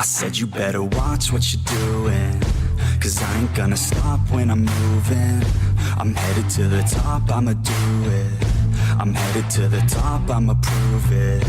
I said you better watch what you're doing, 'cause I ain't gonna stop when I'm moving. I'm headed to the top, I'ma do it. I'm headed to the top, I'ma prove it.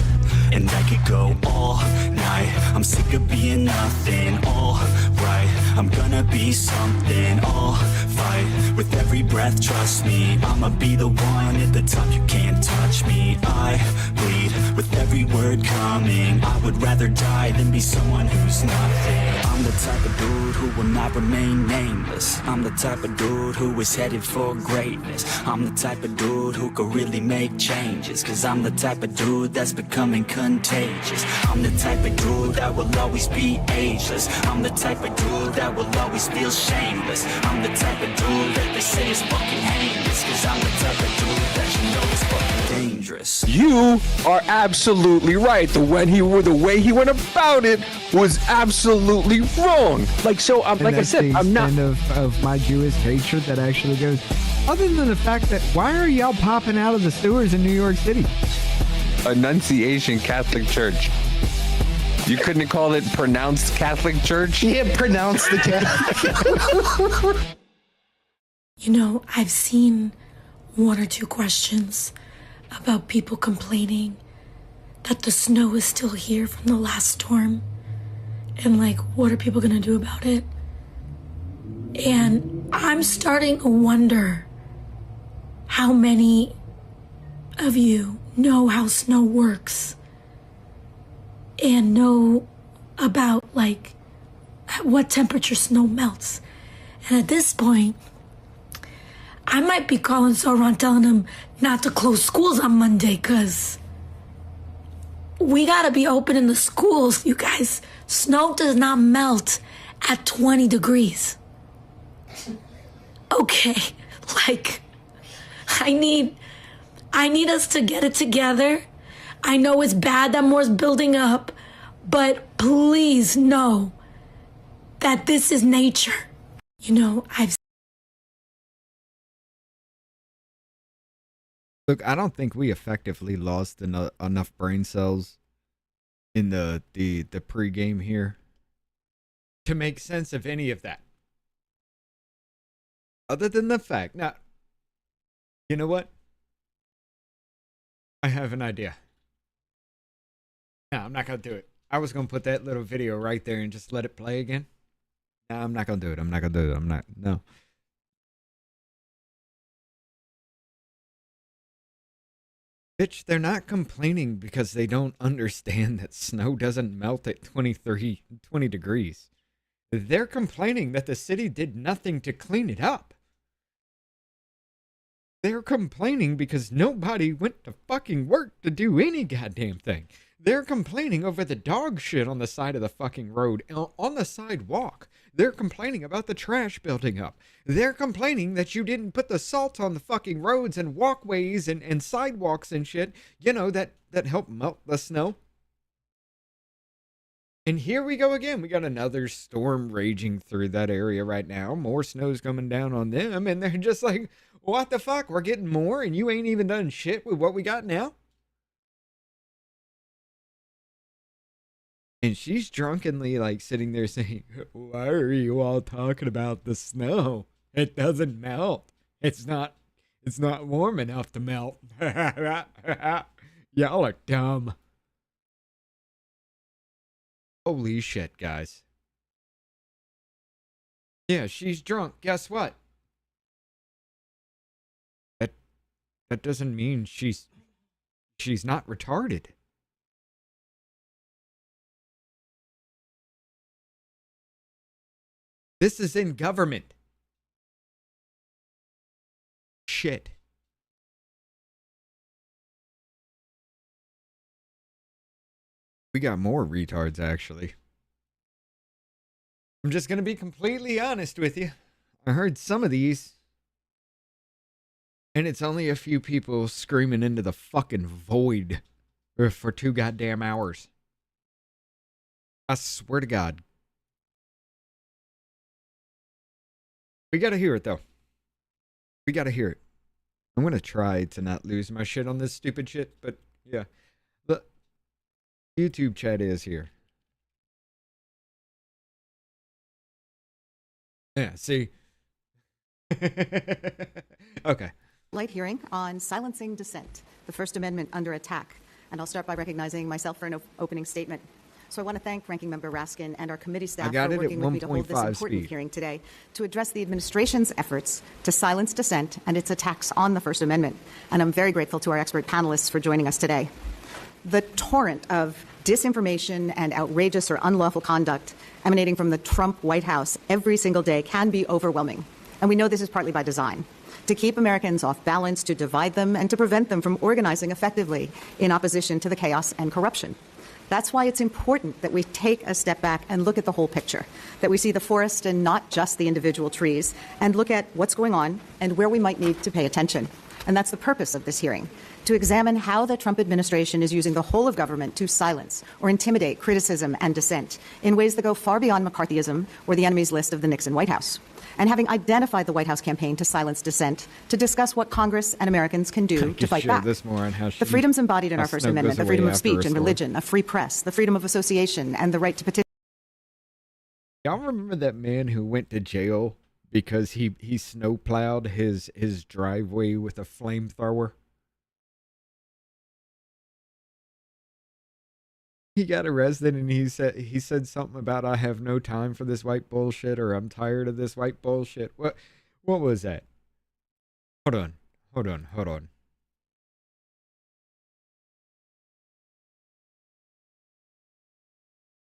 And I could go all night, I'm sick of being nothing. All right, I'm gonna be something. I'll fight with every breath, trust me. I'ma be the one at the top, you can't touch me. I bleed with every word coming. I would rather die than be someone who's nothing. I'm the type of dude who will not remain nameless. I'm the type of dude who is headed for greatness. I'm the type of dude who could really make changes, 'cause I'm the type of dude that's becoming contagious. I'm the type of dude that will always be ageless. I'm the type of dude that will always feel shameless. I'm the type of dude that they say is fucking heinous, 'cause I'm the type of dude that you know is fucking dangerous. You are absolutely right. The way he went about it was absolutely wrong. Like, so, like I said, I'm not of my Jewish hatred that actually goes. Other than the fact that why are y'all popping out of the sewers in New York City? Annunciation Catholic Church. You couldn't call it pronounced Catholic Church? Yeah, pronounce the Catholic. You know, I've seen one or two questions about people complaining that the snow is still here from the last storm. And like, what are people gonna do about it? And I'm starting to wonder how many of you know how snow works and know about like at what temperature snow melts. And at this point, I might be calling Sauron, telling him not to close schools on Monday, because we gotta be open in the schools, you guys. Snow does not melt at 20 degrees. Okay, like, I need us to get it together. I know it's bad that more's building up, but please know that this is nature. You know, Look, I don't think we effectively lost enough brain cells in the pregame here to make sense of any of that. Other than the fact, now, you know what? I have an idea. No, I'm not going to do it. I was going to put that little video right there and just let it play again. No, I'm not going to do it. I'm not going to do it. No. Bitch, they're not complaining because they don't understand that snow doesn't melt at 20 degrees. They're complaining that the city did nothing to clean it up. They're complaining because nobody went to fucking work to do any goddamn thing. They're complaining over the dog shit on the side of the fucking road, on the sidewalk. They're complaining about the trash building up. They're complaining that you didn't put the salt on the fucking roads and walkways and sidewalks and shit, you know, that help melt the snow. And here we go again. We got another storm raging through that area right now. More snow's coming down on them, and they're just like, what the fuck? We're getting more, and you ain't even done shit with what we got now? And she's drunkenly like sitting there saying, why are you all talking about the snow? It doesn't melt. It's not warm enough to melt. Y'all are dumb. Holy shit, guys. Yeah, she's drunk. Guess what? That doesn't mean she's not retarded. This is in government. Shit. We got more retards, actually. I'm just going to be completely honest with you. I heard some of these, and it's only a few people screaming into the fucking void for 2 goddamn hours. I swear to God. We gotta hear it, though. We gotta hear it. I'm gonna try to not lose my shit on this stupid shit, but yeah. The YouTube chat is here. Yeah, see? Okay. Light hearing on silencing dissent, the First Amendment under attack. And I'll start by recognizing myself for an opening statement. So I want to thank Ranking Member Raskin and our committee staff for working with me to hold this important hearing today to address the administration's efforts to silence dissent and its attacks on the First Amendment. And I'm very grateful to our expert panelists for joining us today. The torrent of disinformation and outrageous or unlawful conduct emanating from the Trump White House every single day can be overwhelming. And we know this is partly by design, to keep Americans off balance, to divide them, and to prevent them from organizing effectively in opposition to the chaos and corruption. That's why it's important that we take a step back and look at the whole picture, that we see the forest and not just the individual trees, and look at what's going on and where we might need to pay attention. And that's the purpose of this hearing, to examine how the Trump administration is using the whole of government to silence or intimidate criticism and dissent in ways that go far beyond McCarthyism or the enemy's list of the Nixon White House. And having identified the White House campaign to silence dissent, to discuss what Congress and Americans can do to fight back. This more on how the freedoms embodied in our First Amendment, the freedom of speech and religion, a free press, the freedom of association, and the right to petition. Y'all remember that man who went to jail because he snowplowed his driveway with a flamethrower? He got arrested and he said something about I have no time for this white bullshit, or I'm tired of this white bullshit. What was that? Hold on.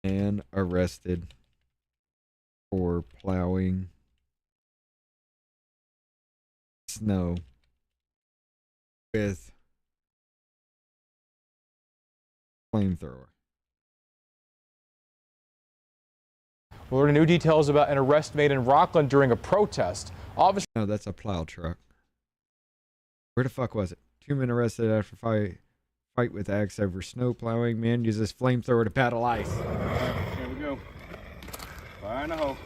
Man arrested for plowing snow with flamethrower. We're learning new details about an arrest made in Rockland during a protest. Officers. No, that's a plow truck. Where the fuck was it? 2 men arrested after fight with axe over snow plowing. Man uses flamethrower to battle ice. Here we go. Fire in the hole.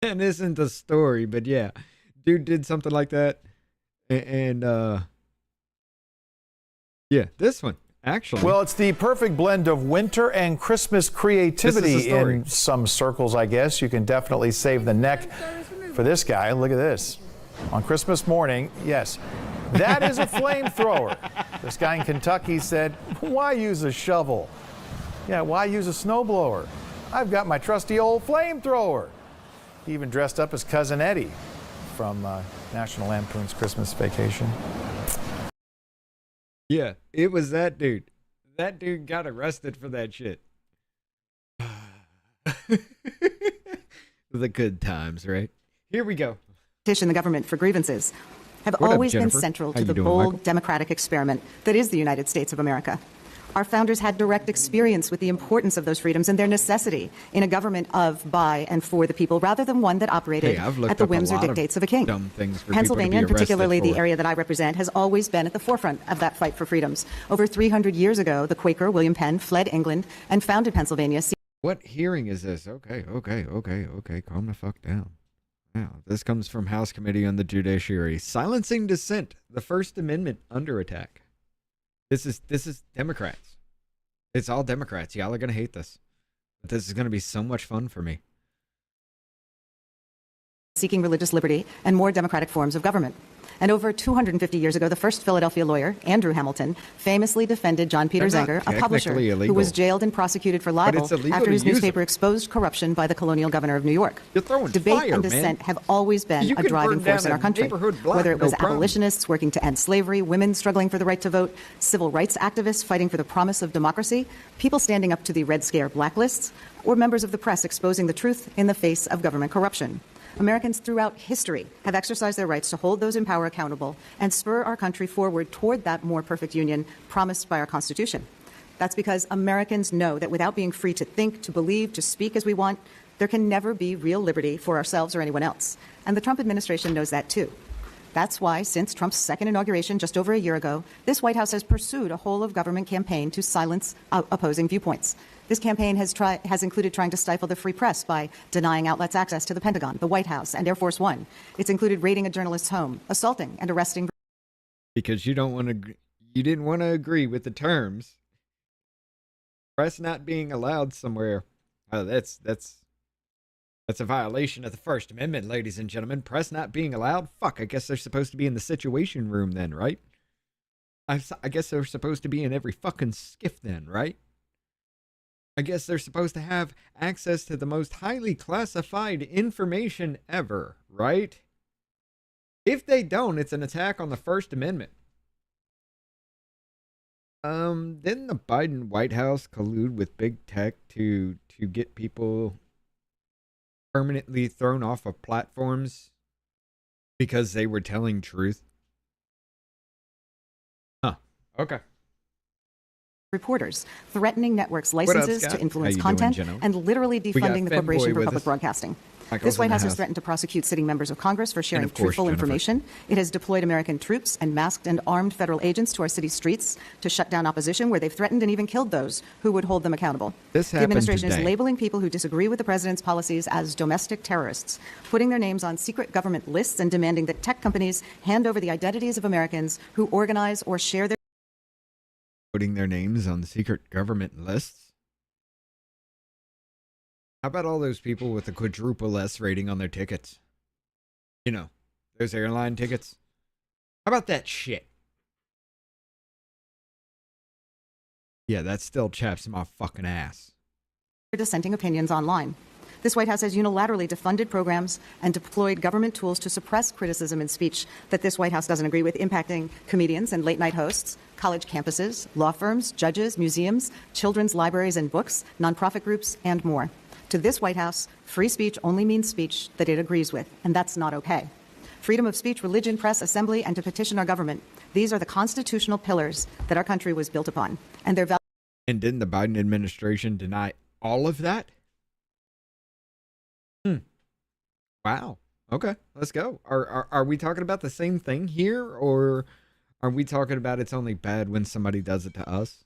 And isn't the story, but yeah, dude did something like that, and yeah, this one actually. Well, it's the perfect blend of winter and Christmas creativity in some circles, I guess. You can definitely save the neck for this guy. Look at this. On Christmas morning, yes, that is a flamethrower. This guy in Kentucky said, why use a shovel? Yeah, why use a snowblower? I've got my trusty old flamethrower. He even dressed up as Cousin Eddie from National Lampoon's Christmas Vacation. Yeah, it was that dude. That dude got arrested for that shit. The good times, right? Here we go. Petition the government for grievances have always been central to the bold democratic experiment that is the United States of America. Our founders had direct experience with the importance of those freedoms and their necessity in a government of, by, and for the people, rather than one that operated at the whims or dictates of a king. Pennsylvania, and particularly the area that I represent, has always been at the forefront of that fight for freedoms. Over 300 years ago, the Quaker William Penn fled England and founded Pennsylvania. What hearing is this? Okay. Calm the fuck down. Now, this comes from House Committee on the Judiciary. Silencing dissent, the First Amendment under attack. This is Democrats. It's all Democrats. Y'all are going to hate this. But this is going to be so much fun for me. Seeking religious liberty and more democratic forms of government. And over 250 years ago, the first Philadelphia lawyer, Andrew Hamilton, famously defended John Peter Zenger, a publisher who was jailed and prosecuted for libel after his newspaper exposed corruption by the colonial governor of New York. Debate and dissent have always been a driving force in our country, whether it was abolitionists working to end slavery, women struggling for the right to vote, civil rights activists fighting for the promise of democracy, people standing up to the Red Scare blacklists, or members of the press exposing the truth in the face of government corruption. Americans throughout history have exercised their rights to hold those in power accountable and spur our country forward toward that more perfect union promised by our Constitution. That's because Americans know that without being free to think, to believe, to speak as we want, there can never be real liberty for ourselves or anyone else. And the Trump administration knows that too. That's why, since Trump's second inauguration just over a year ago, this White House has pursued a whole-of-government campaign to silence opposing viewpoints. This campaign has included trying to stifle the free press by denying outlets access to the Pentagon, the White House, and Air Force One. It's included raiding a journalist's home, assaulting and arresting. Because you didn't want to agree with the terms. Press not being allowed somewhere. That's a violation of the First Amendment, ladies and gentlemen. Press not being allowed? Fuck, I guess they're supposed to be in the Situation Room then, right? I guess they're supposed to be in every fucking skiff then, right? I guess they're supposed to have access to the most highly classified information ever, right? If they don't, it's an attack on the First Amendment. Didn't the Biden White House collude with big tech to get people permanently thrown off of platforms because they were telling truth? Huh. Okay. Reporters, threatening networks' licenses to influence content, and literally defunding the Corporation for Public Broadcasting. This White House has threatened to prosecute sitting members of Congress for sharing truthful information. It has deployed American troops and masked and armed federal agents to our city streets to shut down opposition, where they've threatened and even killed those who would hold them accountable. The administration is labeling people who disagree with the president's policies as domestic terrorists, putting their names on secret government lists and demanding that tech companies hand over the identities of Americans who organize or share their putting their names on the secret government lists? How about all those people with a quadruple S rating on their tickets? You know, those airline tickets. How about that shit? Yeah, that still chaps my fucking ass. Dissenting opinions online. This White House has unilaterally defunded programs and deployed government tools to suppress criticism and speech that this White House doesn't agree with, impacting comedians and late-night hosts, college campuses, law firms, judges, museums, children's libraries and books, nonprofit groups, and more. To this White House, free speech only means speech that it agrees with, and that's not okay. Freedom of speech, religion, press, assembly, and to petition our government. These are the constitutional pillars that our country was built upon, and their values. And didn't the Biden administration deny all of that? Wow. Okay, let's go. Are we talking about the same thing here, or are we talking about it's only bad when somebody does it to us?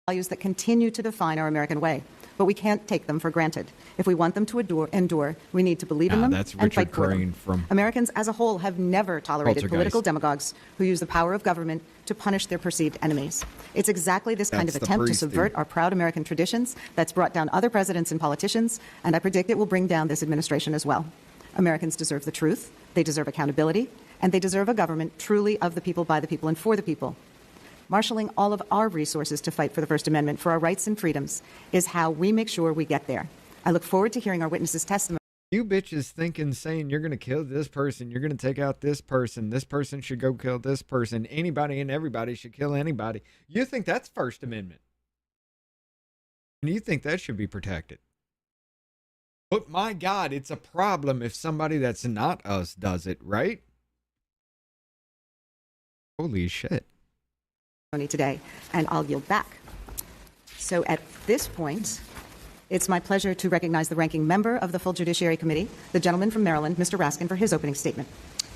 Values that continue to define our American way, but we can't take them for granted. If we want them to endure, we need to believe in them and fight for them. Americans as a whole have never tolerated political demagogues who use the power of government to punish their perceived enemies. It's exactly this kind of attempt to subvert our proud American traditions that's brought down other presidents and politicians, and I predict it will bring down this administration as well. Americans deserve the truth, they deserve accountability, and they deserve a government truly of the people, by the people, and for the people. Marshaling all of our resources to fight for the First Amendment, for our rights and freedoms, is how we make sure we get there. I look forward to hearing our witnesses' testimony. You bitches saying you're going to kill this person, you're going to take out this person should go kill this person, anybody and everybody should kill anybody. You think that's First Amendment. And you think that should be protected. But my God, it's a problem if somebody that's not us does it, right? Holy shit. Today, and I'll yield back. So at this point, it's my pleasure to recognize the ranking member of the full Judiciary Committee, the gentleman from Maryland, Mr. Raskin, for his opening statement.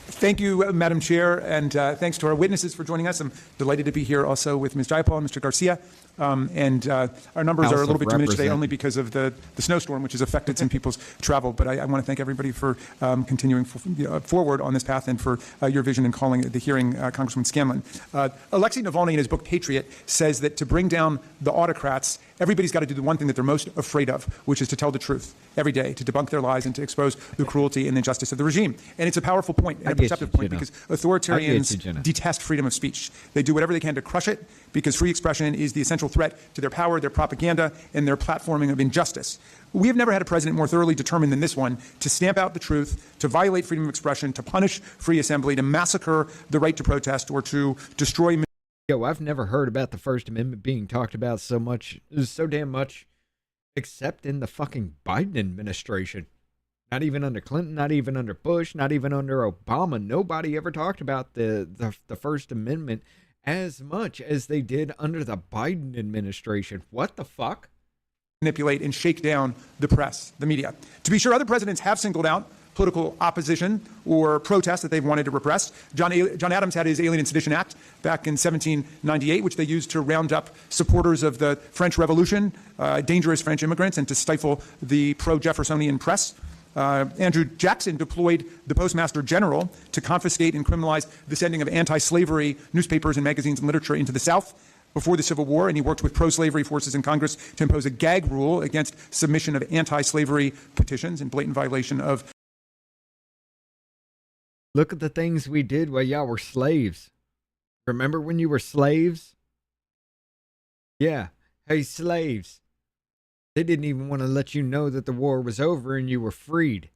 Thank you, Madam Chair, and thanks to our witnesses for joining us. I'm delighted to be here also with Ms. Jayapal and Mr. Garcia. Our numbers are a little bit diminished today only because of the snowstorm, which has affected some people's travel. But I want to thank everybody for continuing forward on this path and for your vision in calling the hearing, Congressman Scanlon. Alexei Navalny, in his book Patriot, says that to bring down the autocrats, everybody's got to do the one thing that they're most afraid of, which is to tell the truth every day, to debunk their lies and to expose the cruelty and injustice of the regime. And it's a powerful point, and a perceptive point, because authoritarians detest freedom of speech. They do whatever they can to crush it, because free expression is the essential threat to their power, their propaganda, and their platforming of injustice. We have never had a president more thoroughly determined than this one to stamp out the truth, to violate freedom of expression, to punish free assembly, to massacre the right to protest, or to destroy. Yo, I've never heard about the First Amendment being talked about so damn much, except in the fucking Biden administration. Not even under Clinton, not even under Bush, not even under Obama. Nobody ever talked about the First Amendment as much as they did under the Biden administration. What the fuck? Manipulate and shake down the press, the media. To be sure, other presidents have singled out political opposition or protest that they've wanted to repress. John Adams had his Alien and Sedition Act back in 1798, which they used to round up supporters of the French Revolution, dangerous French immigrants, and to stifle the pro-Jeffersonian press. Andrew Jackson deployed the Postmaster General to confiscate and criminalize the sending of anti-slavery newspapers and magazines and literature into the South before the Civil War, and he worked with pro-slavery forces in Congress to impose a gag rule against submission of anti-slavery petitions in blatant violation of... Look at the things we did while y'all were slaves. Remember when you were slaves? Yeah. Hey, slaves. They didn't even want to let you know that the war was over and you were freed.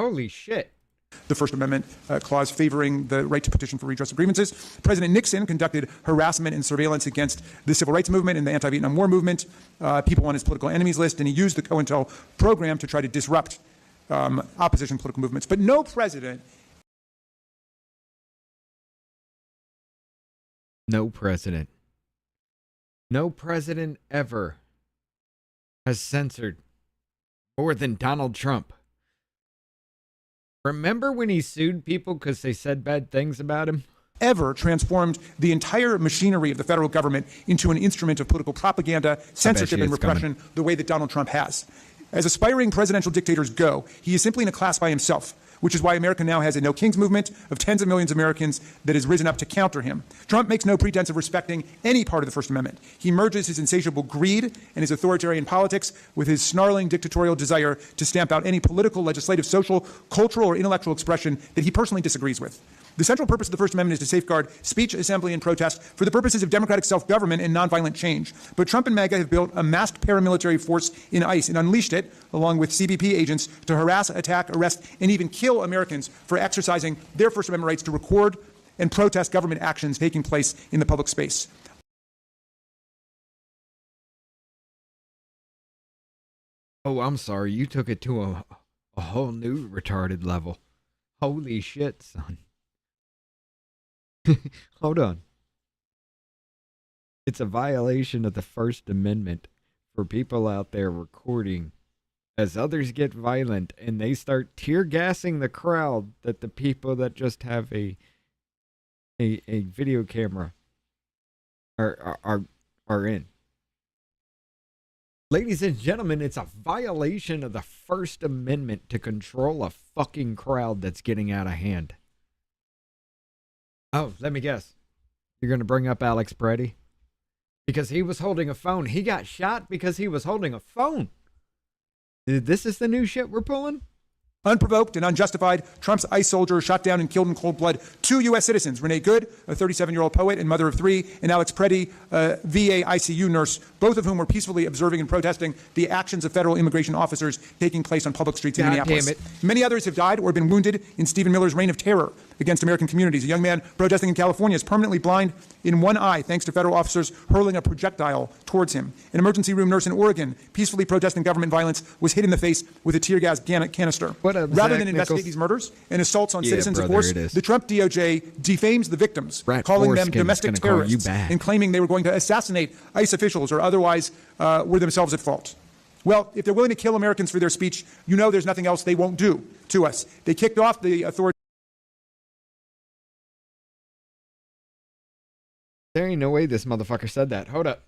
Holy shit. The First Amendment clause favoring the right to petition for redress of grievances. President Nixon conducted harassment and surveillance against the civil rights movement and the anti-Vietnam War movement, people on his political enemies list, and he used the COINTEL program to try to disrupt opposition political movements. But no president ever has censored more than Donald Trump. Remember when he sued people because they said bad things about him? Ever transformed the entire machinery of the federal government into an instrument of political propaganda, censorship, and repression the way that Donald Trump has. As aspiring presidential dictators go, he is simply in a class by himself, which is why America now has a no kings movement of tens of millions of Americans that has risen up to counter him. Trump makes no pretense of respecting any part of the First Amendment. He merges his insatiable greed and his authoritarian politics with his snarling dictatorial desire to stamp out any political, legislative, social, cultural, or intellectual expression that he personally disagrees with. The central purpose of the First Amendment is to safeguard speech, assembly, and protest for the purposes of democratic self-government and nonviolent change. But Trump and MAGA have built a masked paramilitary force in ICE and unleashed it, along with CBP agents, to harass, attack, arrest, and even kill Americans for exercising their First Amendment rights to record and protest government actions taking place in the public space. Oh, I'm sorry. You took it to a whole new retarded level. Holy shit, son. Hold on. It's a violation of the First Amendment for people out there recording as others get violent and they start tear gassing the crowd that the people that just have a video camera are in. Ladies and gentlemen, it's a violation of the First Amendment to control a fucking crowd that's getting out of hand. Oh, let me guess. You're going to bring up Alex Preddy? Because he was holding a phone. He got shot because he was holding a phone. This is the new shit we're pulling? Unprovoked and unjustified, Trump's ICE soldier shot down and killed in cold blood 2 U.S. citizens, Renee Good, a 37-year-old poet and mother of 3, and Alex Preddy, a VA ICU nurse, both of whom were peacefully observing and protesting the actions of federal immigration officers taking place on public streets in Minneapolis. Damn it. Many others have died or been wounded in Stephen Miller's reign of terror against American communities. A young man protesting in California is permanently blind in one eye thanks to federal officers hurling a projectile towards him. An emergency room nurse in Oregon, peacefully protesting government violence, was hit in the face with a tear gas canister. Rather than investigate these murders and assaults on citizens, of course, the Trump DOJ defames the victims, calling them domestic terrorists and claiming they were going to assassinate ICE officials or otherwise were themselves at fault. Well, if they're willing to kill Americans for their speech, you know there's nothing else they won't do to us. They kicked off the authority. There ain't no way this motherfucker said that. Hold up.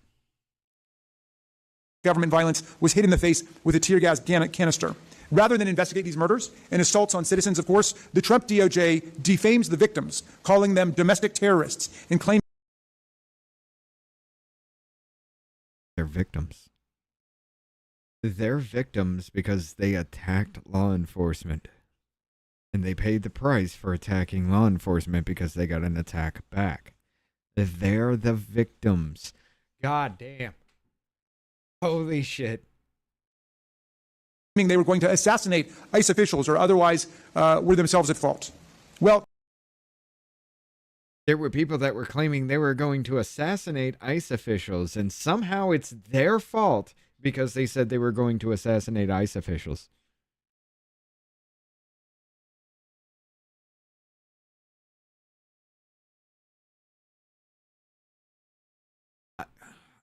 Government violence was hit in the face with a tear gas canister. Rather than investigate these murders and assaults on citizens, of course, the Trump DOJ defames the victims, calling them domestic terrorists and claiming they're victims. They're victims because they attacked law enforcement. And they paid the price for attacking law enforcement because they got an attack back. They're the victims. God damn. Holy shit. They were going to assassinate ICE officials or otherwise were themselves at fault. Well, there were people that were claiming they were going to assassinate ICE officials, and somehow it's their fault because they said they were going to assassinate ICE officials.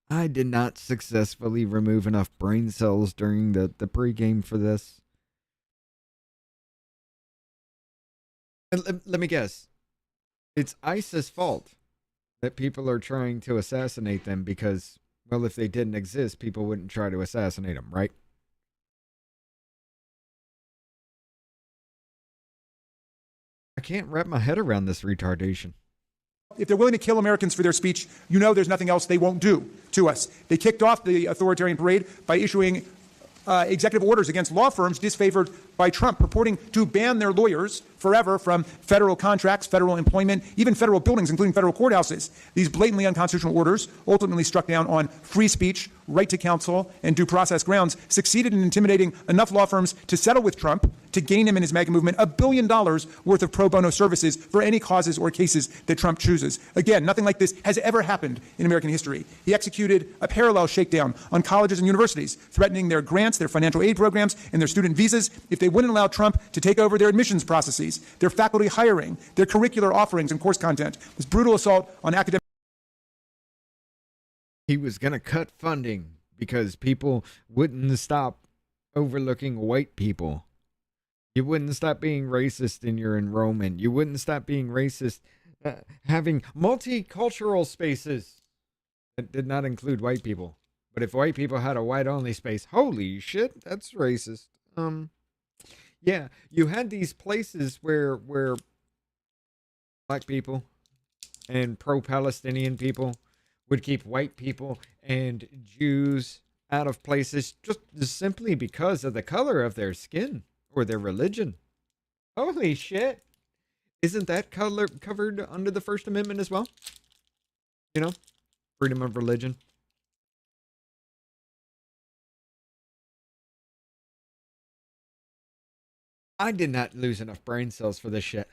I did not successfully remove enough brain cells during the pregame for this. Let me guess. It's ISIS' fault that people are trying to assassinate them because, well, if they didn't exist, people wouldn't try to assassinate them, right? I can't wrap my head around this retardation. If they're willing to kill Americans for their speech, you know there's nothing else they won't do to us. They kicked off the authoritarian parade by issuing executive orders against law firms disfavored by Trump, purporting to ban their lawyers forever from federal contracts, federal employment, even federal buildings, including federal courthouses. These blatantly unconstitutional orders, ultimately struck down on free speech, right to counsel, and due process grounds, succeeded in intimidating enough law firms to settle with Trump to gain him and his MAGA movement $1 billion worth of pro bono services for any causes or cases that Trump chooses. Again, nothing like this has ever happened in American history. He executed a parallel shakedown on colleges and universities, threatening their grants, their financial aid programs, and their student visas if they wouldn't allow Trump to take over their admissions processes, their faculty hiring, their curricular offerings and course content. This brutal assault on academic. He was going to cut funding because people wouldn't stop overlooking white people. You wouldn't stop being racist in your enrollment. You wouldn't stop being racist having multicultural spaces that did not include white people. But if white people had a white-only space, holy shit, that's racist. Yeah, you had these places where black people and pro-Palestinian people would keep white people and Jews out of places just simply because of the color of their skin or their religion. Holy shit. Isn't that color covered under the First Amendment as well? You know, freedom of religion. I did not lose enough brain cells for this shit.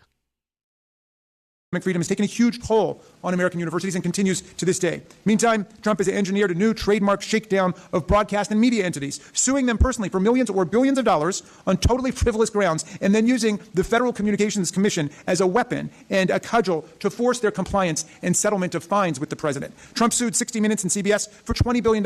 Freedom has taken a huge toll on American universities and continues to this day. Meantime, Trump has engineered a new trademark shakedown of broadcast and media entities, suing them personally for millions or billions of dollars on totally frivolous grounds, and then using the Federal Communications Commission as a weapon and a cudgel to force their compliance and settlement of fines with the president. Trump sued 60 Minutes and CBS for $20 billion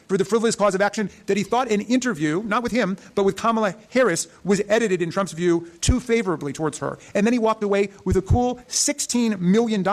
for the frivolous cause of action that he thought an interview, not with him, but with Kamala Harris, was edited, in Trump's view, too favorably towards her. And then he walked away with a cool $16 million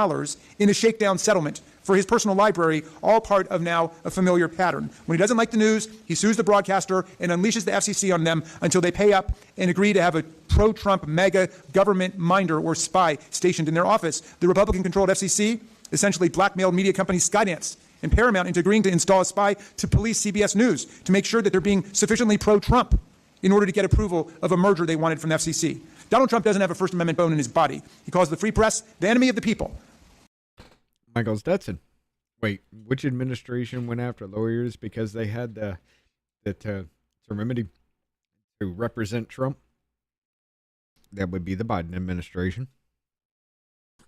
in a shakedown settlement for his personal library, all part of now a familiar pattern. When he doesn't like the news, he sues the broadcaster and unleashes the FCC on them until they pay up and agree to have a pro-Trump mega government minder or spy stationed in their office. The Republican-controlled FCC essentially blackmailed media companies Skydance and Paramount into agreeing to install a spy to police CBS News to make sure that they're being sufficiently pro-Trump in order to get approval of a merger they wanted from the FCC. Donald Trump doesn't have a First Amendment bone in his body. He calls the free press the enemy of the people. Michael Stetson. Wait, which administration went after lawyers because they had the remedy to represent Trump? That would be the Biden administration.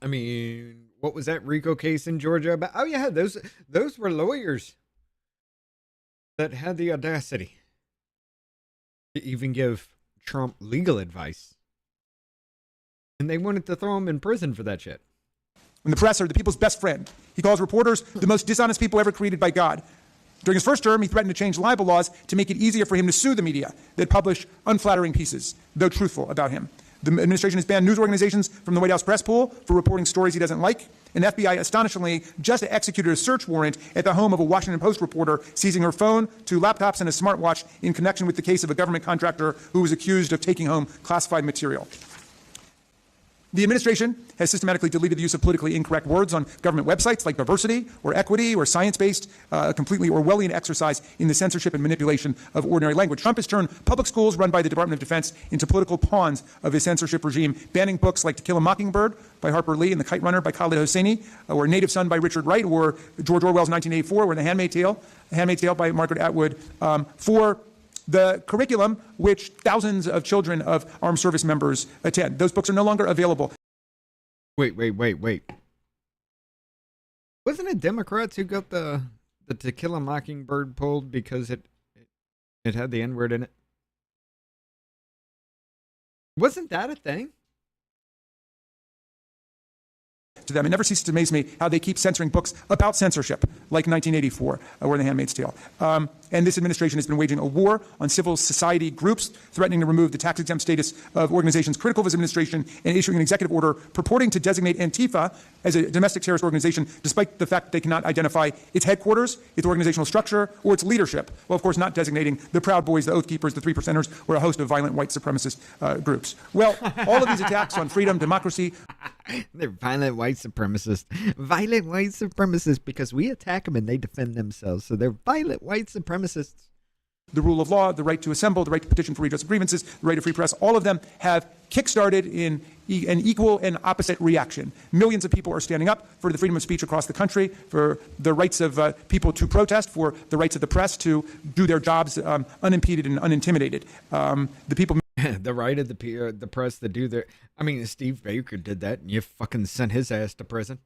I mean, what was that RICO case in Georgia about? Oh yeah, those were lawyers that had the audacity to even give Trump legal advice. And they wanted to throw him in prison for that shit. When the press are the people's best friend, he calls reporters the most dishonest people ever created by God. During his first term, he threatened to change libel laws to make it easier for him to sue the media that publish unflattering pieces, though truthful, about him. The administration has banned news organizations from the White House press pool for reporting stories he doesn't like. And the FBI, astonishingly, just executed a search warrant at the home of a Washington Post reporter, seizing her phone, 2 laptops, and a smartwatch in connection with the case of a government contractor who was accused of taking home classified material. The administration has systematically deleted the use of politically incorrect words on government websites like diversity or equity or science-based, a completely Orwellian exercise in the censorship and manipulation of ordinary language. Trump has turned public schools run by the Department of Defense into political pawns of his censorship regime, banning books like To Kill a Mockingbird by Harper Lee and The Kite Runner by Khaled Hosseini, or Native Son by Richard Wright, or George Orwell's 1984, or The Handmaid's Tale by Margaret Atwood, for the curriculum which thousands of children of armed service members attend. Those books are no longer available. Wait. Wasn't it Democrats who got the To Kill a Mockingbird pulled because it had the N-word in it? Wasn't that a thing? to them. It never ceases to amaze me how they keep censoring books about censorship, like 1984, or The Handmaid's Tale. And this administration has been waging a war on civil society groups, threatening to remove the tax-exempt status of organizations critical of his administration and issuing an executive order purporting to designate Antifa as a domestic terrorist organization, despite the fact that they cannot identify its headquarters, its organizational structure, or its leadership. Well, of course, not designating the Proud Boys, the Oath Keepers, the Three Percenters, or a host of violent white supremacist groups. Well, all of these attacks on freedom, democracy... They're violent white supremacists. Violent white supremacists, because we attack them and they defend themselves. So they're violent white supremacists. The rule of law, the right to assemble, the right to petition for redress of grievances, the right to free press, all of them have kick-started in an equal and opposite reaction. Millions of people are standing up for the freedom of speech across the country, for the rights of people to protest, for the rights of the press to do their jobs unimpeded and unintimidated. The people... The right of the press to do their... I mean, Steve Baker did that, and you fucking sent his ass to prison.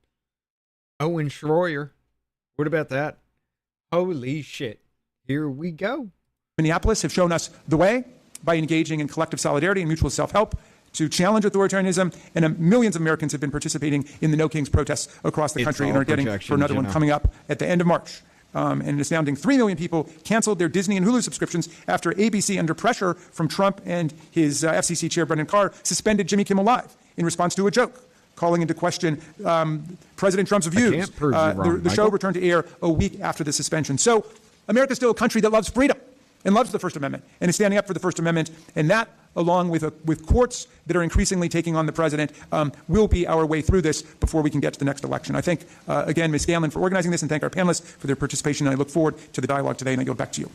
Owen Schroyer. What about that? Holy shit. Here we go. Minneapolis have shown us the way by engaging in collective solidarity and mutual self-help to challenge authoritarianism, and millions of Americans have been participating in the No Kings protests across the country and are getting for another one coming up at the end of March. And an astounding 3 million people canceled their Disney and Hulu subscriptions after ABC, under pressure from Trump and his FCC chair, Brendan Carr, suspended Jimmy Kimmel Live in response to a joke, calling into question President Trump's views. The show returned to air a week after the suspension. So America's still a country that loves freedom and loves the First Amendment and is standing up for the First Amendment. And that, along with courts that are increasingly taking on the president, will be our way through this before we can get to the next election. I thank, again, Ms. Scanlon for organizing this, and thank our panelists for their participation. And I look forward to the dialogue today, and I go back to you.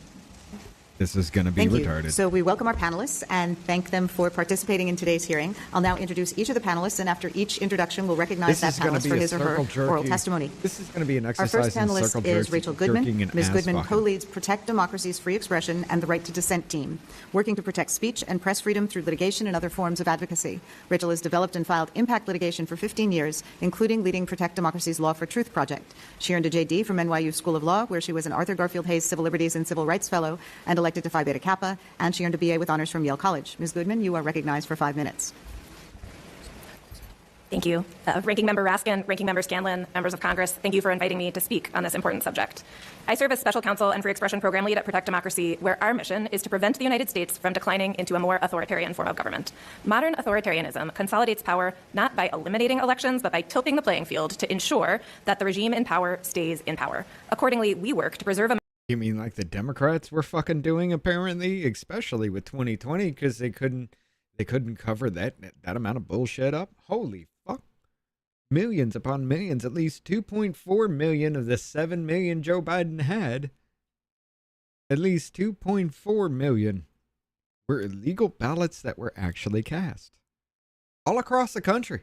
This is going to be retarded. So we welcome our panelists and thank them for participating in today's hearing. I'll now introduce each of the panelists, and after each introduction, we'll recognize that panelist for his or her oral testimony. This is going to be an exercise. Our first panelist is Rachel Goodman. Ms. Goodman fucking co-leads Protect Democracy's Free Expression and the Right to Dissent team, working to protect speech and press freedom through litigation and other forms of advocacy. Rachel has developed and filed impact litigation for 15 years, including leading Protect Democracy's Law for Truth project. She earned a JD from NYU School of Law, where she was an Arthur Garfield Hayes Civil Liberties and Civil Rights Fellow and elected to Phi Beta Kappa, and she earned a BA with honors from Yale College. Ms. Goodman, you are recognized for 5 minutes. Thank you. Ranking Member Raskin, Ranking Member Scanlon, members of Congress, thank you for inviting me to speak on this important subject. I serve as Special Counsel and Free Expression Program Lead at Protect Democracy, where our mission is to prevent the United States from declining into a more authoritarian form of government. Modern authoritarianism consolidates power not by eliminating elections, but by tilting the playing field to ensure that the regime in power stays in power. Accordingly, we work to preserve You mean like the Democrats were fucking doing, apparently, especially with 2020, because they couldn't cover that amount of bullshit up? Holy fuck. Millions upon millions, at least 2.4 million of the 7 million Joe Biden had. At least 2.4 million were illegal ballots that were actually cast. All across the country.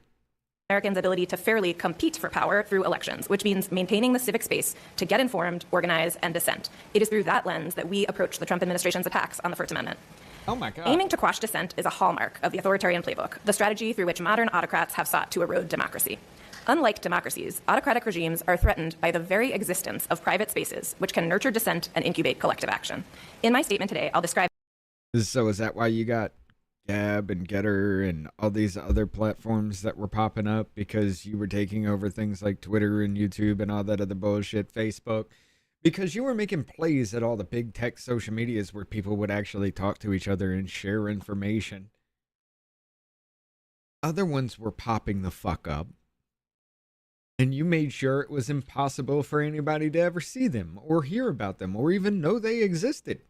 Americans' ability to fairly compete for power through elections, which means maintaining the civic space to get informed, organize, and dissent. It is through that lens that we approach the Trump administration's attacks on the First Amendment. Oh my God. Aiming to quash dissent is a hallmark of the authoritarian playbook, the strategy through which modern autocrats have sought to erode democracy. Unlike democracies, autocratic regimes are threatened by the very existence of private spaces, which can nurture dissent and incubate collective action. In my statement today, I'll describe... So is that why you got Gab and Getter and all these other platforms that were popping up, because you were taking over things like Twitter and YouTube and all that other bullshit, Facebook, because you were making plays at all the big tech social medias where people would actually talk to each other and share information? Other ones were popping the fuck up, and you made sure it was impossible for anybody to ever see them or hear about them or even know they existed.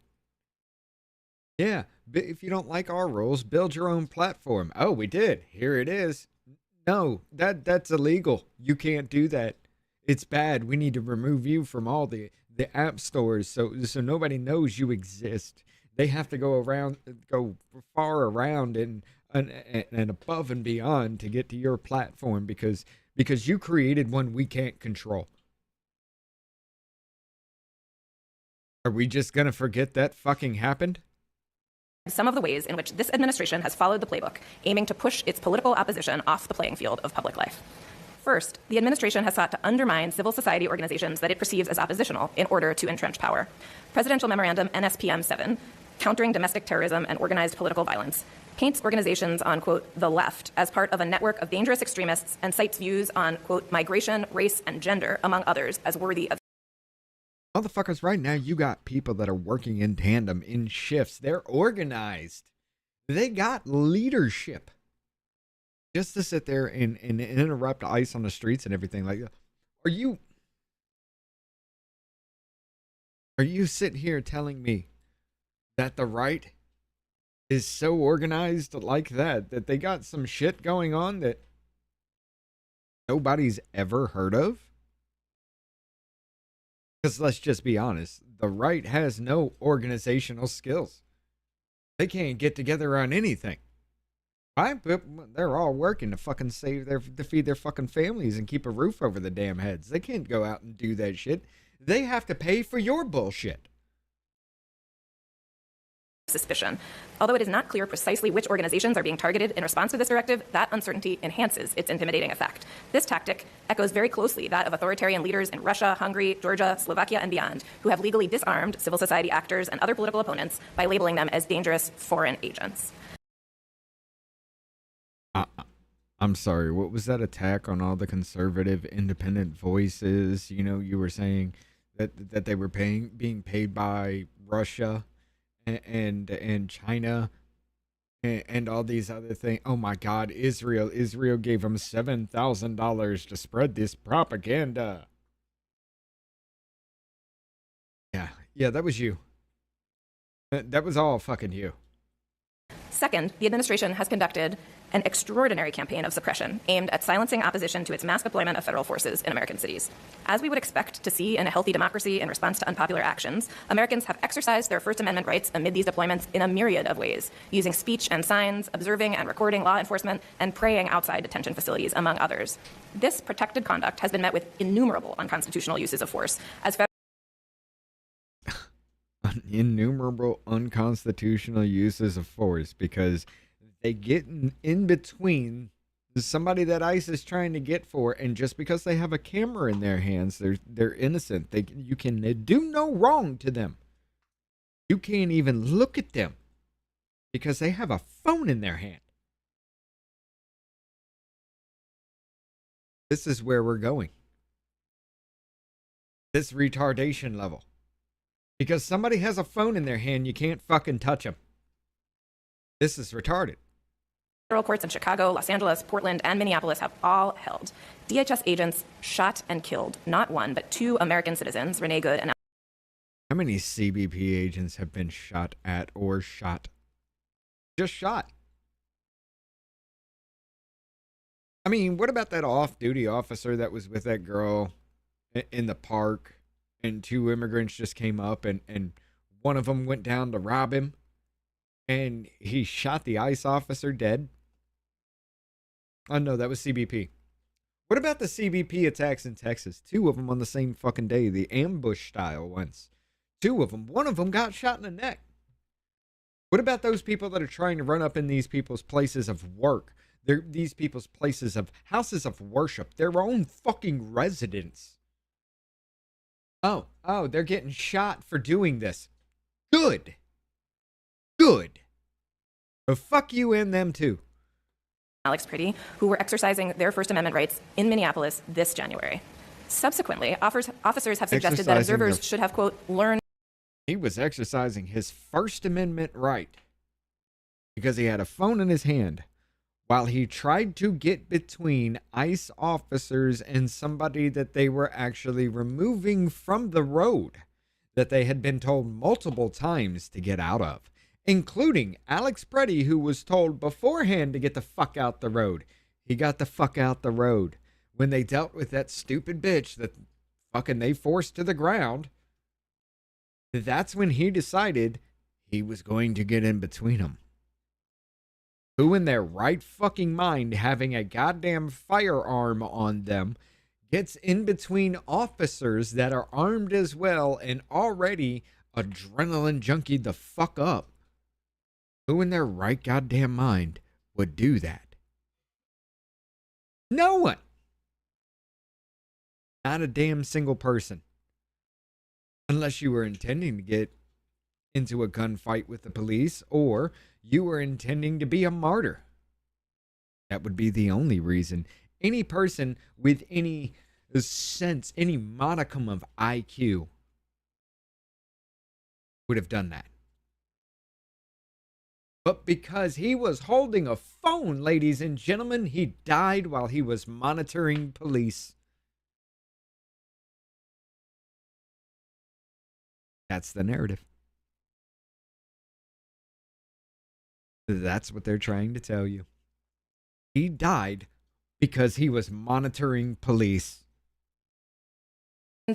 Yeah, but if you don't like our rules, build your own platform. Oh, we did. Here it is. No, that's illegal. You can't do that. It's bad. We need to remove you from all the app stores so nobody knows you exist. They have to go far around and above and beyond to get to your platform because you created one we can't control. Are we just gonna forget that fucking happened? Some of the ways in which this administration has followed the playbook, aiming to push its political opposition off the playing field of public life. First, the administration has sought to undermine civil society organizations that it perceives as oppositional in order to entrench power. Presidential Memorandum NSPM 7, Countering Domestic Terrorism and Organized Political Violence, paints organizations on, quote, the left as part of a network of dangerous extremists and cites views on, quote, migration, race, and gender, among others, as worthy of. Motherfuckers, right now you got people that are working in tandem in shifts. They're organized. They got leadership. Just to sit there and interrupt ICE on the streets and everything like that. Are you sitting here telling me that the right is so organized like that they got some shit going on that nobody's ever heard of? Because let's just be honest, the right has no organizational skills. They can't get together on anything. Right? They're all working to fucking to feed their fucking families and keep a roof over the damn heads. They can't go out and do that shit. They have to pay for your bullshit. Suspicion. Although it is not clear precisely which organizations are being targeted in response to this directive, that uncertainty enhances its intimidating effect. This tactic echoes very closely that of authoritarian leaders in Russia, Hungary, Georgia, Slovakia, and beyond, who have legally disarmed civil society actors and other political opponents by labeling them as dangerous foreign agents. I'm sorry, what was that attack on all the conservative independent voices? You know, you were saying that they were being paid by Russia and China and all these other things. Oh my God, Israel gave them $7,000 to spread this propaganda. Yeah, that was you. That was all fucking you. Second, the administration has conducted an extraordinary campaign of suppression aimed at silencing opposition to its mass deployment of federal forces in American cities. As we would expect to see in a healthy democracy in response to unpopular actions, Americans have exercised their First Amendment rights amid these deployments in a myriad of ways, using speech and signs, observing and recording law enforcement, and praying outside detention facilities, among others. This protected conduct has been met with innumerable unconstitutional uses of force, as innumerable unconstitutional uses of force, because they get in between somebody that ICE is trying to get for, and just because they have a camera in their hands, they're innocent. You can do no wrong to them. You can't even look at them because they have a phone in their hand. This is where we're going. This retardation level. Because somebody has a phone in their hand, you can't fucking touch them. This is retarded. Federal courts in Chicago, Los Angeles, Portland, and Minneapolis have all held. DHS agents shot and killed not one, but two American citizens, Renee Good and... How many CBP agents have been shot at or shot? Just shot. I mean, what about that off-duty officer that was with that girl in the park? And two immigrants just came up and one of them went down to rob him and he shot the ICE officer dead. Oh no, that was CBP. What about the CBP attacks in Texas? Two of them on the same fucking day, the ambush style ones. Two of them. One of them got shot in the neck. What about those people that are trying to run up in these people's places of work? These people's places of houses of worship, their own fucking residence. Oh, they're getting shot for doing this. Good. But fuck you and them too. Alex Pretty, who were exercising their First Amendment rights in Minneapolis this January. Subsequently, officers have suggested that observers should have, quote, learned. He was exercising his First Amendment right because he had a phone in his hand while he tried to get between ICE officers and somebody that they were actually removing from the road that they had been told multiple times to get out of, including Alex Pretty, who was told beforehand to get the fuck out the road. He got the fuck out the road when they dealt with that stupid bitch that fucking they forced to the ground. That's when he decided he was going to get in between them. Who in their right fucking mind, having a goddamn firearm on them, gets in between officers that are armed as well and already adrenaline junkied the fuck up? Who in their right goddamn mind would do that? No one. Not a damn single person. Unless you were intending to get into a gunfight with the police, or you were intending to be a martyr. That would be the only reason. Any person with any sense, any modicum of IQ would have done that. But because he was holding a phone, ladies and gentlemen, he died while he was monitoring police. That's the narrative. That's what they're trying to tell you. He died because he was monitoring police.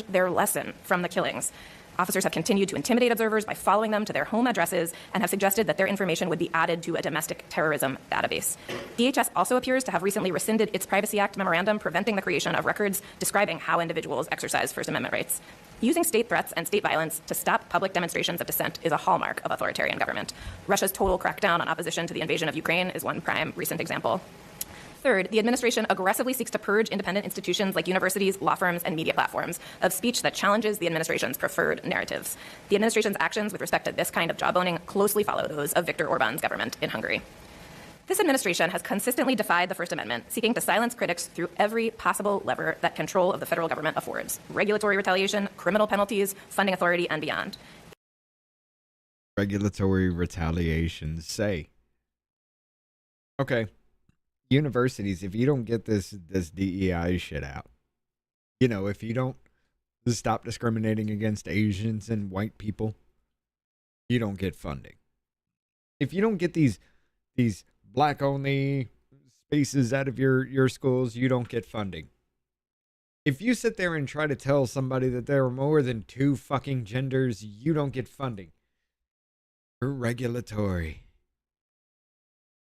Their lesson from the killings. Officers have continued to intimidate observers by following them to their home addresses and have suggested that their information would be added to a domestic terrorism database. DHS also appears to have recently rescinded its Privacy Act memorandum preventing the creation of records describing how individuals exercise First Amendment rights. Using state threats and state violence to stop public demonstrations of dissent is a hallmark of authoritarian government. Russia's total crackdown on opposition to the invasion of Ukraine is one prime recent example. Third, the administration aggressively seeks to purge independent institutions like universities, law firms, and media platforms of speech that challenges the administration's preferred narratives. The administration's actions with respect to this kind of jawboning closely follow those of Viktor Orban's government in Hungary. This administration has consistently defied the First Amendment, seeking to silence critics through every possible lever that control of the federal government affords: regulatory retaliation, criminal penalties, funding authority, and beyond. Regulatory retaliation, say. Okay. Universities, if you don't get this DEI shit out, you know, if you don't stop discriminating against Asians and white people, you don't get funding. If you don't get these black only spaces out of your schools, you don't get funding. If you sit there and try to tell somebody that there are more than 2 fucking genders, you don't get funding. Regulatory.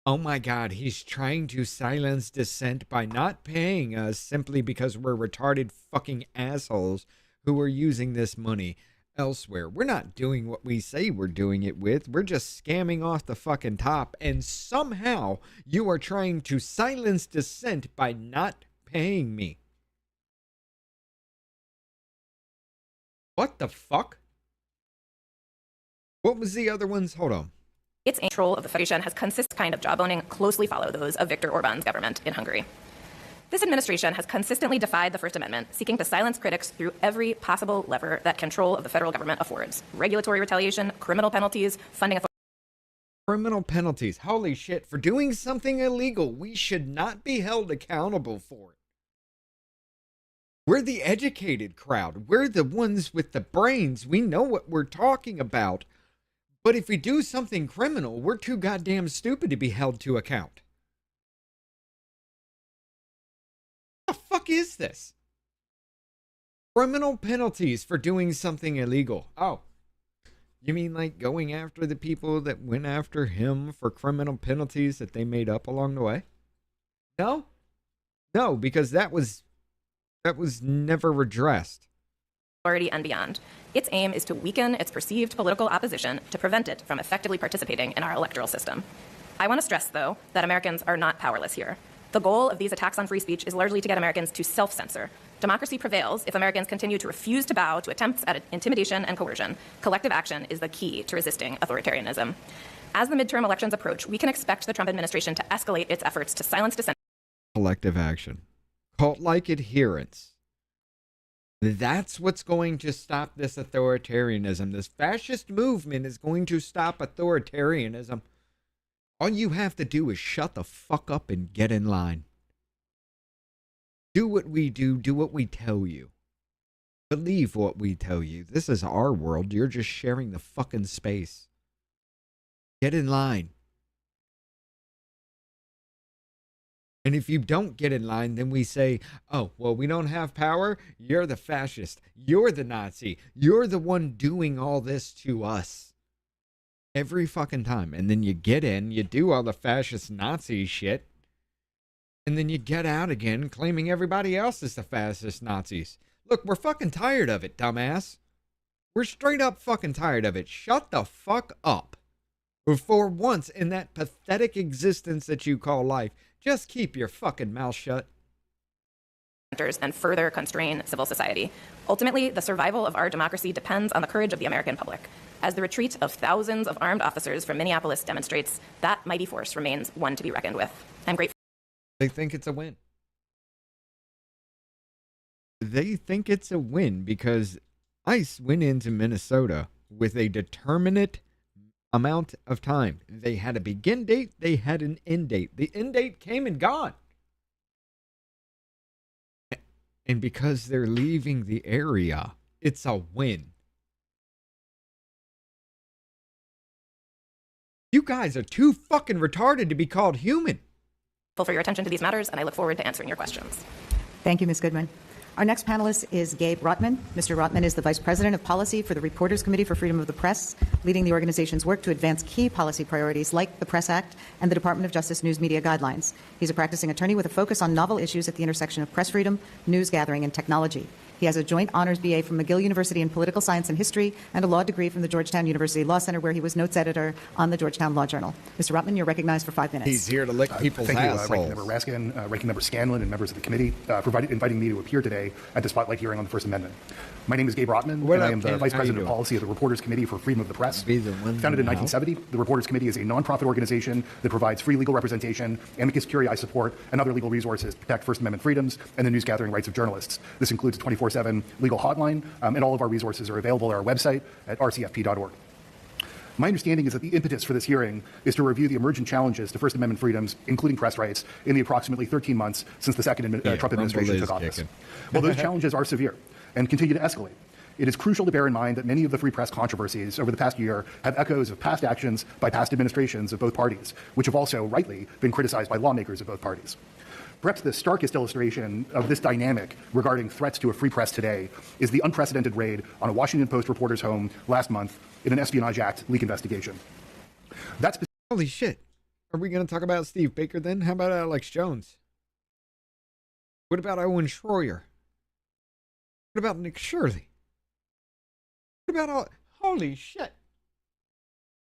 Oh my God, he's trying to silence dissent by not paying us simply because we're retarded fucking assholes who are using this money elsewhere. We're not doing what we say we're doing it with. We're just scamming off the fucking top, and somehow you are trying to silence dissent by not paying me. What the fuck? What was the other ones? Hold on. Its control of the Federation has consistent kind of jawboning closely follow those of Viktor Orban's government in Hungary. This administration has consistently defied the First Amendment, seeking to silence critics through every possible lever that control of the federal government affords: regulatory retaliation, criminal penalties, funding authority. Criminal penalties. Holy shit. For doing something illegal, we should not be held accountable for it. We're the educated crowd. We're the ones with the brains. We know what we're talking about. But if we do something criminal, we're too goddamn stupid to be held to account. What the fuck is this? Criminal penalties for doing something illegal. Oh, you mean like going after the people that went after him for criminal penalties that they made up along the way? No? No, because that was never addressed. Authority and beyond. Its aim is to weaken its perceived political opposition to prevent it from effectively participating in our electoral system. I want to stress, though, that Americans are not powerless here. The goal of these attacks on free speech is largely to get Americans to self-censor. Democracy prevails if Americans continue to refuse to bow to attempts at intimidation and coercion. Collective action is the key to resisting authoritarianism. As the midterm elections approach, we can expect the Trump administration to escalate its efforts to silence dissent. Collective action. Cult-like adherence. That's what's going to stop this authoritarianism. This fascist movement is going to stop authoritarianism. All you have to do is shut the fuck up and get in line. Do what we do what we tell you. Believe what we tell you. This is our world. You're just sharing the fucking space. Get in line. And if you don't get in line, then we say, oh, well, we don't have power. You're the fascist. You're the Nazi. You're the one doing all this to us. Every fucking time. And then you get in, you do all the fascist Nazi shit, and then you get out again claiming everybody else is the fascist Nazis. Look, we're fucking tired of it, dumbass. We're straight up fucking tired of it. Shut the fuck up. For once in that pathetic existence that you call life, just keep your fucking mouth shut. And further constrain civil society. Ultimately, the survival of our democracy depends on the courage of the American public. As the retreat of thousands of armed officers from Minneapolis demonstrates, that mighty force remains one to be reckoned with. I'm grateful. They think it's a win. They think it's a win because ICE went into Minnesota with a determinate amount of time. They had a begin date, they had an end date. The end date came and gone. And because they're leaving the area, it's a win. You guys are too fucking retarded to be called human. For your attention to these matters, and I look forward to answering your questions. Thank you, Ms. Goodman. Our next panelist is Gabe Rotman. Mr. Rotman is the Vice President of Policy for the Reporters Committee for Freedom of the Press, leading the organization's work to advance key policy priorities like the Press Act and the Department of Justice News Media Guidelines. He's a practicing attorney with a focus on novel issues at the intersection of press freedom, news gathering, and technology. He has a joint honors BA from McGill University in Political Science and History and a law degree from the Georgetown University Law Center, where he was notes editor on the Georgetown Law Journal. Mr. Rotman, you're recognized for 5 minutes. He's here to lick people's assholes. Ranking Member Raskin, Ranking Member Scanlon, and members of the committee for inviting me to appear today at the Spotlight hearing on the First Amendment. My name is Gabe Rotman, and I am the Vice President of Policy of the Reporters Committee for Freedom of the Press. Founded in 1970, the Reporters Committee is a nonprofit organization that provides free legal representation, amicus curiae support, and other legal resources to protect First Amendment freedoms and the news gathering rights of journalists. This includes a 24/7 legal hotline, and all of our resources are available at our website at rcfp.org. My understanding is that the impetus for this hearing is to review the emergent challenges to First Amendment freedoms, including press rights, in the approximately 13 months since the second Trump administration took office. While those challenges are severe and continue to escalate, it is crucial to bear in mind that many of the free press controversies over the past year have echoes of past actions by past administrations of both parties, which have also rightly been criticized by lawmakers of both parties. Perhaps the starkest illustration of this dynamic regarding threats to a free press today is the unprecedented raid on a Washington Post reporter's home last month in an Espionage Act leak investigation. Holy shit. Are we going to talk about Steve Baker then? How about Alex Jones? What about Owen Schroyer? What about Nick Shirley? What about all... Holy shit.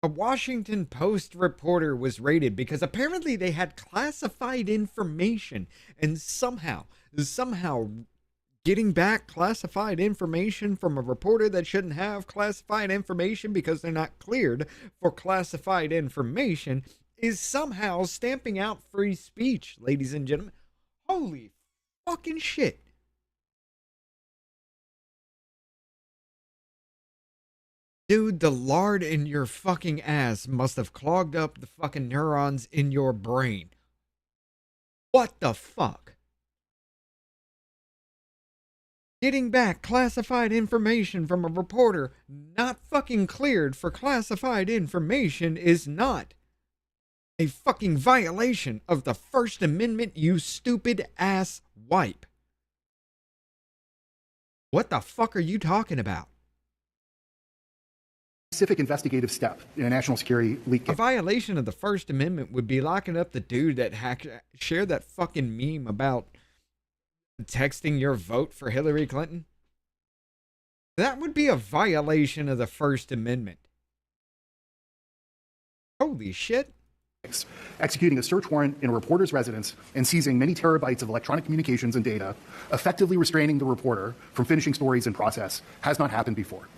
A Washington Post reporter was raided because apparently they had classified information, and somehow getting back classified information from a reporter that shouldn't have classified information because they're not cleared for classified information is somehow stamping out free speech, ladies and gentlemen. Holy fucking shit. Dude, the lard in your fucking ass must have clogged up the fucking neurons in your brain. What the fuck? Getting back classified information from a reporter not fucking cleared for classified information is not a fucking violation of the First Amendment, you stupid ass wipe. What the fuck are you talking about? Specific investigative step in a national security leak. A violation of the First Amendment would be locking up the dude that shared that fucking meme about texting your vote for Hillary Clinton. That would be a violation of the First Amendment. Holy shit. Executing a search warrant in a reporter's residence and seizing many terabytes of electronic communications and data, effectively restraining the reporter from finishing stories in process, has not happened before.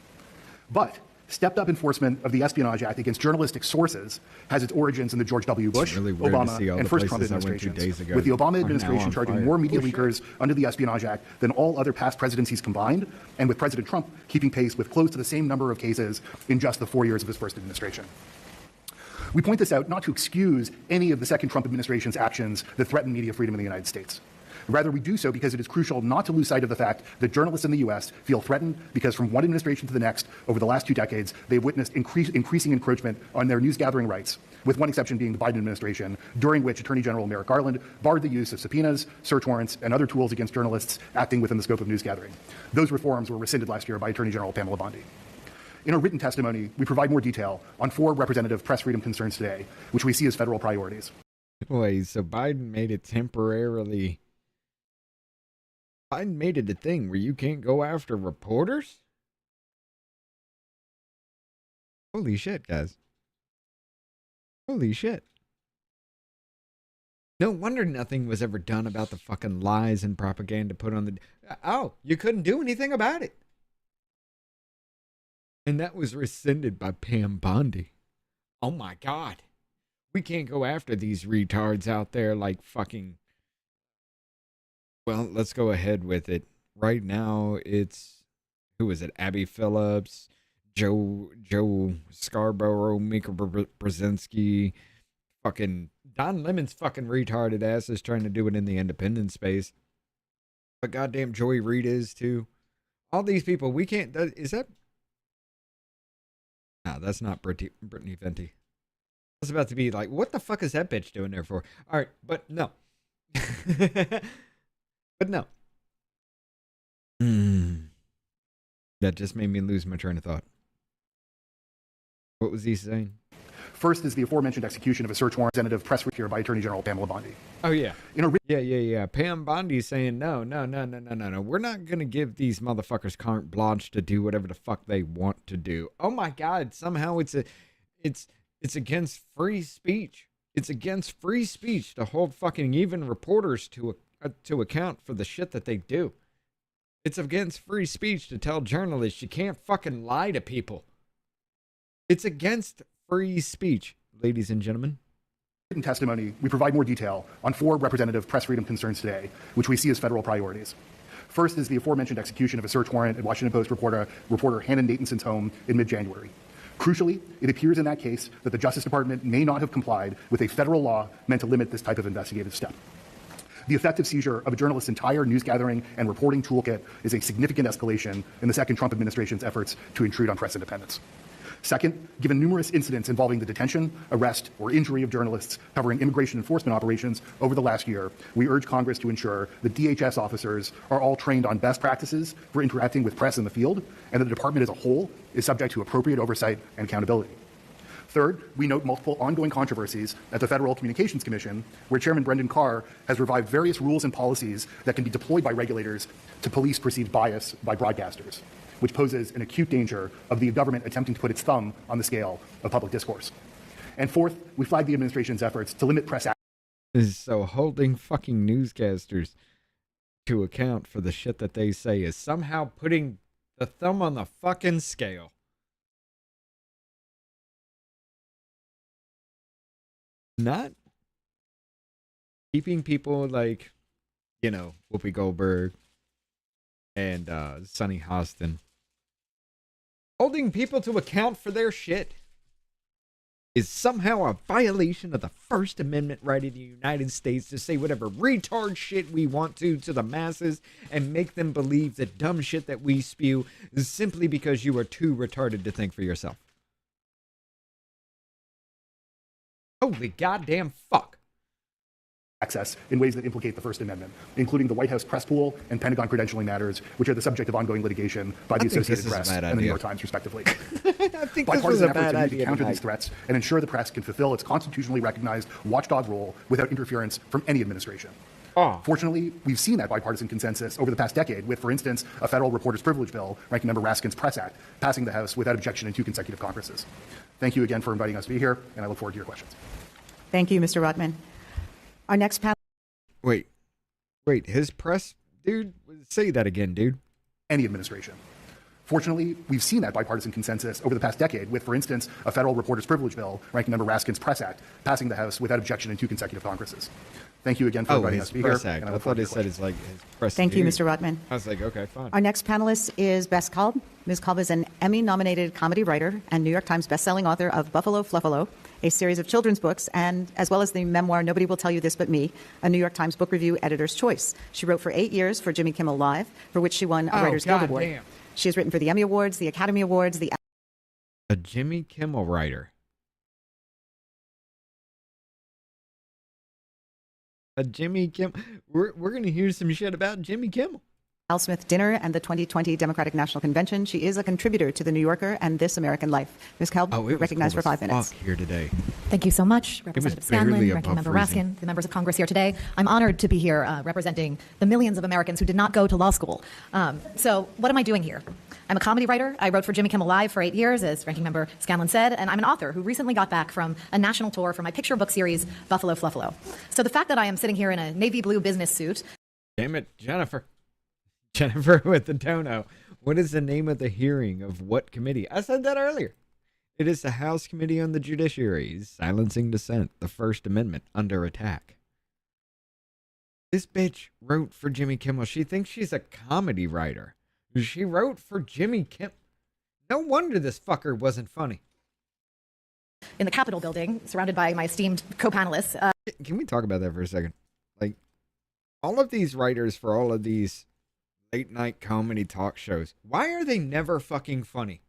But stepped up enforcement of the Espionage Act against journalistic sources has its origins in the George W. Bush, Obama, and first Trump administrations, with the Obama administration charging more media leakers under the Espionage Act than all other past presidencies combined, and with President Trump keeping pace with close to the same number of cases in just the 4 years of his first administration. We point this out not to excuse any of the second Trump administration's actions that threaten media freedom in the United States. Rather, we do so because it is crucial not to lose sight of the fact that journalists in the U.S. feel threatened because from one administration to the next over the last 2 decades, they've witnessed increasing encroachment on their news gathering rights, with one exception being the Biden administration, during which Attorney General Merrick Garland barred the use of subpoenas, search warrants, and other tools against journalists acting within the scope of news gathering. Those reforms were rescinded last year by Attorney General Pamela Bondi. In a written testimony, we provide more detail on 4 representative press freedom concerns today, which we see as federal priorities. Wait, so Biden made it temporarily... Biden made it a thing where you can't go after reporters? Holy shit, guys. Holy shit. No wonder nothing was ever done about the fucking lies and propaganda put on the... Oh, you couldn't do anything about it. And that was rescinded by Pam Bondi. Oh my God. We can't go after these retards out there like fucking... Well, let's go ahead with it. Right now, it's... Who is it? Abby Phillips, Joe Scarborough, Mika Brzezinski, fucking Don Lemon's fucking retarded ass is trying to do it in the independent space. But goddamn Joy Reid is too. All these people, we can't... Is that... No, that's not Brittany Venti. I was about to be like, what the fuck is that bitch doing there for? All right, but no. But no. That just made me lose my train of thought. What was he saying? First is the aforementioned execution of a search warrant representative press here by Attorney General Pamela Bondi. Oh, yeah. Yeah. Pam Bondi's saying, no. We're not going to give these motherfuckers carte blanche to do whatever the fuck they want to do. Oh, my God. Somehow it's against free speech. It's against free speech to hold fucking even reporters to account for the shit that they do. It's against free speech to tell journalists you can't fucking lie to people. It's against free speech, ladies and gentlemen. In testimony, we provide more detail on 4 representative press freedom concerns today, which we see as federal priorities. First is the aforementioned execution of a search warrant at Washington Post reporter Hannah Nathanson's home in mid-January. Crucially, it appears in that case that the Justice Department may not have complied with a federal law meant to limit this type of investigative step. The effective seizure of a journalist's entire news gathering and reporting toolkit is a significant escalation in the second Trump administration's efforts to intrude on press independence. Second, given numerous incidents involving the detention, arrest, or injury of journalists covering immigration enforcement operations over the last year, we urge Congress to ensure that DHS officers are all trained on best practices for interacting with press in the field, and that the department as a whole is subject to appropriate oversight and accountability. Third, we note multiple ongoing controversies at the Federal Communications Commission, where Chairman Brendan Carr has revived various rules and policies that can be deployed by regulators to police perceived bias by broadcasters, which poses an acute danger of the government attempting to put its thumb on the scale of public discourse. And fourth, we flag the administration's efforts to limit press access. So holding fucking newscasters to account for the shit that they say is somehow putting the thumb on the fucking scale. Not keeping people like, you know, Whoopi Goldberg and Sonny Hostin. Holding people to account for their shit is somehow a violation of the First Amendment right of the United States to say whatever retard shit we want to the masses and make them believe the dumb shit that we spew is simply because you are too retarded to think for yourself. Holy goddamn fuck. Access in ways that implicate the First Amendment, including the White House press pool and Pentagon credentialing matters, which are the subject of ongoing litigation by the Associated Press and the New York Times, respectively. I think this was a bad idea to counter these threats and ensure the press can fulfill its constitutionally recognized watchdog role without interference from any administration. Fortunately, we've seen that bipartisan consensus over the past decade with, for instance, a federal reporter's privilege bill, Ranking Member Raskin's Press Act, passing the House without objection in 2 consecutive Congresses. Thank you again for inviting us to be here, and I look forward to your questions. Thank you, Mr. Rotman. Our next panel. Wait, his press, dude? Say that again, dude. Any administration. Fortunately, we've seen that bipartisan consensus over the past decade with, for instance, a federal reporter's privilege bill, Ranking Member Raskin's Press Act, passing the House without objection in 2 consecutive Congresses. Thank you again for inviting us to be here. And I thought it said it's like his press. Thank you, Mr. Rotman. I was like, okay, fine. Our next panelist is Bess Kalb. Ms. Kalb is an Emmy-nominated comedy writer and New York Times bestselling author of Buffalo Fluffalo, a series of children's books, and as well as the memoir Nobody Will Tell You This But Me, a New York Times book review editor's choice. She wrote for 8 years for Jimmy Kimmel Live, for which she won a Writers Guild Award. Damn. She has written for the Emmy Awards, the Academy Awards, the... A Jimmy Kimmel writer. A Jimmy Kimmel. We're going to hear some shit about Jimmy Kimmel. Al Smith Dinner and the 2020 Democratic National Convention. She is a contributor to The New Yorker and This American Life. Ms. Kalb, you're recognized for 5 minutes. Here today. Thank you so much, Representative Scanlon, Ranking Member Raskin, the members of Congress here today. I'm honored to be here representing the millions of Americans who did not go to law school. So what am I doing here? I'm a comedy writer. I wrote for Jimmy Kimmel Live for 8 years, as Ranking Member Scanlon said, and I'm an author who recently got back from a national tour for my picture book series, Buffalo Fluffalo. So the fact that I am sitting here in a navy blue business suit... Damn it, Jennifer with the dono. What is the name of the hearing of what committee? I said that earlier. It is the House Committee on the Judiciary, silencing dissent, the First Amendment under attack. This bitch wrote for Jimmy Kimmel. She thinks she's a comedy writer. She wrote for Jimmy Kimmel. No wonder this fucker wasn't funny. In the Capitol building, surrounded by my esteemed co-panelists. Can we talk about that for a second? Like, all of these writers for all of these late night comedy talk shows, why are they never fucking funny?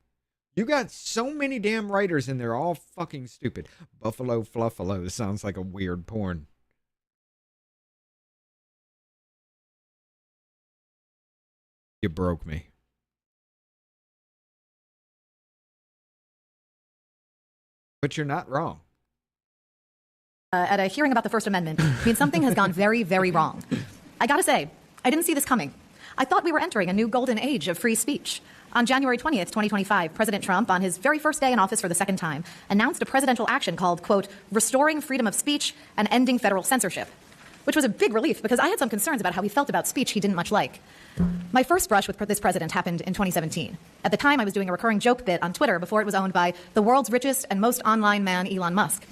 You got so many damn writers and they're all fucking stupid. Buffalo Fluffalo sounds like a weird porn. You broke me. But you're not wrong. At a hearing about the First Amendment means something has gone very, very wrong. I gotta say, I didn't see this coming. I thought we were entering a new golden age of free speech. On January 20th, 2025, President Trump, on his very first day in office for the second time, announced a presidential action called, quote, restoring freedom of speech and ending federal censorship, which was a big relief because I had some concerns about how he felt about speech he didn't much like. My first brush with this president happened in 2017. At the time, I was doing a recurring joke bit on Twitter before it was owned by the world's richest and most online man, Elon Musk.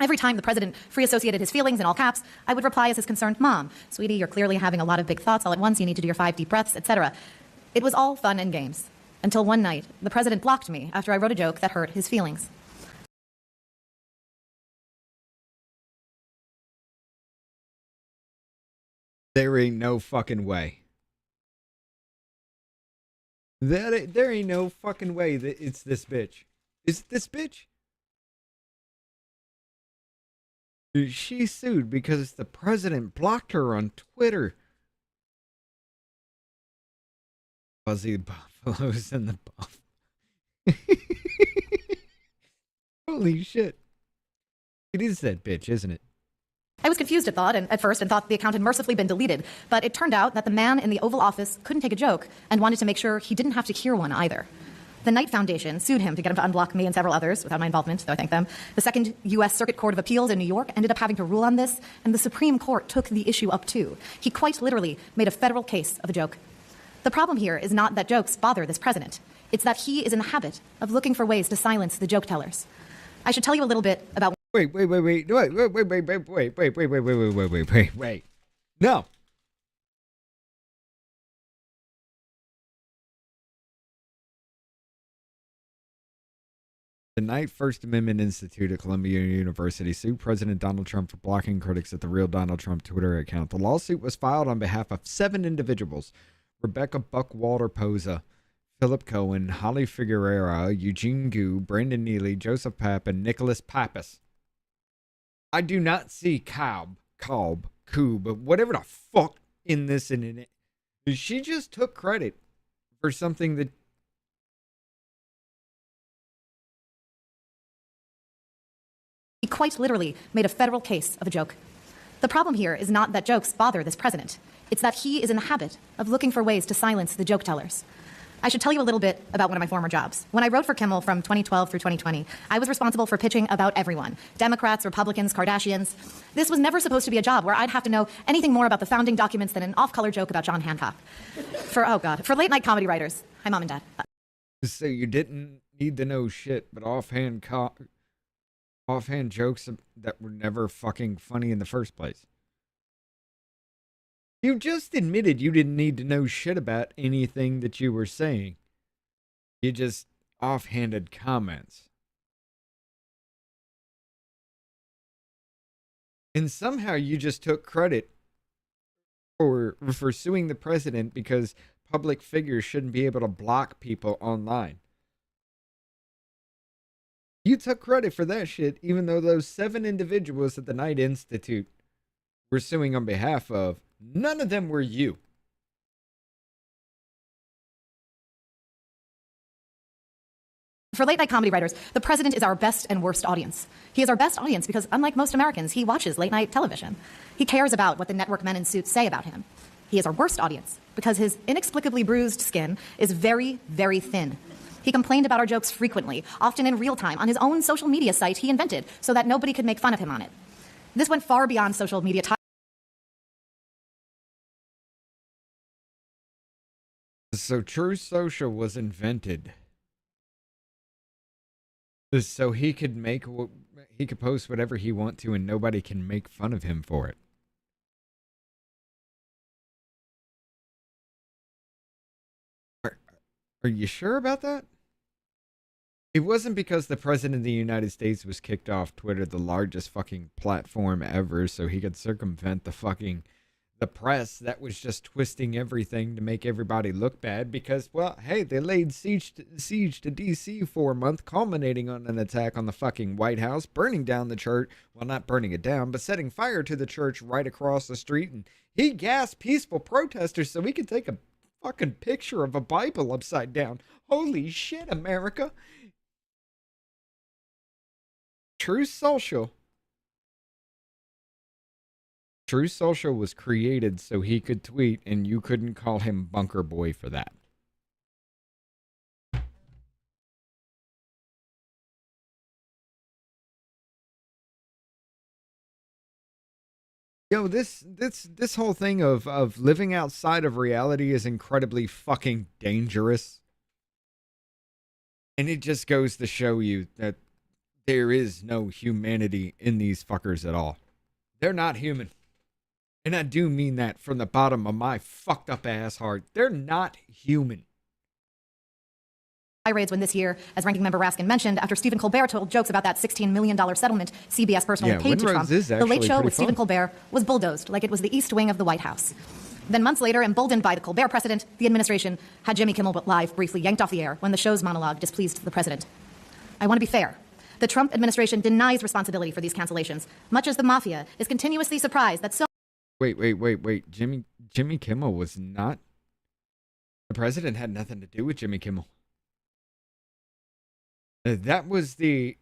Every time the president free associated his feelings in all caps, I would reply as his concerned mom, sweetie, you're clearly having a lot of big thoughts all at once. You need to do your 5 deep breaths, etc. It was all fun and games. Until one night, the president blocked me after I wrote a joke that hurt his feelings. There ain't no fucking way. There ain't no fucking way that it's this bitch. Is it this bitch? She sued because the president blocked her on Twitter. Fuzzy buffaloes and the buff. Holy shit. It is that bitch, isn't it? I was confused at first and thought the account had mercifully been deleted, but it turned out that the man in the Oval Office couldn't take a joke and wanted to make sure he didn't have to hear one either. The Knight Foundation sued him to get him to unblock me and several others without my involvement, though I thank them. The Second U.S. Circuit Court of Appeals in New York ended up having to rule on this, and the Supreme Court took the issue up too. He quite literally made a federal case of a joke. The problem here is not that jokes bother this president. It's that he is in the habit of looking for ways to silence the joke tellers. I should tell you a little bit about... Wait. No. The Knight First Amendment Institute at Columbia University sued President Donald Trump for blocking critics at the real Donald Trump Twitter account. The lawsuit was filed on behalf of 7 individuals: Rebecca Buckwalter Posa, Philip Cohen, Holly Figueroa, Eugene Gu, Brandon Neely, Joseph Papp, and Nicholas Pappas. I do not see Koob, whatever the fuck in this and in it. She just took credit for something that he quite literally made a federal case of a joke. The problem here is not that jokes bother this president. It's that he is in the habit of looking for ways to silence the joke tellers. I should tell you a little bit about one of my former jobs. When I wrote for Kimmel from 2012 through 2020, I was responsible for pitching about everyone: Democrats, Republicans, Kardashians. This was never supposed to be a job where I'd have to know anything more about the founding documents than an off-color joke about John Hancock. For late-night comedy writers. Hi, Mom and Dad. So you didn't need to know shit, but offhand jokes that were never fucking funny in the first place. You just admitted you didn't need to know shit about anything that you were saying. You just offhanded comments. And somehow you just took credit for suing the president because public figures shouldn't be able to block people online. You took credit for that shit, even though those 7 individuals at the Knight Institute were suing on behalf of, none of them were you. For late-night comedy writers, the president is our best and worst audience. He is our best audience because, unlike most Americans, he watches late-night television. He cares about what the network men in suits say about him. He is our worst audience because his inexplicably bruised skin is very, very thin. He complained about our jokes frequently, often in real time, on his own social media site he invented so that nobody could make fun of him on it. This went far beyond social media. So Truth Social was invented so he could he could post whatever he want to and nobody can make fun of him for it. Are you sure about that? It wasn't because the president of the United States was kicked off Twitter, the largest fucking platform ever, so he could circumvent the press that was just twisting everything to make everybody look bad because, well, hey, they laid siege to D.C. for a month, culminating on an attack on the fucking White House, burning down the church. Well, not burning it down, but setting fire to the church right across the street. And he gassed peaceful protesters so he could take a fucking picture of a Bible upside down. Holy shit, America. Truth Social was created so he could tweet, and you couldn't call him Bunker Boy for that. Yo, this whole thing of living outside of reality is incredibly fucking dangerous. And it just goes to show you that there is no humanity in these fuckers at all. They're not human. And I do mean that from the bottom of my fucked up ass heart. They're not human. Raids when this year, as Ranking Member Raskin mentioned, after Stephen Colbert told jokes about that $16 million settlement CBS personally paid to Trump, the Late Show with Stephen Colbert was bulldozed like it was the East Wing of the White House. Then months later, emboldened by the Colbert precedent, the administration had Jimmy Kimmel Live briefly yanked off the air when the show's monologue displeased the president. I want to be fair. The Trump administration denies responsibility for these cancellations, much as the mafia is continuously surprised that so... Wait. Jimmy Kimmel was not... The president had nothing to do with Jimmy Kimmel. That was the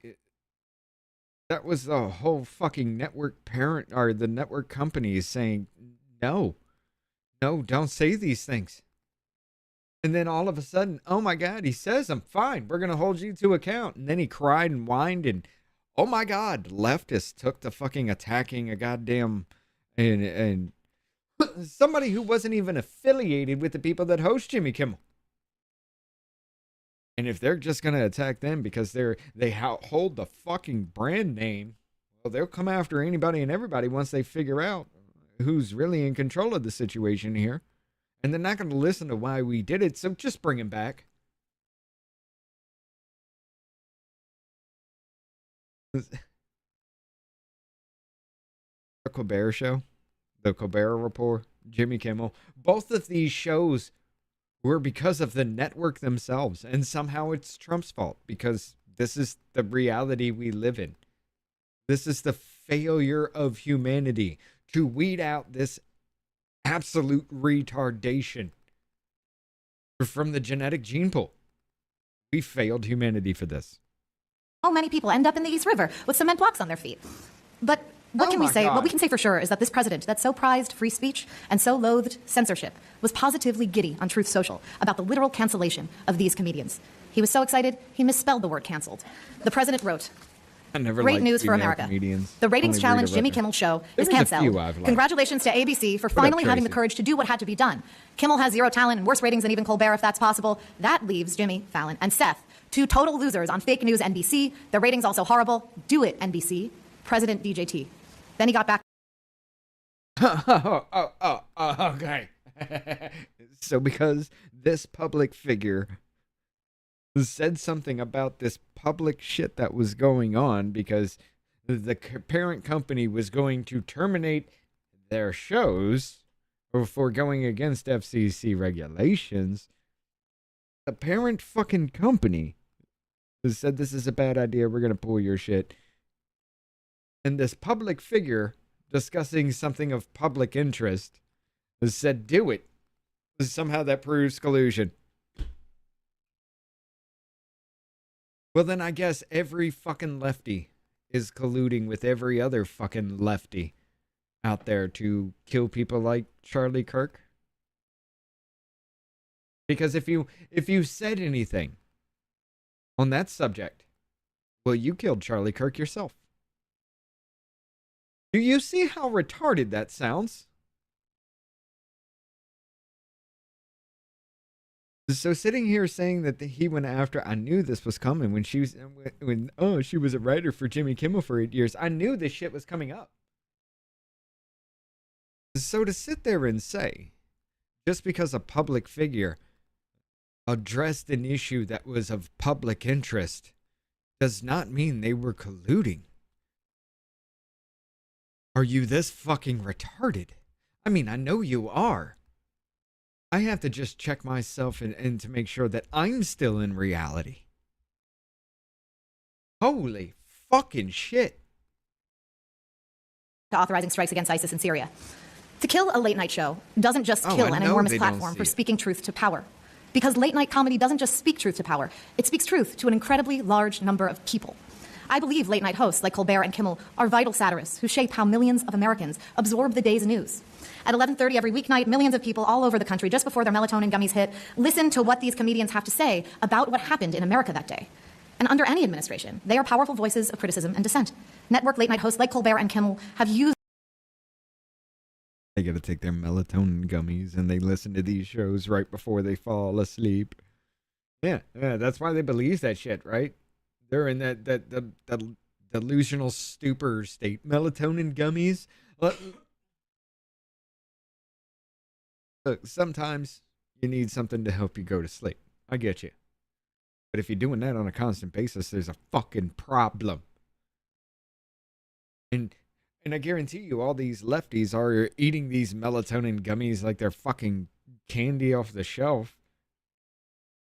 whole fucking network parent, or the network companies saying, no, don't say these things. And then all of a sudden, oh my God, he says them. Fine, we're going to hold you to account. And then he cried and whined and, oh my God, leftists took to fucking attacking a goddamn, and somebody who wasn't even affiliated with the people that host Jimmy Kimmel. And if they're just going to attack them because they hold the fucking brand name, well, they'll come after anybody and everybody once they figure out who's really in control of the situation here. And they're not going to listen to why we did it, so just bring him back. The Colbert Show, the Colbert Report, Jimmy Kimmel, both of these shows were because of the network themselves. And somehow it's Trump's fault because this is the reality we live in. This is the failure of humanity to weed out this absolute retardation from the genetic gene pool. We failed humanity for this. So many people end up in the East River with cement blocks on their feet. But what can we say? What we can say for sure is that this president that so prized free speech and so loathed censorship was positively giddy on Truth Social about the literal cancellation of these comedians. He was so excited, he misspelled the word canceled. The president wrote, "Great news for America. Comedians. The ratings challenge Jimmy Kimmel show is canceled. Congratulations to ABC for finally having the courage to do what had to be done. Kimmel has zero talent and worse ratings than even Colbert if that's possible. That leaves Jimmy, Fallon, and Seth, two total losers on fake news NBC. Their ratings also horrible. Do it, NBC. President DJT." Then he got back. Okay. So because this public figure said something about this public shit that was going on because the parent company was going to terminate their shows for going against FCC regulations, the parent fucking company said this is a bad idea, we're going to pull your shit. And this public figure discussing something of public interest said, do it. Somehow that proves collusion. Well, then I guess every fucking lefty is colluding with every other fucking lefty out there to kill people like Charlie Kirk. Because if you said anything on that subject, well, you killed Charlie Kirk yourself. Do you see how retarded that sounds? So sitting here saying that he went after, I knew this was coming when she was, she was a writer for Jimmy Kimmel for 8 years. I knew this shit was coming up. So to sit there and say, just because a public figure addressed an issue that was of public interest does not mean they were colluding. Are you this fucking retarded? I mean, I know you are. I have to just check myself and to make sure that I'm still in reality. Holy fucking shit. To authorizing strikes against ISIS in Syria. To kill a late night show doesn't just kill an enormous platform for speaking truth to power. Because late night comedy doesn't just speak truth to power, it speaks truth to an incredibly large number of people. I believe late night hosts like Colbert and Kimmel are vital satirists who shape how millions of Americans absorb the day's news. At 11:30 every weeknight, millions of people all over the country, just before their melatonin gummies hit, listen to what these comedians have to say about what happened in America that day. And under any administration, they are powerful voices of criticism and dissent. Network late night hosts like Colbert and Kimmel have used. They gotta take their melatonin gummies and they listen to these shows right before they fall asleep. Yeah, that's why they believe that shit, right? They're in that delusional stupor state. Melatonin gummies. Look, sometimes you need something to help you go to sleep. I get you. But if you're doing that on a constant basis, there's a fucking problem. And I guarantee you all these lefties are eating these melatonin gummies like they're fucking candy off the shelf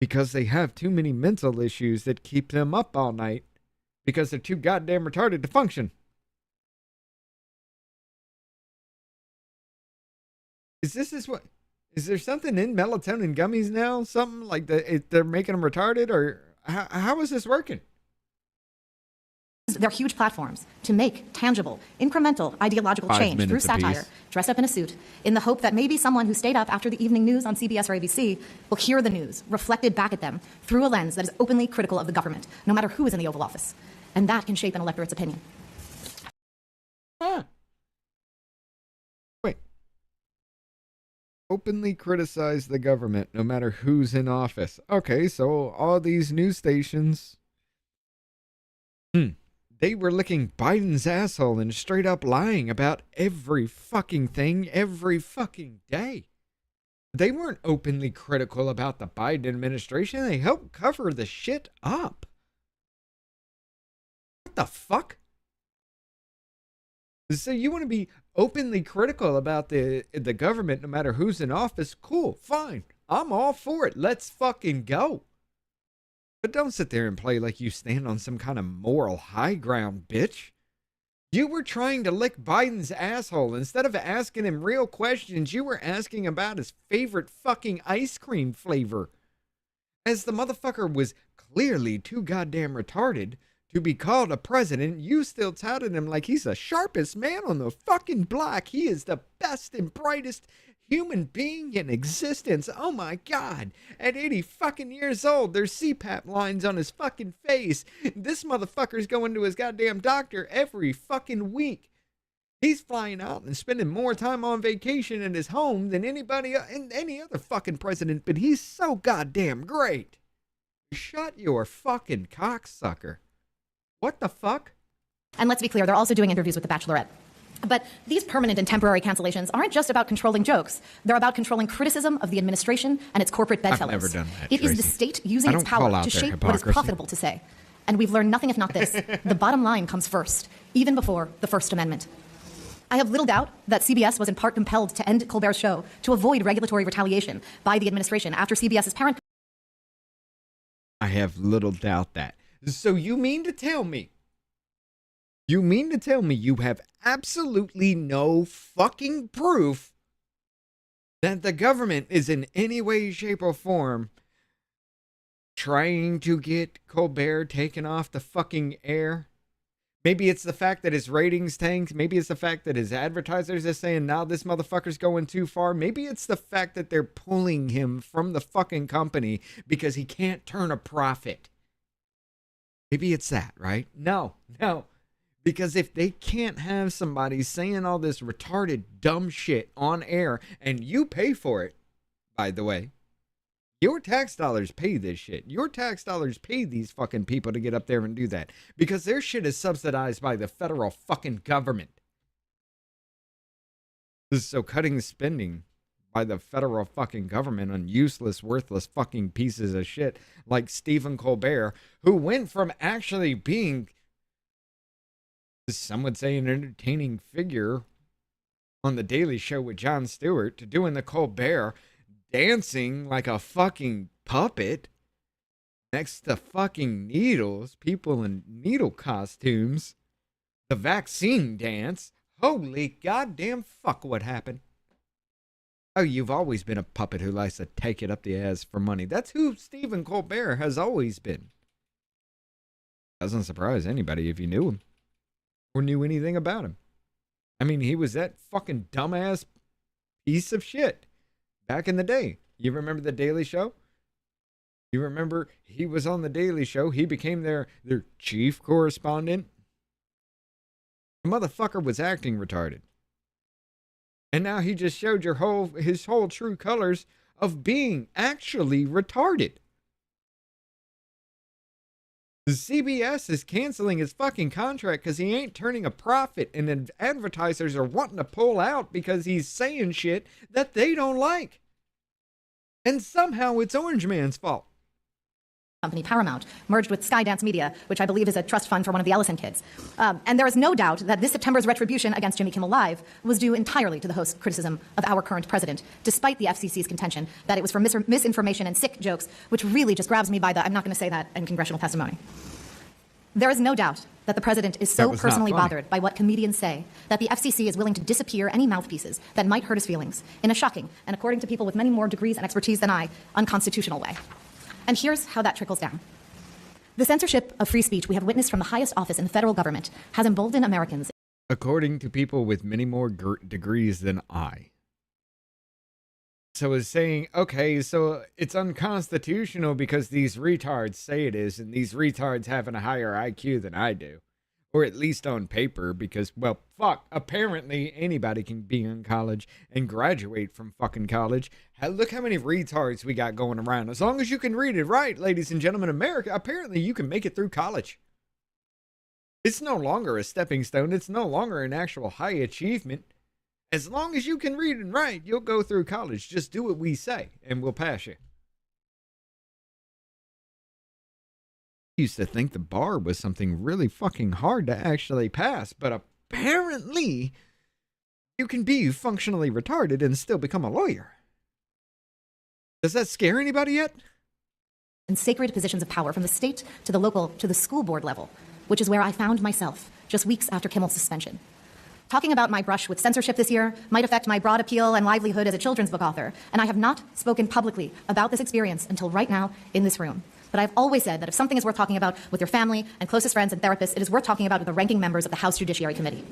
because they have too many mental issues that keep them up all night because they're too goddamn retarded to function. Is there something in melatonin gummies now? Something like they're making them retarded, or how is this working? Their huge platforms to make tangible, incremental ideological change through satire, dressed up in a suit, in the hope that maybe someone who stayed up after the evening news on CBS or ABC will hear the news reflected back at them through a lens that is openly critical of the government, no matter who is in the Oval Office. And that can shape an electorate's opinion. Wait. Openly criticize the government, no matter who's in office. Okay, so all these news stations... They were licking Biden's asshole and straight up lying about every fucking thing every fucking day. They weren't openly critical about the Biden administration. They helped cover the shit up. What the fuck? So you want to be openly critical about the government no matter who's in office? Cool, fine. I'm all for it. Let's fucking go. But don't sit there and play like you stand on some kind of moral high ground, bitch. You were trying to lick Biden's asshole. Instead of asking him real questions, you were asking about his favorite fucking ice cream flavor. As the motherfucker was clearly too goddamn retarded to be called a president, you still touted him like he's the sharpest man on the fucking block. He is the best and brightest human being in existence. Oh my God. At 80 fucking years old, there's CPAP lines on his fucking face. This motherfucker's going to his goddamn doctor every fucking week. He's flying out and spending more time on vacation in his home than anybody and any other fucking president, but he's so goddamn great. Shut your fucking cocksucker. What the fuck? And let's be clear, they're also doing interviews with The Bachelorette. But these permanent and temporary cancellations aren't just about controlling jokes. They're about controlling criticism of the administration and its corporate bedfellows. I've never done that, It is the state using its power to shape what is profitable to say. And we've learned nothing if not this. The bottom line comes first, even before the First Amendment. I have little doubt that CBS was in part compelled to end Colbert's show to avoid regulatory retaliation by the administration after CBS's parent... I have little doubt that. So you mean to tell me you have absolutely no fucking proof that the government is in any way, shape, or form trying to get Colbert taken off the fucking air? Maybe it's the fact that his ratings tanked. Maybe it's the fact that his advertisers are saying, now this motherfucker's going too far. Maybe it's the fact that they're pulling him from the fucking company because he can't turn a profit. Maybe it's that, right? No. Because if they can't have somebody saying all this retarded dumb shit on air, and you pay for it, by the way, Your tax dollars pay this shit. Your tax dollars pay these fucking people to get up there and do that. Because their shit is subsidized by the federal fucking government. So cutting spending by the federal fucking government on useless, worthless fucking pieces of shit like Stephen Colbert, who went from actually being, some would say, an entertaining figure on The Daily Show with Jon Stewart to doing the Colbert dancing like a fucking puppet next to fucking needles, people in needle costumes, the vaccine dance. Holy goddamn fuck, what happened? Oh, you've always been a puppet who likes to take it up the ass for money. That's who Stephen Colbert has always been. Doesn't surprise anybody if you knew him or knew anything about him. I mean, he was that fucking dumbass piece of shit back in the day. You remember The Daily Show? You remember he was on The Daily Show. He became their chief correspondent. The motherfucker was acting retarded. And now he just showed his whole true colors of being actually retarded. The CBS is canceling his fucking contract because he ain't turning a profit, and advertisers are wanting to pull out because he's saying shit that they don't like. And somehow it's Orange Man's fault. Company Paramount merged with Skydance Media, which I believe is a trust fund for one of the Ellison kids. And there is no doubt that this September's retribution against Jimmy Kimmel Live was due entirely to the host's criticism of our current president, despite the FCC's contention that it was for misinformation and sick jokes, which really just grabs me by the, I'm not going to say that in congressional testimony. There is no doubt that the president is so personally bothered by what comedians say that the FCC is willing to disappear any mouthpieces that might hurt his feelings in a shocking, and according to people with many more degrees and expertise than I, unconstitutional way. And here's how that trickles down. The censorship of free speech we have witnessed from the highest office in the federal government has emboldened Americans. According to people with many more degrees than I. So it's saying, okay, so it's unconstitutional because these retards say it is, and these retards having a higher IQ than I do. Or at least on paper, because, well, fuck, apparently anybody can be in college and graduate from fucking college. Look how many retards we got going around. As long as you can read it right, ladies and gentlemen, America, apparently you can make it through college. It's no longer a stepping stone. It's no longer an actual high achievement. As long as you can read and write, you'll go through college. Just do what we say, and we'll pass you. Used to think the bar was something really fucking hard to actually pass, but apparently you can be functionally retarded and still become a lawyer. Does that scare anybody yet? And sacred positions of power from the state to the local to the school board level, which is where I found myself just weeks after Kimmel's suspension. Talking about my brush with censorship this year might affect my broad appeal and livelihood as a children's book author, and I have not spoken publicly about this experience until right now in this room. But I've always said that if something is worth talking about with your family and closest friends and therapists, it is worth talking about with the ranking members of the House Judiciary Committee.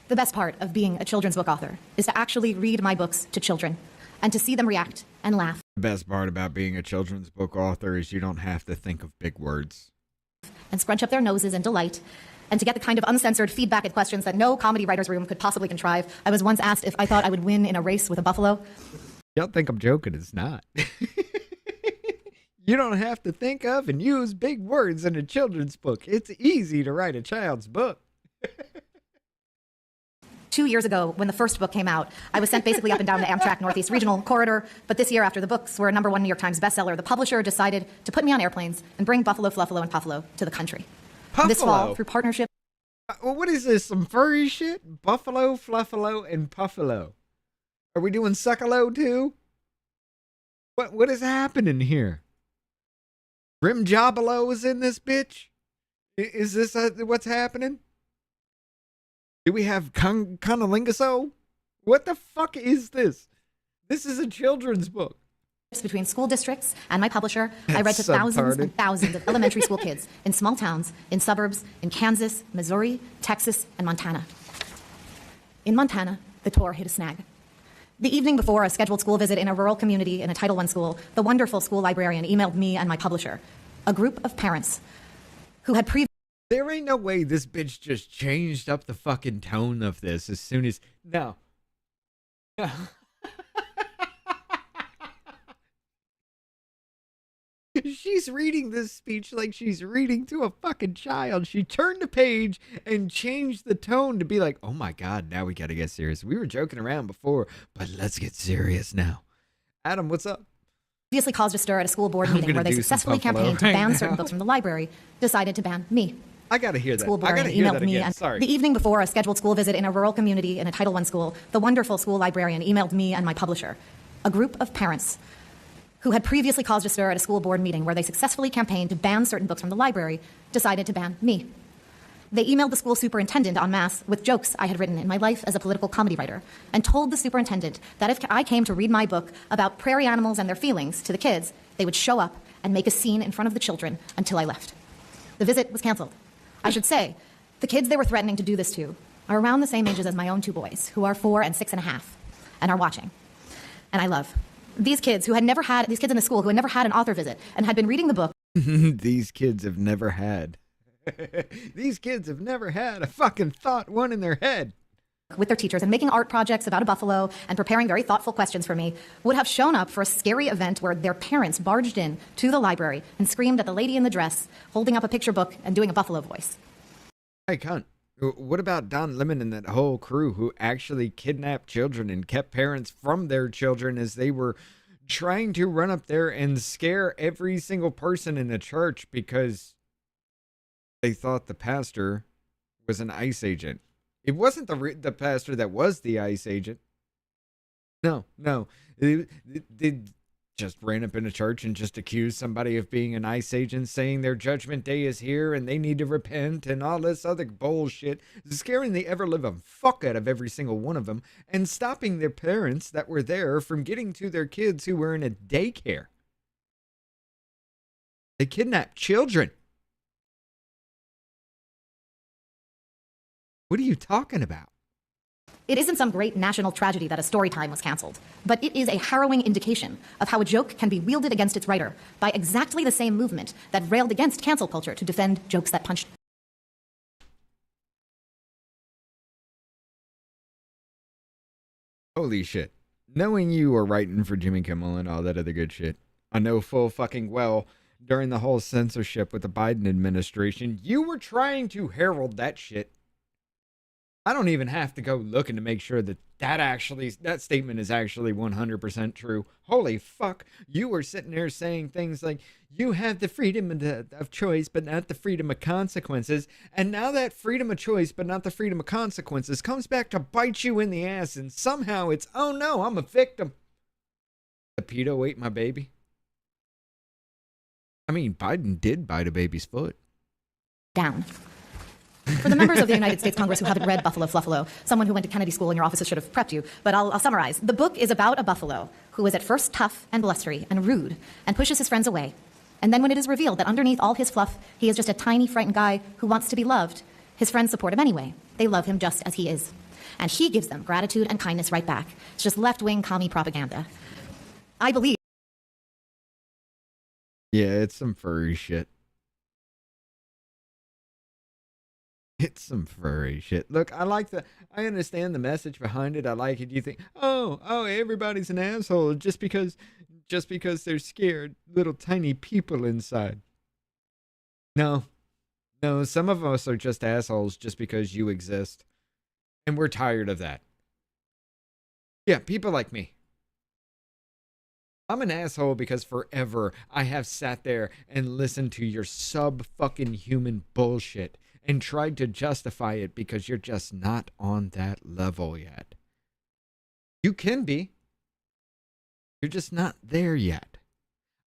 The best part of being a children's book author is to actually read my books to children and to see them react and laugh. The best part about being a children's book author is you don't have to think of big words. And scrunch up their noses in delight, and to get the kind of uncensored feedback and questions that no comedy writer's room could possibly contrive. I was once asked if I thought I would win in a race with a buffalo. Y'all think I'm joking, it's not. You don't have to think of and use big words in a children's book. It's easy to write a child's book. 2 years ago, when the first book came out, I was sent basically up and down the Amtrak Northeast Regional Corridor. But this year, after the books were a #1 New York Times bestseller, the publisher decided to put me on airplanes and bring Buffalo, Fluffalo, and Puffalo to the country. Puffalo? This fall, through partnership. What is this, some furry shit? Buffalo, Fluffalo, and Puffalo. Are we doing Suckalo too? What is happening here? Rim Jabalo is in this bitch? Is this what's happening? Do we have Conolingaso? What the fuck is this? This is a children's book. Between school districts and my publisher, I read to thousands and thousands of elementary school kids in small towns, in suburbs, in Kansas, Missouri, Texas, and Montana. In Montana, the tour hit a snag. The evening before a scheduled school visit in a rural community in a Title I school, the wonderful school librarian emailed me and my publisher, a group of parents who had There ain't no way this bitch just changed up the fucking tone of this as soon as... No. she's reading this speech like she's reading to a fucking child. She turned the page and changed the tone to be like, oh my God, now we got to get serious. We were joking around before, but let's get serious now. Adam, what's up? Previously caused a stir at a school board meeting where they successfully campaigned to ban certain books from the library, decided to ban me. I gotta hear that. School board I gotta hear emailed that me again. and Sorry. the evening before a scheduled school visit in a rural community in a Title I school, the wonderful school librarian emailed me and my publisher, a group of parents who had previously caused a stir at a school board meeting where they successfully campaigned to ban certain books from the library, decided to ban me. They emailed the school superintendent en masse with jokes I had written in my life as a political comedy writer and told the superintendent that if I came to read my book about prairie animals and their feelings to the kids, they would show up and make a scene in front of the children until I left. The visit was canceled. I should say, the kids they were threatening to do this to are around the same ages as my own two boys, who are 4 and 6.5, and are watching. And I love these kids in the school who had never had an author visit and had been reading the book. These kids have never had. These kids have never had a fucking thought one in their head. With their teachers and making art projects about a buffalo and preparing very thoughtful questions for me, would have shown up for a scary event where their parents barged in to the library and screamed at the lady in the dress, holding up a picture book and doing a buffalo voice. Hey, cunt. What about Don Lemon and that whole crew who actually kidnapped children and kept parents from their children as they were trying to run up there and scare every single person in the church because they thought the pastor was an ICE agent? It wasn't the pastor that was the ICE agent. No. They just ran up in a church and just accused somebody of being an ICE agent, saying their judgment day is here and they need to repent and all this other bullshit, scaring the ever-living fuck out of every single one of them and stopping their parents that were there from getting to their kids who were in a daycare. They kidnapped children. What are you talking about? It isn't some great national tragedy that a story time was canceled, but it is a harrowing indication of how a joke can be wielded against its writer by exactly the same movement that railed against cancel culture to defend jokes that punched. Holy shit. Knowing you were writing for Jimmy Kimmel and all that other good shit, I know full fucking well during the whole censorship with the Biden administration, you were trying to herald that shit. I don't even have to go looking to make sure that that statement is actually 100% true. Holy fuck. You were sitting there saying things like, you have the freedom of choice, but not the freedom of consequences. And now that freedom of choice, but not the freedom of consequences comes back to bite you in the ass. And somehow it's, oh no, I'm a victim. The pedo ate my baby. I mean, Biden did bite a baby's foot. Down. For the members of the United States Congress who haven't read Buffalo Fluffalo, someone who went to Kennedy School in your offices should have prepped you, but I'll summarize. The book is about a buffalo who is at first tough and blustery and rude and pushes his friends away. And then when it is revealed that underneath all his fluff, he is just a tiny, frightened guy who wants to be loved, his friends support him anyway. They love him just as he is. And he gives them gratitude and kindness right back. It's just left-wing commie propaganda. I believe. Yeah, it's some furry shit. It's some furry shit. Look, I understand the message behind it. I like it. You think, oh, everybody's an asshole just because they're scared, little tiny people inside. No, some of us are just assholes just because you exist. And we're tired of that. Yeah, people like me. I'm an asshole because forever I have sat there and listened to your sub-fucking-human bullshit and tried to justify it because you're just not on that level yet. You can be. You're just not there yet.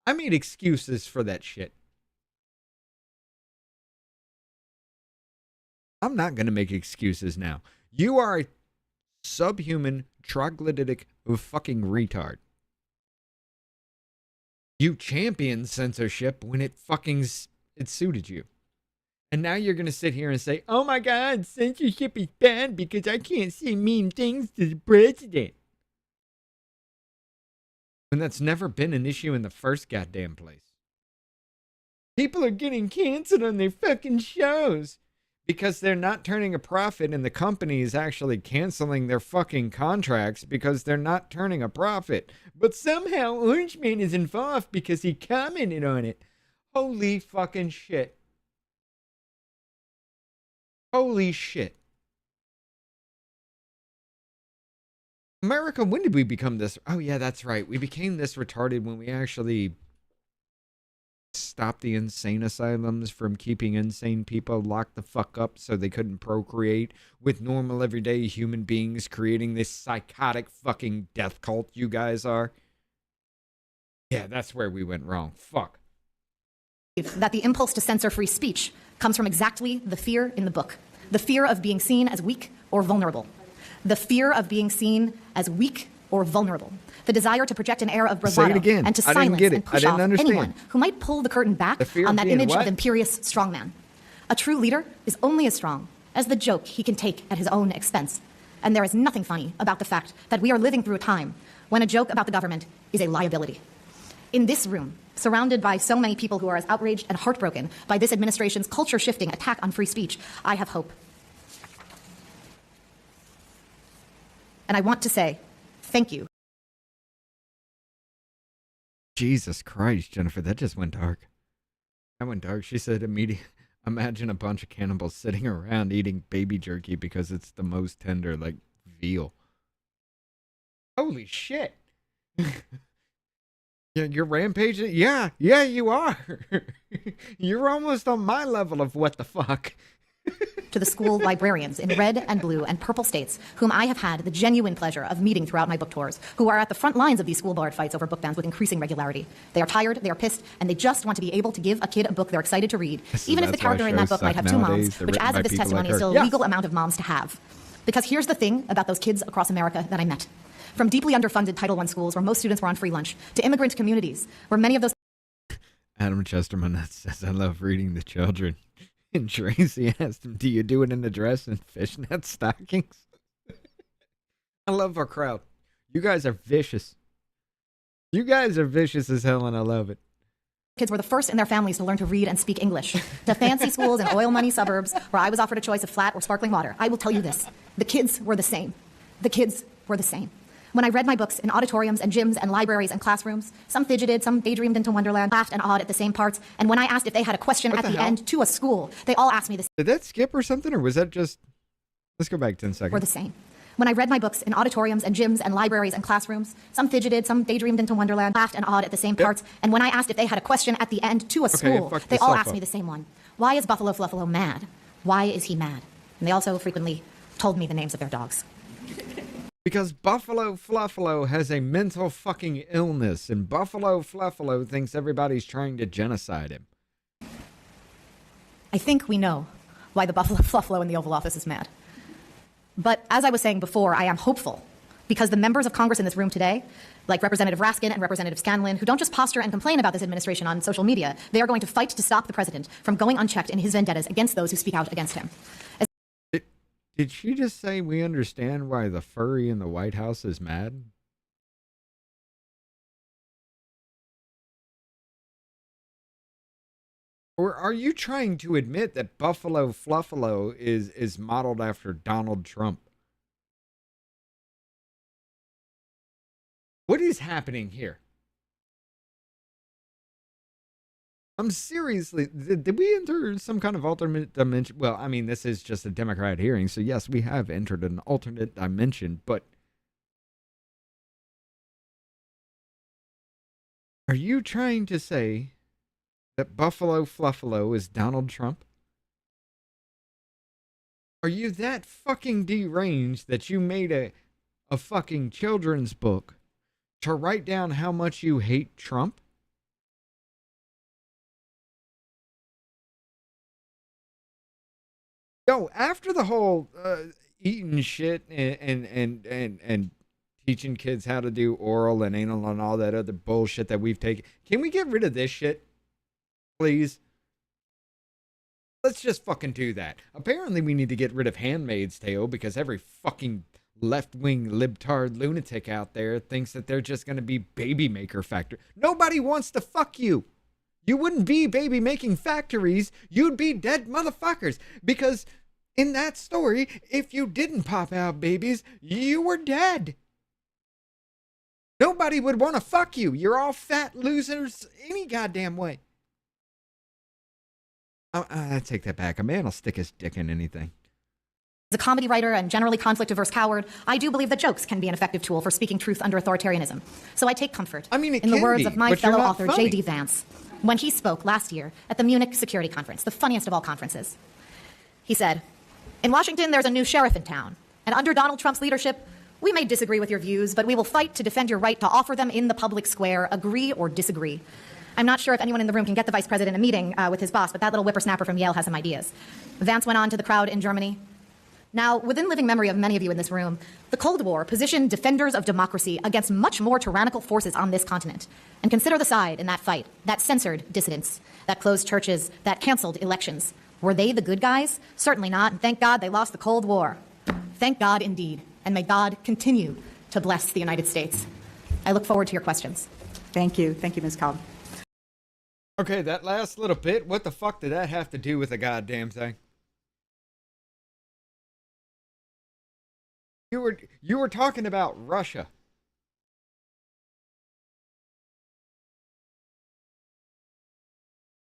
I made excuses for that shit. I'm not going to make excuses now. You are a subhuman, troglodytic fucking retard. You championed censorship when it suited you. And now you're going to sit here and say, oh my God, censorship is bad because I can't say mean things to the president. And that's never been an issue in the first goddamn place. People are getting canceled on their fucking shows because they're not turning a profit and the company is actually canceling their fucking contracts because they're not turning a profit. But somehow Orange Man is involved because he commented on it. Holy fucking shit. Holy shit. America, when did we become this? Oh, yeah, that's right. We became this retarded when we actually stopped the insane asylums from keeping insane people locked the fuck up so they couldn't procreate with normal everyday human beings, creating this psychotic fucking death cult you guys are. Yeah, that's where we went wrong. Fuck. That the impulse to censor free speech comes from exactly the fear in the book. The fear of being seen as weak or vulnerable. The fear of being seen as weak or vulnerable. The desire to project an air of bravado and to silence and push off anyone who might pull the curtain back on that image of imperious strongman. A true leader is only as strong as the joke he can take at his own expense. And there is nothing funny about the fact that we are living through a time when a joke about the government is a liability. In this room, surrounded by so many people who are as outraged and heartbroken by this administration's culture-shifting attack on free speech, I have hope. And I want to say thank you. Jesus Christ, Jennifer, that just went dark. That went dark. She said immediately, imagine a bunch of cannibals sitting around eating baby jerky because it's the most tender, like veal. Holy shit. Yeah, you're rampaging? Yeah, you are. You're almost on my level of what the fuck. To the school librarians in red and blue and purple states, whom I have had the genuine pleasure of meeting throughout my book tours, who are at the front lines of these school board fights over book bans with increasing regularity. They are tired, they are pissed, and they just want to be able to give a kid a book they're excited to read, even if the character in that book might have two moms, which as of this testimony is still a legal amount of moms to have. Because here's the thing about those kids across America that I met. From deeply underfunded Title I schools where most students were on free lunch, to immigrant communities where many of those... Adam Chesterman says, I love reading the children. And Tracy asked him, do you do it in a dress and fishnet stockings? I love our crowd. You guys are vicious. You guys are vicious as hell, and I love it. Kids were the first in their families to learn to read and speak English. To fancy schools in oil money suburbs where I was offered a choice of flat or sparkling water. I will tell you this. The kids were the same. The kids were the same. When I read my books in auditoriums and gyms and libraries and classrooms, some fidgeted, some daydreamed into wonderland, laughed and awed at the same parts, and when I asked if they had a question at the end to a school, they all asked me the same. Did that skip or something, or was that just... Let's go back 10 seconds. Were the same. When I read my books in auditoriums and gyms and libraries and classrooms, some fidgeted, some daydreamed into wonderland, laughed and awed at the same parts, and when I asked if they had a question at the end to a school, they all asked me the same one. Why is Buffalo Fluffalo mad? Why is he mad? And they also frequently told me the names of their dogs. Because Buffalo Fluffalo has a mental fucking illness, and Buffalo Fluffalo thinks everybody's trying to genocide him. I think we know why the Buffalo Fluffalo in the Oval Office is mad. But as I was saying before, I am hopeful because the members of Congress in this room today, like Representative Raskin and Representative Scanlon, who don't just posture and complain about this administration on social media, they are going to fight to stop the president from going unchecked in his vendettas against those who speak out against him. Did she just say we understand why the furry in the White House is mad? Or are you trying to admit that Buffalo Fluffalo is modeled after Donald Trump? What is happening here? I'm seriously, did we enter some kind of alternate dimension? Well, I mean, this is just a Democrat hearing, so yes, we have entered an alternate dimension, but are you trying to say that Buffalo Fluffalo is Donald Trump? Are you that fucking deranged that you made a fucking children's book to write down how much you hate Trump? Yo, after the whole eating shit and teaching kids how to do oral and anal and all that other bullshit that we've taken, can we get rid of this shit? Please? Let's just fucking do that. Apparently we need to get rid of Handmaid's Tale because every fucking left-wing libtard lunatic out there thinks that they're just going to be baby maker factory. Nobody wants to fuck you. You wouldn't be baby making factories. You'd be dead motherfuckers. Because in that story, if you didn't pop out babies, you were dead. Nobody would want to fuck you. You're all fat losers any goddamn way. I take that back. A man will stick his dick in anything. As a comedy writer and generally conflict-averse coward, I do believe that jokes can be an effective tool for speaking truth under authoritarianism. So I take comfort in the words of my fellow author J.D. Vance when he spoke last year at the Munich Security Conference, the funniest of all conferences. He said, "In Washington, there's a new sheriff in town, and under Donald Trump's leadership, we may disagree with your views, but we will fight to defend your right to offer them in the public square, agree or disagree." I'm not sure if anyone in the room can get the vice president a meeting with his boss, but that little whippersnapper from Yale has some ideas. Vance went on to the crowd in Germany. Now, within living memory of many of you in this room, the Cold War positioned defenders of democracy against much more tyrannical forces on this continent. And consider the side in that fight that censored dissidents, that closed churches, that canceled elections. Were they the good guys? Certainly not, and thank God they lost the Cold War. Thank God indeed, and may God continue to bless the United States. I look forward to your questions. Thank you. Thank you, Ms. Cobb. Okay, that last little bit, what the fuck did that have to do with the goddamn thing? You were talking about Russia.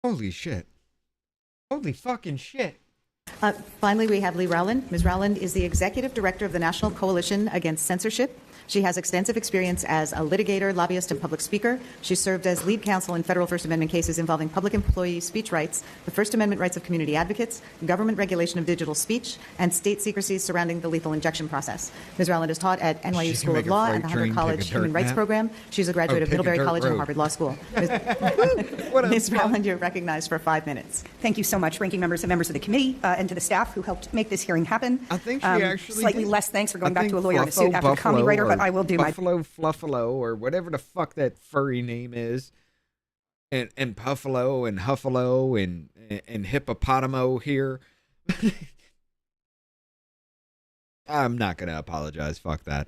Holy shit. Holy fucking shit. Finally, we have Lee Rowland. Ms. Rowland is the Executive Director of the National Coalition Against Censorship. She has extensive experience as a litigator, lobbyist, and public speaker. She served as lead counsel in federal First Amendment cases involving public employee speech rights, the First Amendment rights of community advocates, government regulation of digital speech, and state secrecies surrounding the lethal injection process. Ms. Rowland is taught at NYU School of Law and the Harvard College Human Rights Program. She's a graduate of Middlebury College and Harvard Law School. Ms. Rowland, you're recognized for 5 minutes. Thank you so much, ranking members and members of the committee, and to the staff who helped make this hearing happen. I think she actually slightly did. less thanks for going back to a lawyer in a suit after a comedy writer, but I will do my Fluffalo or whatever the fuck that furry name is, and Puffalo and Huffalo and Hippopotamo here. I'm not gonna apologize. Fuck that.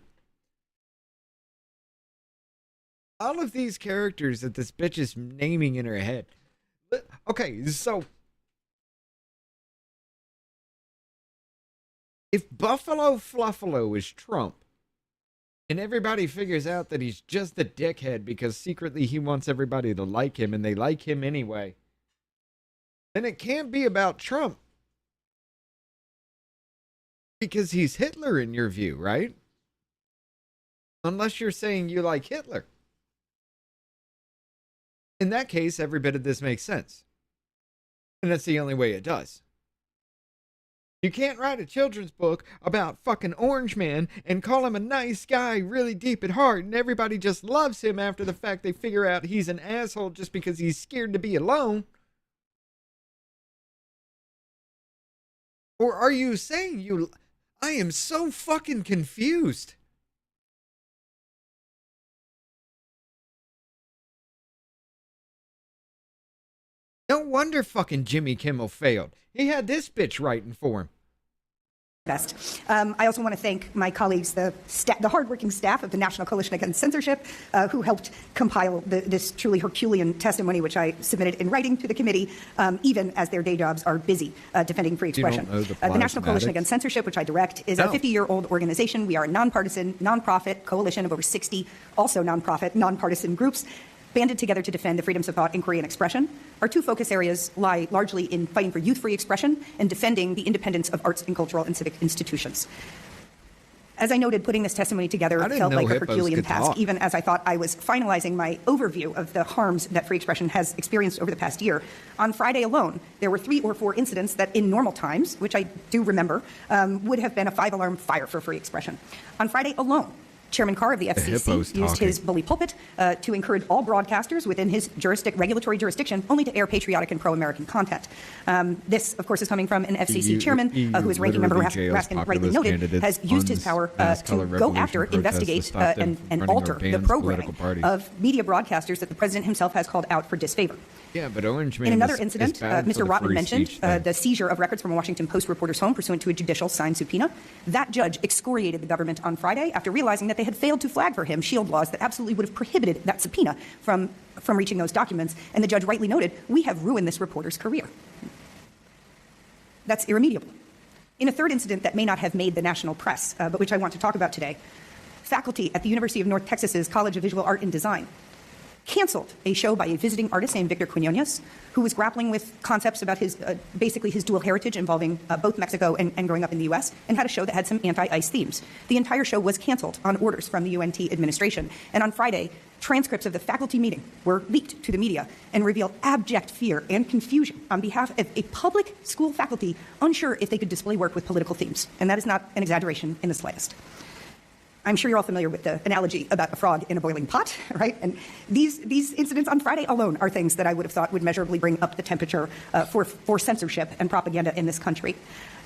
All of these characters that this bitch is naming in her head. Okay, so if Buffalo Fluffalo is Trump, and everybody figures out that he's just a dickhead because secretly he wants everybody to like him and they like him anyway, then it can't be about Trump. Because he's Hitler in your view, right? Unless you're saying you like Hitler. In that case, every bit of this makes sense. And that's the only way it does. You can't write a children's book about fucking Orange Man and call him a nice guy really deep at heart and everybody just loves him after the fact they figure out he's an asshole just because he's scared to be alone. Or are you saying you... I am so fucking confused. No wonder fucking Jimmy Kimmel failed. He had this bitch writing for him. Best. I also want to thank my colleagues, the hardworking staff of the National Coalition Against Censorship, who helped compile this truly Herculean testimony, which I submitted in writing to the committee, even as their day jobs are busy defending free expression. The National Coalition Against Censorship, which I direct, is a 50-year-old organization. We are a nonpartisan, nonprofit coalition of over 60 also nonprofit, nonpartisan groups banded together to defend the freedoms of thought, inquiry, and expression. Our two focus areas lie largely in fighting for youth-free expression and defending the independence of arts and cultural and civic institutions. As I noted, putting this testimony together felt like a Herculean task, even as I thought I was finalizing my overview of the harms that free expression has experienced over the past year. On Friday alone, there were 3 or 4 incidents that in normal times, which I do remember, would have been a 5-alarm fire for free expression. On Friday alone, Chairman Carr of the FCC used his bully pulpit to encourage all broadcasters within his regulatory jurisdiction only to air patriotic and pro-American content. This, of course, is coming from an FCC chairman who, as Ranking Member Raskin rightly noted, has used his power to go after, investigate, and alter the programming of media broadcasters that the president himself has called out for disfavor. Yeah, but Orange Man in another incident, Mr. Rotman mentioned the seizure of records from a Washington Post reporter's home pursuant to a judicial signed subpoena. That judge excoriated the government on Friday after realizing that they had failed to flag for him shield laws that absolutely would have prohibited that subpoena from reaching those documents. And the judge rightly noted, we have ruined this reporter's career. That's irremediable. In a third incident that may not have made the national press, but which I want to talk about today, faculty at the University of North Texas's College of Visual Art and Design canceled a show by a visiting artist named Victor Quinones, who was grappling with concepts about his, basically his dual heritage involving both Mexico and growing up in the U.S., and had a show that had some anti-ICE themes. The entire show was canceled on orders from the UNT administration. And on Friday, transcripts of the faculty meeting were leaked to the media and revealed abject fear and confusion on behalf of a public school faculty unsure if they could display work with political themes. And that is not an exaggeration in the slightest. I'm sure you're all familiar with the analogy about a frog in a boiling pot, right? And these incidents on Friday alone are things that I would have thought would measurably bring up the temperature for censorship and propaganda in this country.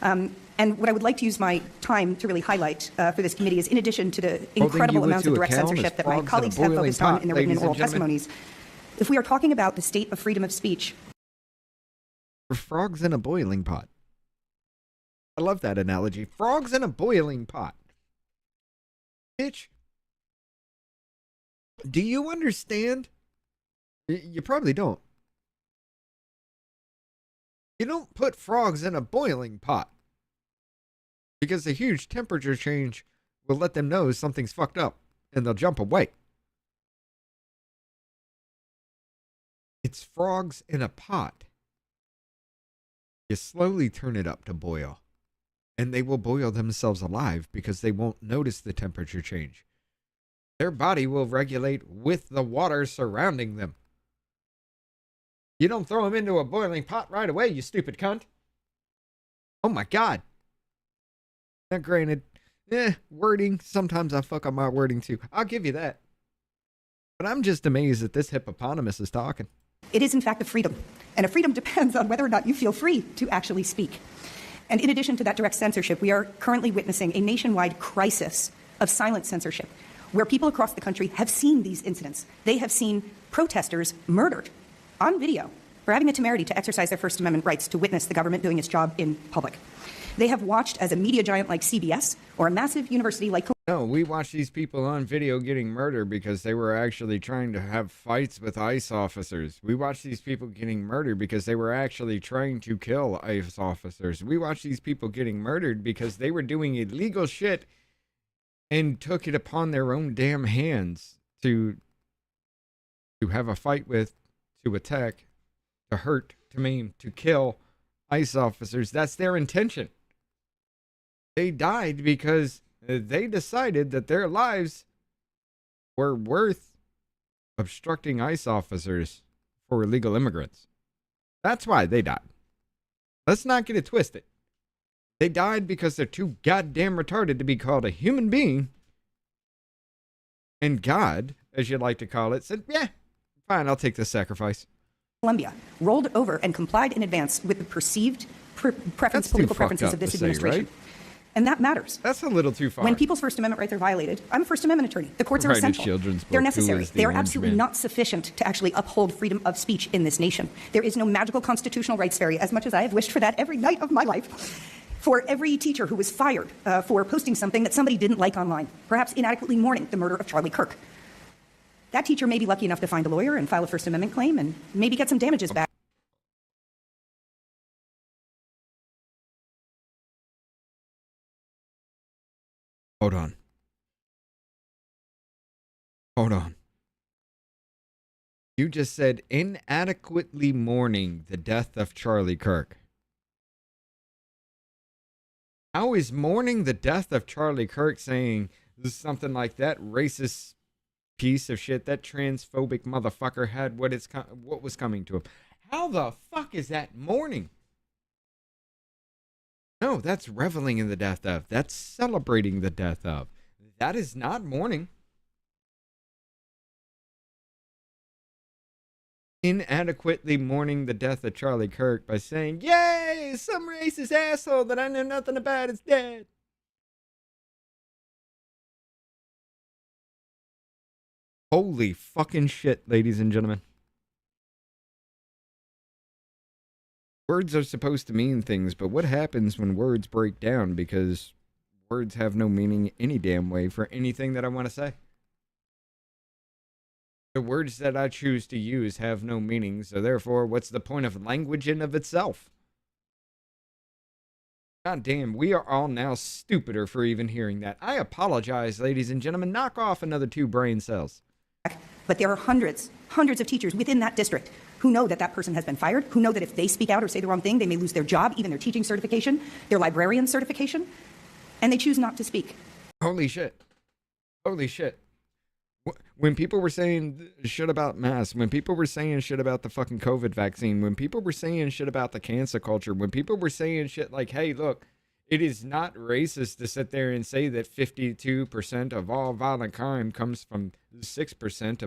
And what I would like to use my time to really highlight for this committee is, in addition to the incredible amounts of direct censorship that my colleagues have focused on in their written and oral testimonies, if we are talking about the state of freedom of speech. Frogs in a boiling pot. I love that analogy. Frogs in a boiling pot. Bitch, do you understand? You probably don't. You don't put frogs in a boiling pot because a huge temperature change will let them know something's fucked up and they'll jump away. It's frogs in a pot. You slowly turn it up to boil. And they will boil themselves alive because they won't notice the temperature change. Their body will regulate with the water surrounding them. You don't throw them into a boiling pot right away, you stupid cunt. Oh my God. Now granted, wording, sometimes I fuck up my wording too. I'll give you that. But I'm just amazed that this hippopotamus is talking. It is in fact a freedom. And a freedom depends on whether or not you feel free to actually speak. And in addition to that direct censorship, we are currently witnessing a nationwide crisis of silent censorship, where people across the country have seen these incidents. They have seen protesters murdered on video for having the temerity to exercise their First Amendment rights to witness the government doing its job in public. They have watched as a media giant like CBS or a massive university like... No, we watched these people on video getting murdered because they were actually trying to have fights with ICE officers. We watched these people getting murdered because they were actually trying to kill ICE officers. We watched these people getting murdered because they were doing illegal shit and took it upon their own damn hands to have a fight with, to attack, to hurt, to maim, to kill ICE officers. That's their intention. They died because they decided that their lives were worth obstructing ICE officers for illegal immigrants. That's why they died. Let's not get it twisted. They died because they're too goddamn retarded to be called a human being. And God, as you like to call it, said, yeah, fine, I'll take this sacrifice. Columbia rolled over and complied in advance with the perceived political preferences of this administration. Right? And that matters. That's a little too far. When people's First Amendment rights are violated, I'm a First Amendment attorney. The courts are essential. They're necessary. They are absolutely not sufficient to actually uphold freedom of speech in this nation. There is no magical constitutional rights fairy, as much as I have wished for that every night of my life, for every teacher who was fired for posting something that somebody didn't like online, perhaps inadequately mourning the murder of Charlie Kirk. That teacher may be lucky enough to find a lawyer and file a First Amendment claim and maybe get some damages back. Hold on. Hold on. You just said inadequately mourning the death of Charlie Kirk. How is mourning the death of Charlie Kirk saying something like that racist piece of shit, that transphobic motherfucker had what was coming to him? How the fuck is that mourning? No, that's reveling in the death of. That's celebrating the death of. That is not mourning. Inadequately mourning the death of Charlie Kirk by saying, yay, some racist asshole that I know nothing about is dead. Holy fucking shit, ladies and gentlemen. Words are supposed to mean things, but what happens when words break down? Because words have no meaning any damn way for anything that I want to say. The words that I choose to use have no meaning, so therefore, what's the point of language in of itself? God damn, we are all now stupider for even hearing that. I apologize, ladies and gentlemen. Knock off another 2 brain cells. but there are hundreds of teachers within that district who know that that person has been fired, who know that if they speak out or say the wrong thing, they may lose their job, even their teaching certification, their librarian certification, and they choose not to speak. Holy shit. Holy shit. When people were saying shit about masks, when people were saying shit about the fucking COVID vaccine, when people were saying shit about the cancel culture, when people were saying shit like, hey, look, it is not racist to sit there and say that 52% of all violent crime comes from 6%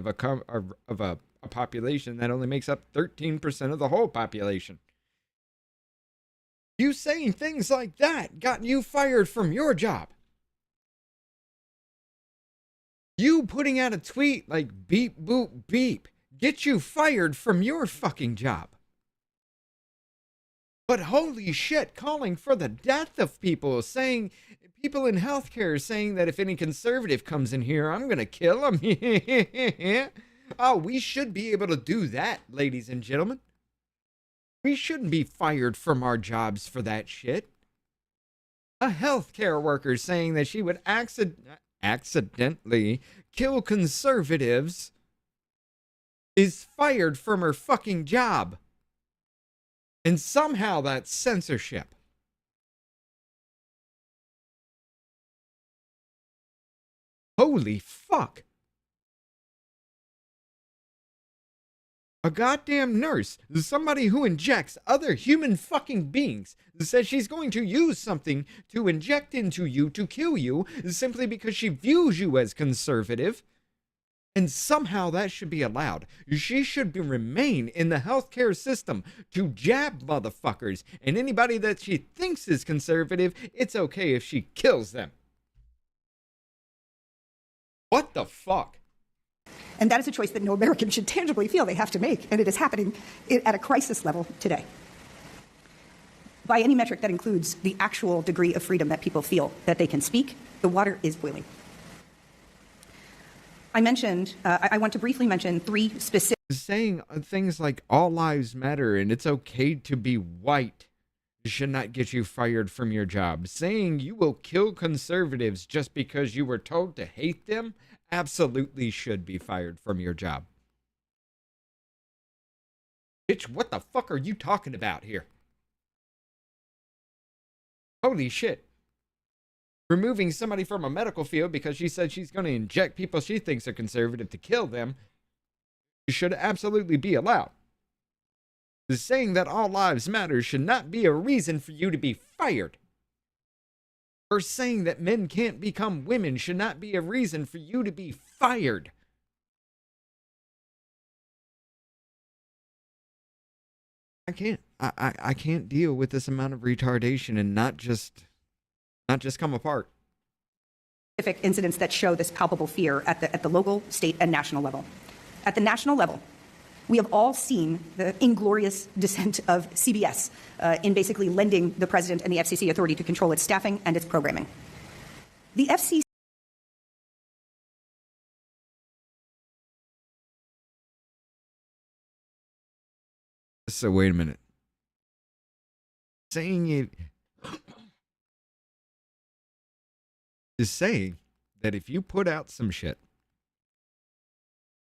of a population that only makes up 13% of the whole population. You saying things like that got you fired from your job. You putting out a tweet like beep, boop, beep, get you fired from your fucking job. But holy shit, calling for the death of people, saying, people in healthcare saying that if any conservative comes in here, I'm going to kill him. Oh, we should be able to do that, ladies and gentlemen. We shouldn't be fired from our jobs for that shit. A healthcare worker saying that she would accidentally kill conservatives is fired from her fucking job. And somehow that's censorship. Holy fuck. A goddamn nurse, somebody who injects other human fucking beings, says she's going to use something to inject into you to kill you simply because she views you as conservative. And somehow that should be allowed. She should remain in the healthcare system to jab motherfuckers. And anybody that she thinks is conservative, it's okay if she kills them. What the fuck? And that is a choice that no American should tangibly feel they have to make, and it is happening at a crisis level today. By any metric that includes the actual degree of freedom that people feel that they can speak, the water is boiling. I want to briefly mention three specific... Saying things like all lives matter and it's okay to be white should not get you fired from your job. Saying you will kill conservatives just because you were told to hate them absolutely should be fired from your job. Bitch, what the fuck are you talking about here? Holy shit. Removing somebody from a medical field because she said she's going to inject people she thinks are conservative to kill them should absolutely be allowed. Saying that all lives matter should not be a reason for you to be fired. Or saying that men can't become women should not be a reason for you to be fired. I can't deal with this amount of retardation and not just come apart. Specific incidents that show this palpable fear at the local, state, and national level. At the national level, we have all seen the inglorious dissent of CBS in basically lending the president and the FCC authority to control its staffing and its programming. The FCC. So wait a minute. Saying it is saying that if you put out some shit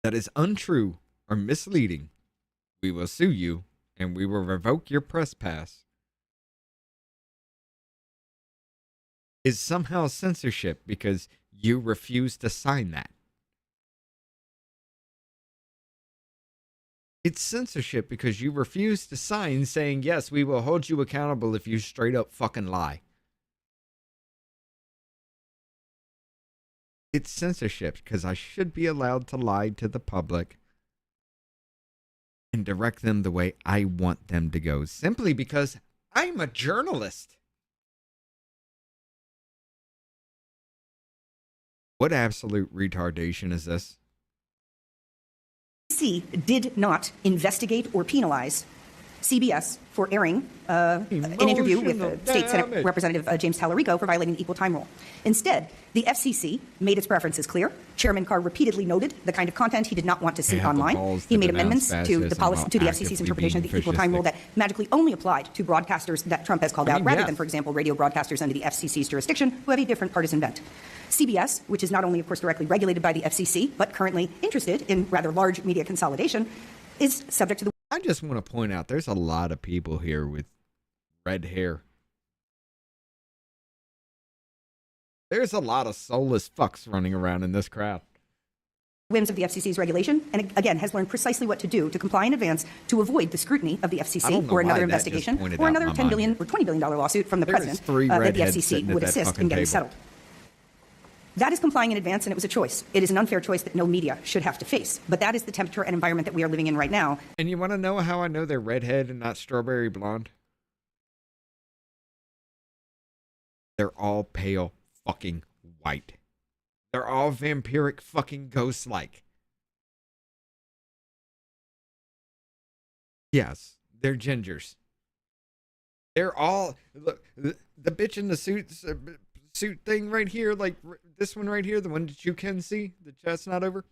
that is untrue or misleading, we will sue you and we will revoke your press pass, is somehow censorship because you refuse to sign that. It's censorship because you refuse to sign saying, yes, we will hold you accountable if you straight up fucking lie. It's censorship because I should be allowed to lie to the public and direct them the way I want them to go, simply because I'm a journalist. What absolute retardation is this? Did not investigate or penalize CBS for airing an interview with State Senate Representative James Tallarico for violating the equal time rule. Instead, the FCC made its preferences clear. Chairman Carr repeatedly noted the kind of content he did not want to see online. He made amendments to the FCC's interpretation of the equal time rule that magically only applied to broadcasters that Trump has called out, rather than, for example, radio broadcasters under the FCC's jurisdiction who have a different partisan bent. CBS, which is not only, of course, directly regulated by the FCC, but currently interested in rather large media consolidation, is subject to the... I just want to point out there's a lot of people here with red hair. There's a lot of soulless fucks running around in this crowd. Whims of the FCC's regulation, and again has learned precisely what to do to comply in advance to avoid the scrutiny of the FCC or another investigation or another $10 billion or $20 billion lawsuit from the president that the FCC would assist in getting settled. That is complying in advance, and it was a choice. It is an unfair choice that no media should have to face. But that is the temperature and environment that we are living in right now. And you want to know how I know they're redhead and not strawberry blonde? They're all pale fucking white. They're all vampiric fucking ghost-like. Yes, they're gingers. They're all... Look, the bitch in the suit thing right here, like this one right here, the one that you can see, the chestnut over.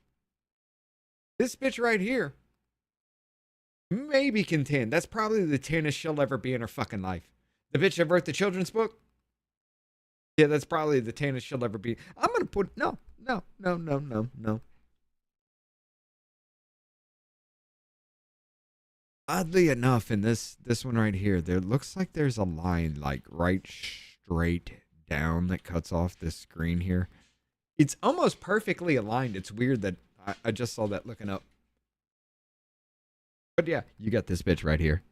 This bitch right here maybe can tan. That's probably the tannest she'll ever be in her fucking life. The bitch that wrote the children's book? Yeah, that's probably the tannest she'll ever be. I'm going to put, no. Oddly enough, in this one right here, there looks like there's a line like right straight down that cuts off this screen here. It's almost perfectly aligned. It's weird that I just saw that looking up. But yeah, you got this bitch right here.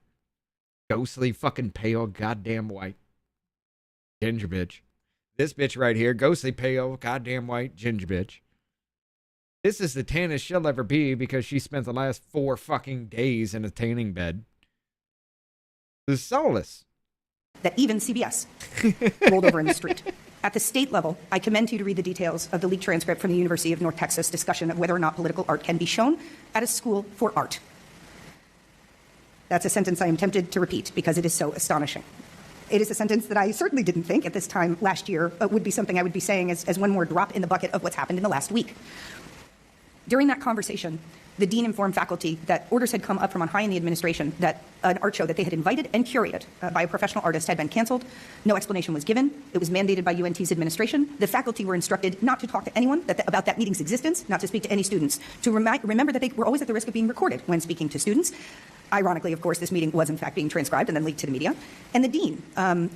Ghostly fucking pale goddamn white ginger bitch. This bitch right here, ghostly pale goddamn white ginger bitch. This is the tannest she'll ever be because she spent the last 4 fucking days in a tanning bed. This is soulless. That even CBS rolled over in the street. At the state level, I commend you to read the details of the leaked transcript from the University of North Texas discussion of whether or not political art can be shown at a school for art. That's a sentence I am tempted to repeat because it is so astonishing. It is a sentence that I certainly didn't think at this time last year would be something I would be saying as one more drop in the bucket of what's happened in the last week. During that conversation, the dean informed faculty that orders had come up from on high in the administration that an art show that they had invited and curated by a professional artist had been canceled. No explanation was given. It was mandated by UNT's administration. The faculty were instructed not to talk to anyone about that meeting's existence, not to speak to any students, to remember that they were always at the risk of being recorded when speaking to students. Ironically, of course, this meeting was in fact being transcribed and then leaked to the media. And the dean,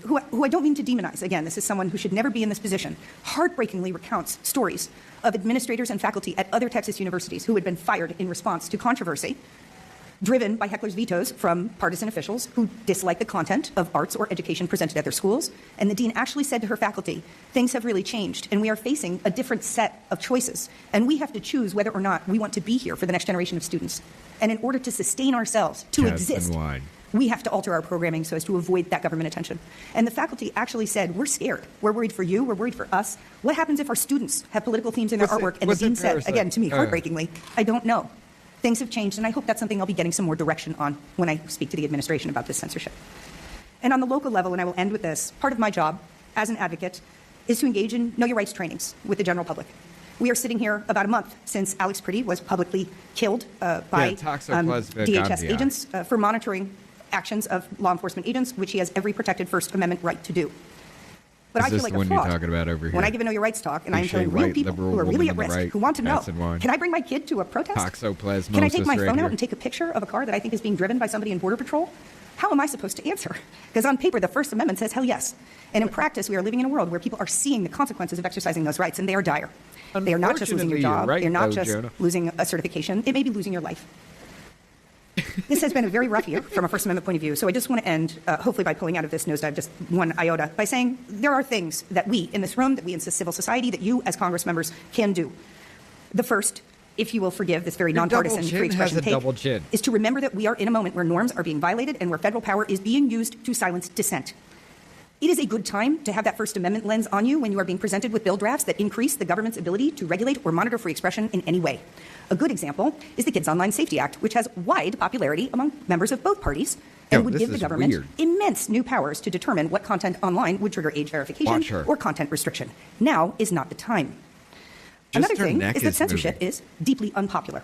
who I don't mean to demonize, again, this is someone who should never be in this position, heartbreakingly recounts stories of administrators and faculty at other Texas universities who had been fired in response to controversy, driven by hecklers' vetoes from partisan officials who dislike the content of arts or education presented at their schools. And the dean actually said to her faculty, things have really changed, and we are facing a different set of choices. And we have to choose whether or not we want to be here for the next generation of students. And in order to sustain ourselves, to exist, we have to alter our programming so as to avoid that government attention. And the faculty actually said, we're scared. We're worried for you. We're worried for us. What happens if our students have political themes in their artwork? And the dean said, again, to me, heartbreakingly, I don't know. Things have changed, and I hope that's something I'll be getting some more direction on when I speak to the administration about this censorship. And on the local level, and I will end with this, part of my job as an advocate is to engage in know your rights trainings with the general public. We are sitting here about a month since Alex Priddy was publicly killed by DHS agents for monitoring actions of law enforcement agents, which he has every protected First Amendment right to do. But I feel like a fraud when I give a know your rights talk and I'm telling real people who are really at risk, who want to know, can I bring my kid to a protest? Can I take my phone out and take a picture of a car that I think is being driven by somebody in Border Patrol? How am I supposed to answer? Because on paper, the First Amendment says hell yes. And in practice, we are living in a world where people are seeing the consequences of exercising those rights, and they are dire. They are not just losing your job. They're not just losing a certification. It may be losing your life. This has been a very rough year from a First Amendment point of view. So I just want to end, hopefully by pulling out of this nosedive just one iota, by saying there are things that we in this room, that we in civil society, that you as Congress members can do. The first, if you will forgive this very nonpartisan free expression take, is to remember that we are in a moment where norms are being violated and where federal power is being used to silence dissent. It is a good time to have that First Amendment lens on you when you are being presented with bill drafts that increase the government's ability to regulate or monitor free expression in any way. A good example is the Kids Online Safety Act, which has wide popularity among members of both parties, and would give the government immense new powers to determine what content online would trigger age verification or content restriction. Now is not the time. Another thing is that censorship is deeply unpopular.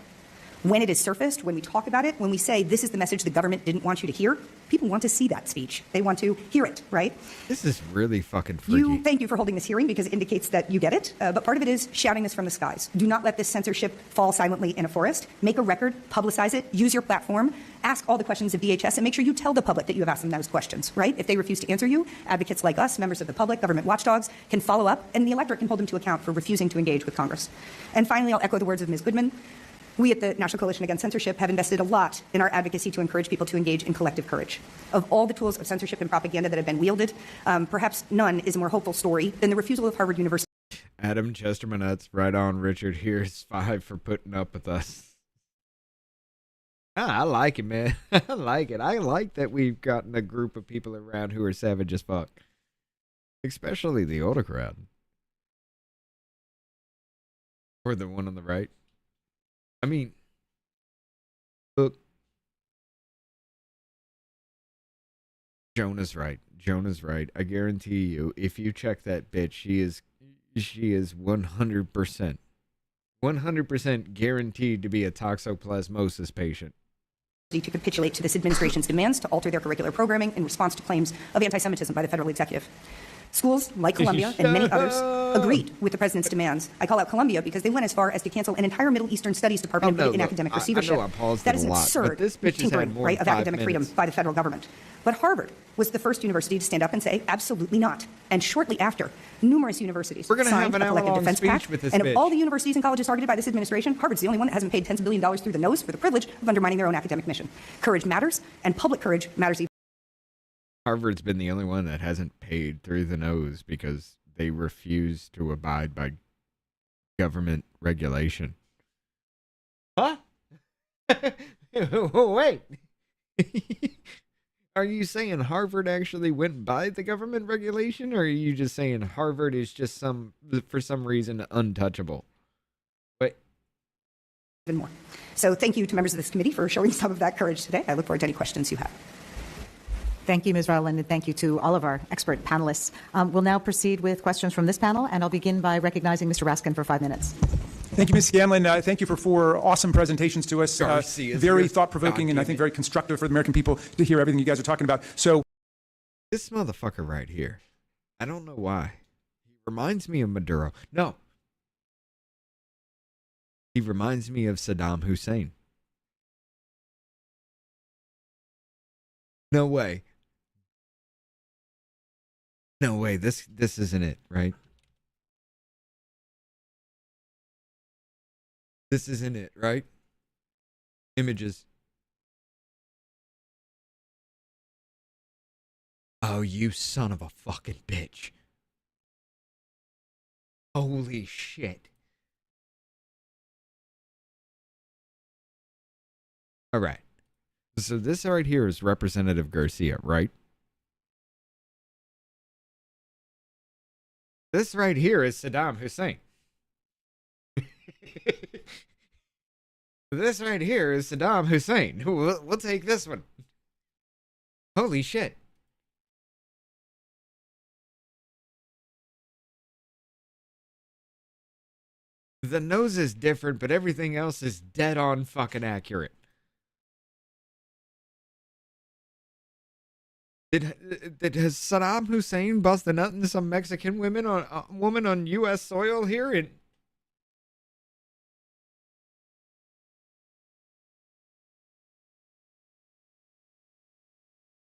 When it is surfaced, when we talk about it, when we say this is the message the government didn't want you to hear, people want to see that speech. They want to hear it, right? This is really fucking freaky. Thank you for holding this hearing because it indicates that you get it. But part of it is shouting this from the skies. Do not let this censorship fall silently in a forest. Make a record, publicize it, use your platform, ask all the questions of DHS, and make sure you tell the public that you have asked them those questions, right? If they refuse to answer you, advocates like us, members of the public, government watchdogs, can follow up, and the electorate can hold them to account for refusing to engage with Congress. And finally, I'll echo the words of Ms. Goodman. We at the National Coalition Against Censorship have invested a lot in our advocacy to encourage people to engage in collective courage. Of all the tools of censorship and propaganda that have been wielded, perhaps none is a more hopeful story than the refusal of Harvard University. Adam Chestermanut's right on, Richard. Here's 5 for putting up with us. I like it, man. I like it. I like that we've gotten a group of people around who are savage as fuck. Especially the older crowd. Or the one on the right. I mean, look, Jonah's right. Jonah's right. I guarantee you, if you check that bitch, she is 100% guaranteed to be a toxoplasmosis patient. To capitulate to this administration's demands to alter their curricular programming in response to claims of anti-Semitism by the federal executive. Schools like Columbia and many others agreed with the president's demands. I call out Columbia because they went as far as to cancel an entire Middle Eastern Studies department in academic receivership. That is absurd tinkering, right, of academic freedom by the federal government. But Harvard was the first university to stand up and say, absolutely not. And shortly after, numerous universities signed a collective defense pact. And of all the universities and colleges targeted by this administration, Harvard's the only one that hasn't paid tens of billions of dollars through the nose for the privilege of undermining their own academic mission. Courage matters, and public courage matters even. Harvard's been the only one that hasn't paid through the nose because they refuse to abide by government regulation. Huh? Wait. Are you saying Harvard actually went by the government regulation, or are you just saying Harvard is just for some reason untouchable? Wait. Even more. So thank you to members of this committee for showing some of that courage today. I look forward to any questions you have. Thank you, Ms. Rowland, and thank you to all of our expert panelists. We'll now proceed with questions from this panel, and I'll begin by recognizing Mr. Raskin for 5 minutes. Thank you, Ms. Scanlon. Thank you for 4 awesome presentations to us. Very thought-provoking and I think very constructive for the American people to hear everything you guys are talking about. So, this motherfucker right here, I don't know why. He reminds me of Maduro. No. He reminds me of Saddam Hussein. No way. No way, this isn't it, right? This isn't it, right? Images. Oh, you son of a fucking bitch. Holy shit. All right. So this right here is Representative Garcia, right? This right here is Saddam Hussein. This right here is Saddam Hussein. We'll take this one. Holy shit. The nose is different, but everything else is dead on fucking accurate. Has Saddam Hussein bust a nut into some Mexican woman on U.S. soil here?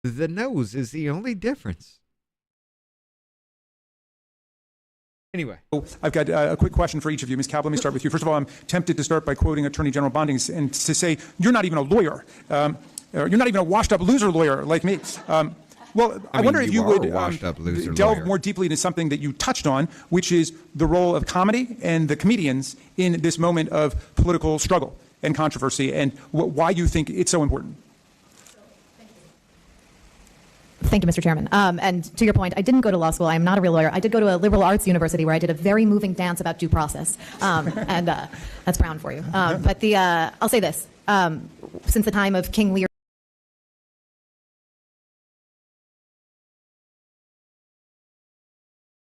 The nose is the only difference. Anyway. I've got a quick question for each of you. Ms. Cab, let me start with you. First of all, I'm tempted to start by quoting Attorney General Bonding and to say, you're not even a lawyer. You're not even a washed-up loser lawyer like me. Well, I wonder if you would delve more deeply into something that you touched on, which is the role of comedy and the comedians in this moment of political struggle and controversy, and why you think it's so important. Thank you, Mr. Chairman. And to your point, I didn't go to law school. I am not a real lawyer. I did go to a liberal arts university where I did a very moving dance about due process. And that's Brown for you. But I'll say this. Since the time of King Lear,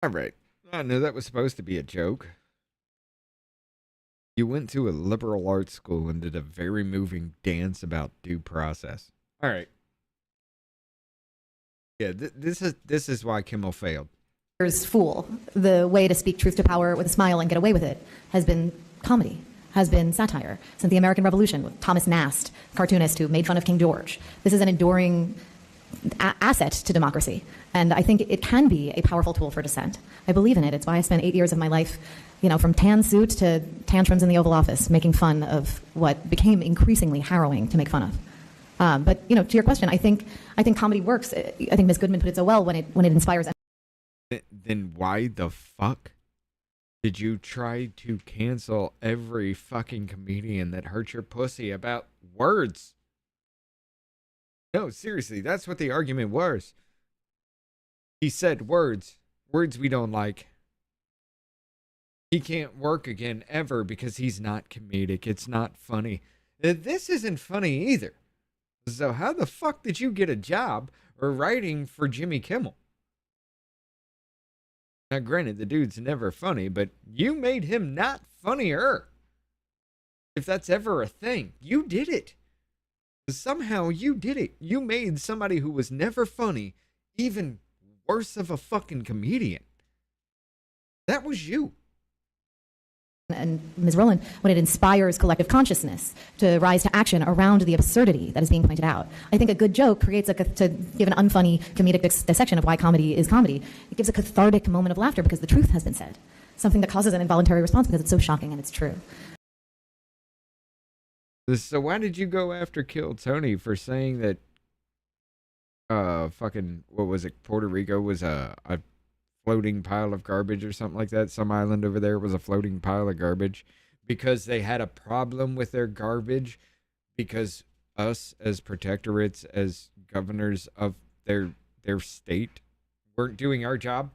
All right. I know that was supposed to be a joke. You went to a liberal arts school and did a very moving dance about due process. All right. Yeah, this is why Kimmel failed. Fool. The way to speak truth to power with a smile and get away with it has been comedy, has been satire since the American Revolution with Thomas Nast, cartoonist who made fun of King George. This is an enduring asset to democracy, and I think it can be a powerful tool for dissent. I believe in it. It's why I spent 8 years of my life, from tan suit to tantrums in the Oval Office, making fun of what became increasingly harrowing to make fun of. But to your question, I think comedy works. I think Ms. Goodman put it so well when it inspires. Then why the fuck did you try to cancel every fucking comedian that hurt your pussy about words? No, seriously, that's what the argument was. He said words we don't like. He can't work again ever because he's not comedic. It's not funny. This isn't funny either. So how the fuck did you get a job or writing for Jimmy Kimmel? Now, granted, the dude's never funny, but you made him not funnier. If that's ever a thing, you did it. Somehow you did it. You made somebody who was never funny even worse of a fucking comedian. That was you. And Ms. Rowland, when it inspires collective consciousness to rise to action around the absurdity that is being pointed out. I think a good joke creates to give an unfunny comedic dissection of why comedy is comedy. It gives a cathartic moment of laughter because the truth has been said. Something that causes an involuntary response because it's so shocking and it's true. So why did you go after Kill Tony for saying that fucking, what was it, Puerto Rico was a floating pile of garbage or something like that? Some island over there was a floating pile of garbage because they had a problem with their garbage because us as protectorates, as governors of their state, weren't doing our job?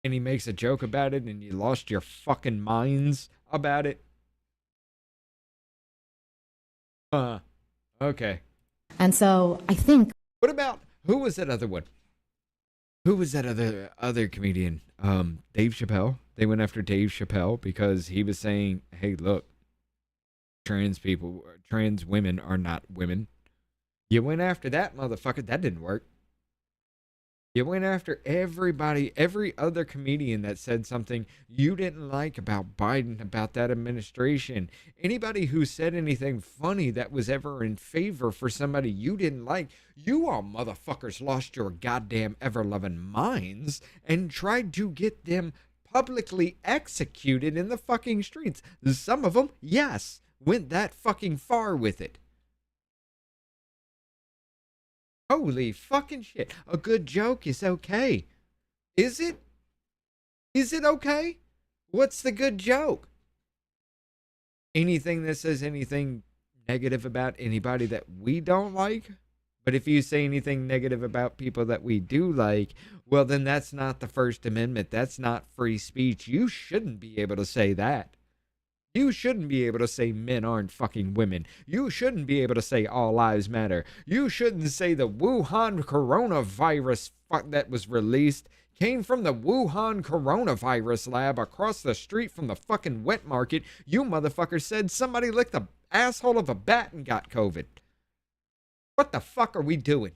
And he makes a joke about it and you lost your fucking minds about it? Okay. And so I think... What about, who was that other one? Who was that other comedian? Dave Chappelle. They went after Dave Chappelle because he was saying, hey, look, trans women are not women. You went after that motherfucker. That didn't work. You went after everybody, every other comedian that said something you didn't like about Biden, about that administration. Anybody who said anything funny that was ever in favor for somebody you didn't like, you all motherfuckers lost your goddamn ever-loving minds and tried to get them publicly executed in the fucking streets. Some of them, yes, went that fucking far with it. Holy fucking shit. A good joke is okay. Is it? Is it okay? What's the good joke? Anything that says anything negative about anybody that we don't like? But if you say anything negative about people that we do like, well, then that's not the First Amendment. That's not free speech. You shouldn't be able to say that. You shouldn't be able to say men aren't fucking women. You shouldn't be able to say all lives matter. You shouldn't say the Wuhan coronavirus that was released came from the Wuhan coronavirus lab across the street from the fucking wet market. You motherfucker said somebody licked the asshole of a bat and got COVID. What the fuck are we doing?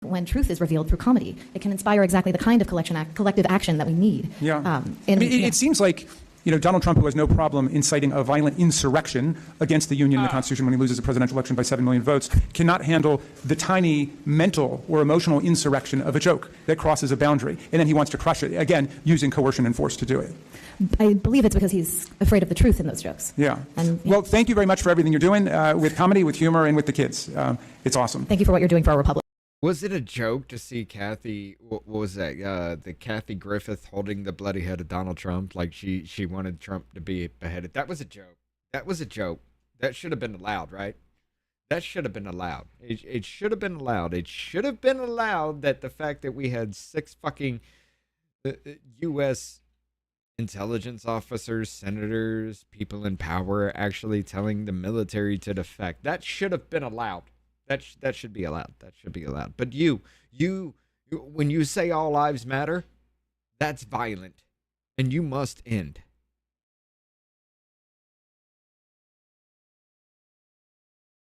When truth is revealed through comedy, it can inspire exactly the kind of collective action that we need. Yeah. It seems like Donald Trump, who has no problem inciting a violent insurrection against the Union and the Constitution when he loses a presidential election by 7 million votes, cannot handle the tiny mental or emotional insurrection of a joke that crosses a boundary. And then he wants to crush it, again, using coercion and force to do it. I believe it's because he's afraid of the truth in those jokes. Yeah. Well, thank you very much for everything you're doing with comedy, with humor, and with the kids. It's awesome. Thank you for what you're doing for our republic. Was it a joke to see Kathy, what was that, the Kathy Griffith holding the bloody head of Donald Trump? Like she wanted Trump to be beheaded. That was a joke. That was a joke. That should have been allowed, right? That should have been allowed. It should have been allowed. It should have been allowed that the fact that we had 6 fucking U.S. intelligence officers, senators, people in power actually telling the military to defect. That should have been allowed. That should be allowed. That should be allowed. But you When you say all lives matter, that's violent, and you must end.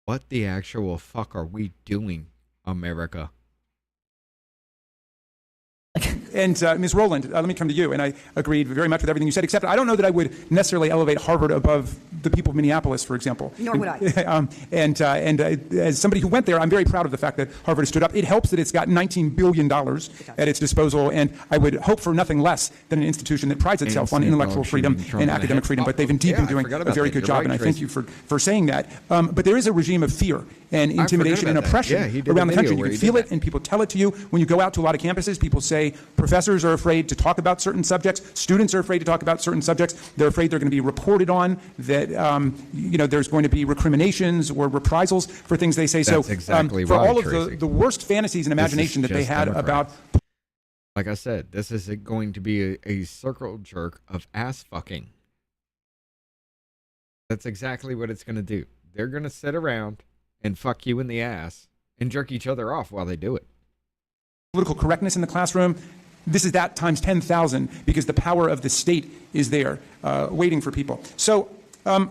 What the actual fuck are we doing, America? And Ms. Rowland, let me come to you. And I agreed very much with everything you said, except I don't know that I would necessarily elevate Harvard above the people of Minneapolis, for example. Nor would I. As somebody who went there, I'm very proud of the fact that Harvard has stood up. It helps that it's got $19 billion at its disposal, and I would hope for nothing less than an institution that prides itself on intellectual freedom and academic freedom. But they've indeed been doing a very good job, and I thank you for saying that. But there is a regime of fear and intimidation and oppression around the country. You can feel it, and people tell it to you. When you go out to a lot of campuses, people say professors are afraid to talk about certain subjects. Students are afraid to talk about certain subjects. They're afraid they're going to be reported on, that there's going to be recriminations or reprisals for things they say. That's exactly for right, all of Tracy. the worst fantasies and imagination that they had about... Like I said, this is going to be a circle jerk of ass fucking. That's exactly what it's going to do. They're going to sit around and fuck you in the ass and jerk each other off while they do it. Political correctness in the classroom. This is that times 10,000 because the power of the state is there waiting for people. So I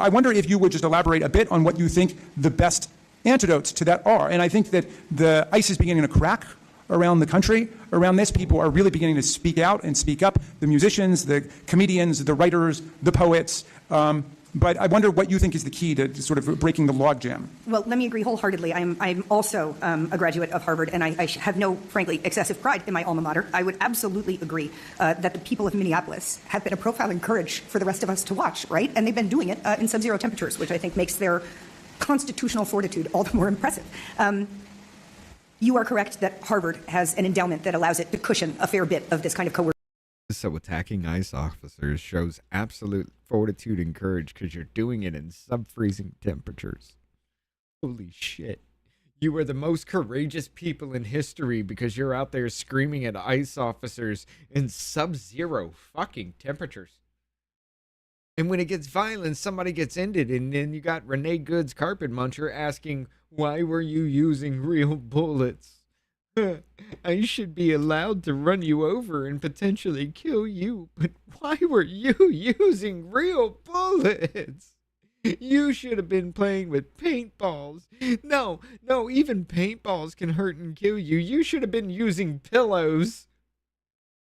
wonder if you would just elaborate a bit on what you think the best antidotes to that are. And I think that the ice is beginning to crack around the country. Around this, people are really beginning to speak out and speak up. The musicians, the comedians, the writers, the poets. But I wonder what you think is the key to sort of breaking the logjam. Well, let me agree wholeheartedly. I'm also a graduate of Harvard, and I have no, frankly, excessive pride in my alma mater. I would absolutely agree that the people of Minneapolis have been a profiling courage for the rest of us to watch, right? And they've been doing it in sub-zero temperatures, which I think makes their constitutional fortitude all the more impressive. You are correct that Harvard has an endowment that allows it to cushion a fair bit of this kind of coercion. So attacking ICE officers shows absolute fortitude and courage because you're doing it in sub-freezing temperatures. Holy shit. You are the most courageous people in history because you're out there screaming at ICE officers in sub-zero fucking temperatures. And when it gets violent, somebody gets ended, and then you got Renee Good's carpet muncher asking, why were you using real bullets? I should be allowed to run you over and potentially kill you, but why were you using real bullets? You should have been playing with paintballs. No, even paintballs can hurt and kill you. You should have been using pillows.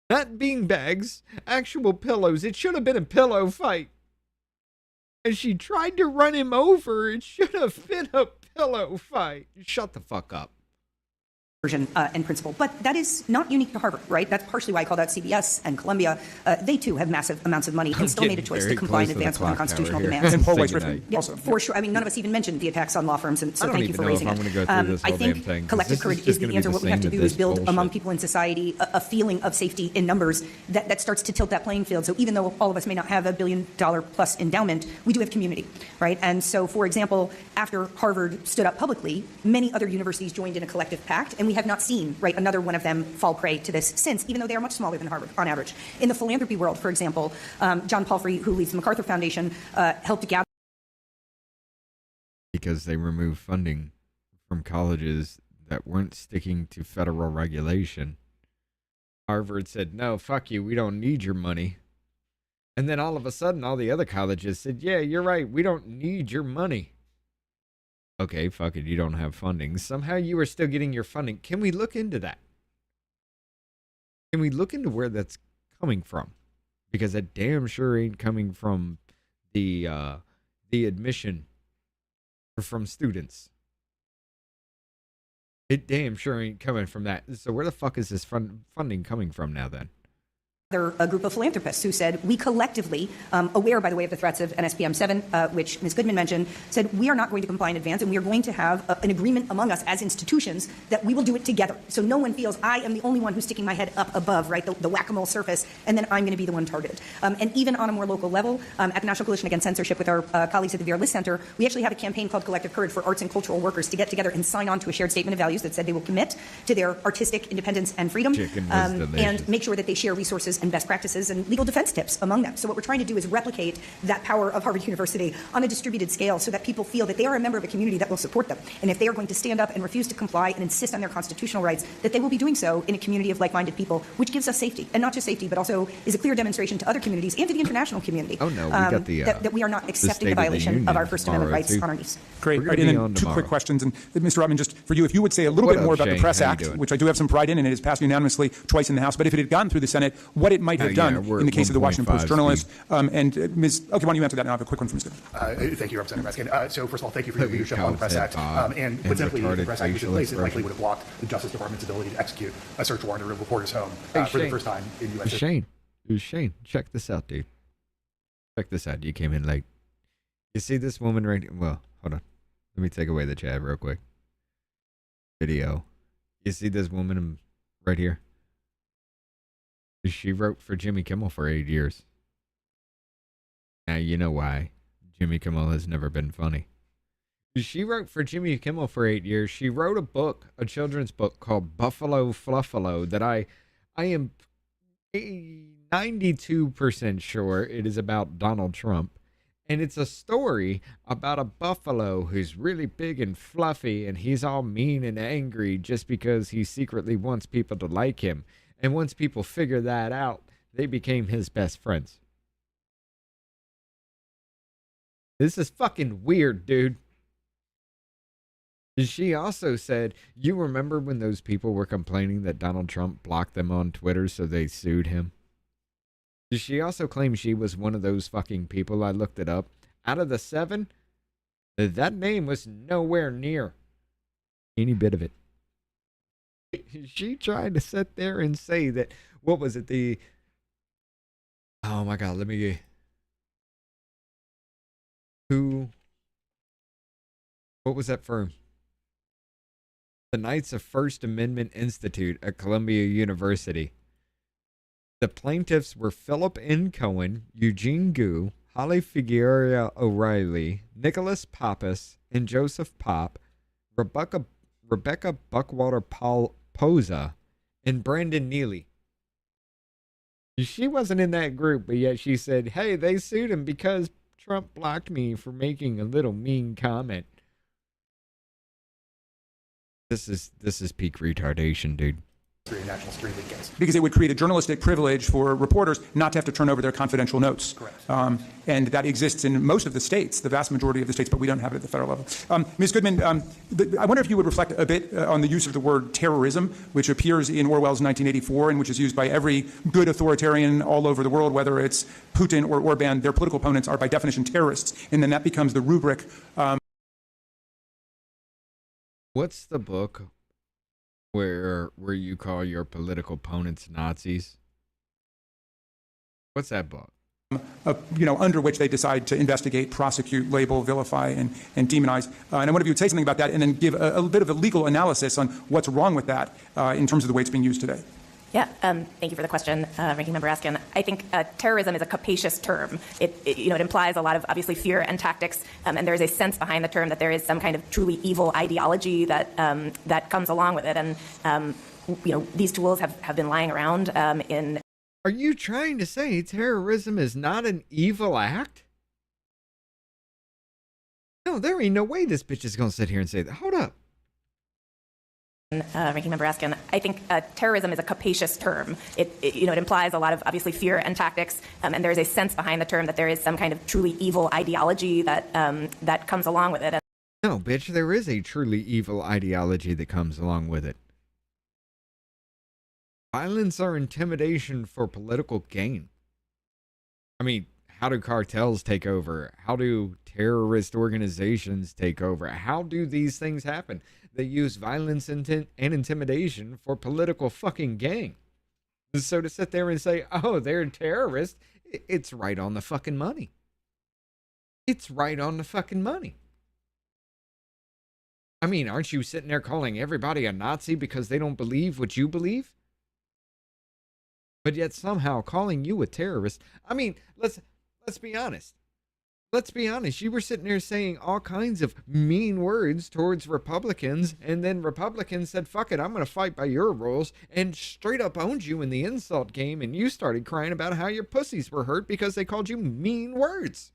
Not beanbags, actual pillows. It should have been a pillow fight. As she tried to run him over, it should have been a pillow fight. Shut the fuck up. And principle. But that is not unique to Harvard, right? That's partially why I called out CBS and Columbia. They, too, have massive amounts of money and still made a choice to comply in advance with unconstitutional demands. And Paul Weiss Griffin also. For sure. I mean, none of us even mentioned the attacks on law firms, and so thank you for raising it. I think collective courage is the answer. What we have to do is build among people in society a feeling of safety in numbers that starts to tilt that playing field. So even though all of us may not have $1 billion plus endowment, we do have community, right? And so, for example, after Harvard stood up publicly, many other universities joined in a collective pact, and we have not seen, right, another one of them fall prey to this since, even though they are much smaller than Harvard on average. In the philanthropy world, for example, John Palfrey, who leads the MacArthur Foundation, helped gather. Because they removed funding from colleges that weren't sticking to federal regulation. Harvard said, no, fuck you, we don't need your money. And then all of a sudden, all the other colleges said, yeah, you're right, we don't need your money. Okay, fuck it, you don't have funding. Somehow you are still getting your funding. Can we look into that? Can we look into where that's coming from? Because that damn sure ain't coming from the admission or from students. It damn sure ain't coming from that. So where the fuck is this funding coming from now then? A group of philanthropists who said, we collectively, aware, by the way, of the threats of NSPM 7, which Ms. Goodman mentioned, said we are not going to comply in advance, and we are going to have an agreement among us as institutions that we will do it together. So no one feels I am the only one who's sticking my head up above, right, the whack-a-mole surface, and then I'm going to be the one targeted. And even on a more local level, at the National Coalition Against Censorship with our colleagues at the Vera List Center, we actually have a campaign called Collective Courage for arts and cultural workers to get together and sign on to a shared statement of values that said they will commit to their artistic independence and freedom, and make sure that they share resources and best practices and legal defense tips among them. So what we're trying to do is replicate that power of Harvard University on a distributed scale so that people feel that they are a member of a community that will support them. And if they are going to stand up and refuse to comply and insist on their constitutional rights, that they will be doing so in a community of like-minded people, which gives us safety. And not just safety, but also is a clear demonstration to other communities and to the international community that we are not accepting the violation of our First Amendment rights on our knees. Great. Right, and then two quick questions. And Mr. Rotman, just for you, if you would say a little bit more about the Press Act, which I do have some pride in, and it has passed unanimously twice in the House, but if it had gone through the Senate, what it might have done in the case of the Washington Post journalist. And Ms. Okay, why don't you answer that now? I have a quick one from Ms. Goodman. Thank you, Representative Raskin. So first of all, thank you for your leadership on the Press Act. And quite simply, if the Press Act was in place, it likely would have blocked the Justice Department's ability to execute a search warrant or a reporter's home for the first time in U.S. history. Shane, check this out, dude. Check this out. You came in late. You see this woman right here? Well, hold on. Let me take away the chat real quick. Video. You see this woman right here? She wrote for Jimmy Kimmel for 8 years. Now you know why Jimmy Kimmel has never been funny. She wrote for Jimmy Kimmel for 8 years. She wrote a book, a children's book called Buffalo Fluffalo that I am 92% sure it is about Donald Trump. And it's a story about a buffalo who's really big and fluffy, and he's all mean and angry just because he secretly wants people to like him. And once people figure that out, they became his best friends. This is fucking weird, dude. She also said, you remember when those people were complaining that Donald Trump blocked them on Twitter, so they sued him? She also claimed she was one of those fucking people. I looked it up. Out of the 7, that name was nowhere near any bit of it. She tried to sit there and say that, what was it, oh my God, what was that firm? The Knights of First Amendment Institute at Columbia University. The plaintiffs were Philip N. Cohen, Eugene Gu, Holly Figueroa O'Reilly, Nicholas Pappas, and Joseph Pop, Rebecca Buckwater Poza, and Brandon Neely. She wasn't in that group, but yet she said, hey, they sued him because Trump blocked me for making a little mean comment. This is peak retardation, dude. National security league case. Because it would create a journalistic privilege for reporters not to have to turn over their confidential notes. Correct. And that exists in most of the states, the vast majority of the states, but we don't have it at the federal level. Ms. Goodman, I wonder if you would reflect a bit on the use of the word terrorism, which appears in Orwell's 1984 and which is used by every good authoritarian all over the world, whether it's Putin or Orban. Their political opponents are by definition terrorists, and then that becomes the rubric. What's the book where you call your political opponents Nazis? What's that book? Under which they decide to investigate, prosecute, label, vilify, and demonize. And I wonder if you would say something about that and then give a bit of a legal analysis on what's wrong with that in terms of the way it's being used today. Yeah, thank you for the question, Ranking Member Raskin. I think terrorism is a capacious term. It implies a lot of, obviously, fear and tactics, and there is a sense behind the term that there is some kind of truly evil ideology that comes along with it. And, these tools have been lying around in... Are you trying to say terrorism is not an evil act? No, there ain't no way this bitch is going to sit here and say that. Hold up. Ranking Member Raskin, I think terrorism is a capacious term. It implies a lot of, obviously, fear and tactics, and there is a sense behind the term that there is some kind of truly evil ideology that comes along with it. No, bitch, there is a truly evil ideology that comes along with it. Violence or intimidation for political gain. I mean, how do cartels take over? How do terrorist organizations take over? How do these things happen? They use violence and intimidation for political fucking gain. So to sit there and say, oh, they're terrorists, it's right on the fucking money. It's right on the fucking money. I mean, aren't you sitting there calling everybody a Nazi because they don't believe what you believe? But yet somehow calling you a terrorist. I mean, let's be honest. Let's be honest, you were sitting there saying all kinds of mean words towards Republicans, and then Republicans said, fuck it, I'm going to fight by your rules, and straight up owned you in the insult game, and you started crying about how your pussies were hurt because they called you mean words.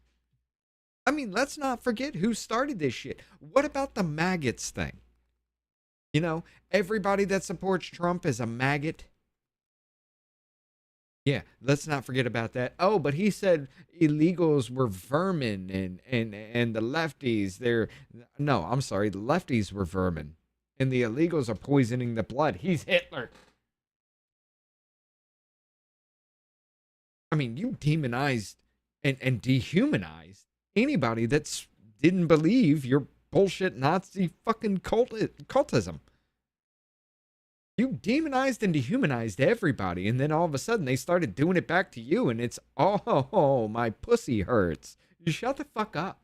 I mean, let's not forget who started this shit. What about the maggots thing? You know, everybody that supports Trump is a maggot. Yeah, let's not forget about that. Oh, but he said illegals were vermin and the lefties, no, I'm sorry, the lefties were vermin. And the illegals are poisoning the blood. He's Hitler. I mean, you demonized and dehumanized anybody that didn't believe your bullshit Nazi fucking cultism. You demonized and dehumanized everybody, and then all of a sudden they started doing it back to you, and it's, oh, my pussy hurts. You shut the fuck up.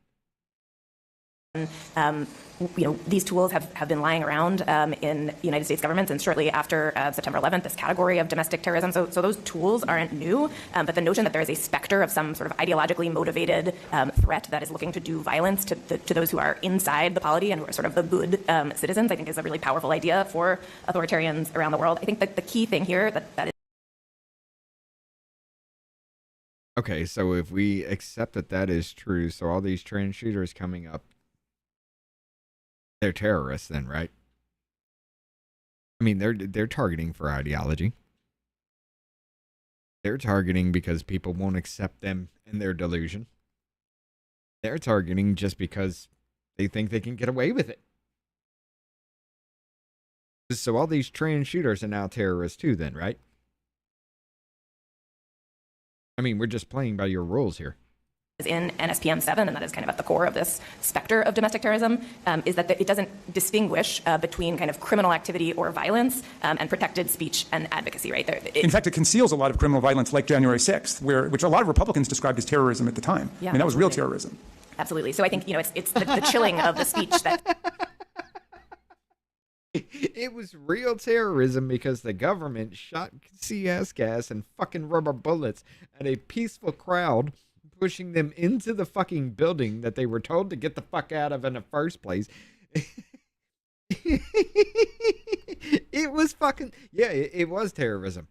These tools have been lying around in the United States government since shortly after September 11th, this category of domestic terrorism. So those tools aren't new, but the notion that there is a specter of some sort of ideologically motivated threat that is looking to do violence to those who are inside the polity and who are sort of the good citizens, I think is a really powerful idea for authoritarians around the world. I think that the key thing here that is. Okay, so if we accept that is true, so all these trans shooters coming up, they're terrorists then, right? I mean, they're targeting for ideology. They're targeting because people won't accept them and their delusion. They're targeting just because they think they can get away with it. So all these trans shooters are now terrorists too then, right? I mean, we're just playing by your rules here. In NSPM 7, and that is kind of at the core of this specter of domestic terrorism, is that it doesn't distinguish between kind of criminal activity or violence and protected speech and advocacy, right? In fact, it conceals a lot of criminal violence like January 6th, which a lot of Republicans described as terrorism at the time. Yeah, I mean, that was real terrorism. Absolutely. So I think, it's the chilling of the speech that... It was real terrorism because the government shot CS gas and fucking rubber bullets at a peaceful crowd, pushing them into the fucking building that they were told to get the fuck out of in the first place. It was fucking, yeah, it was terrorism.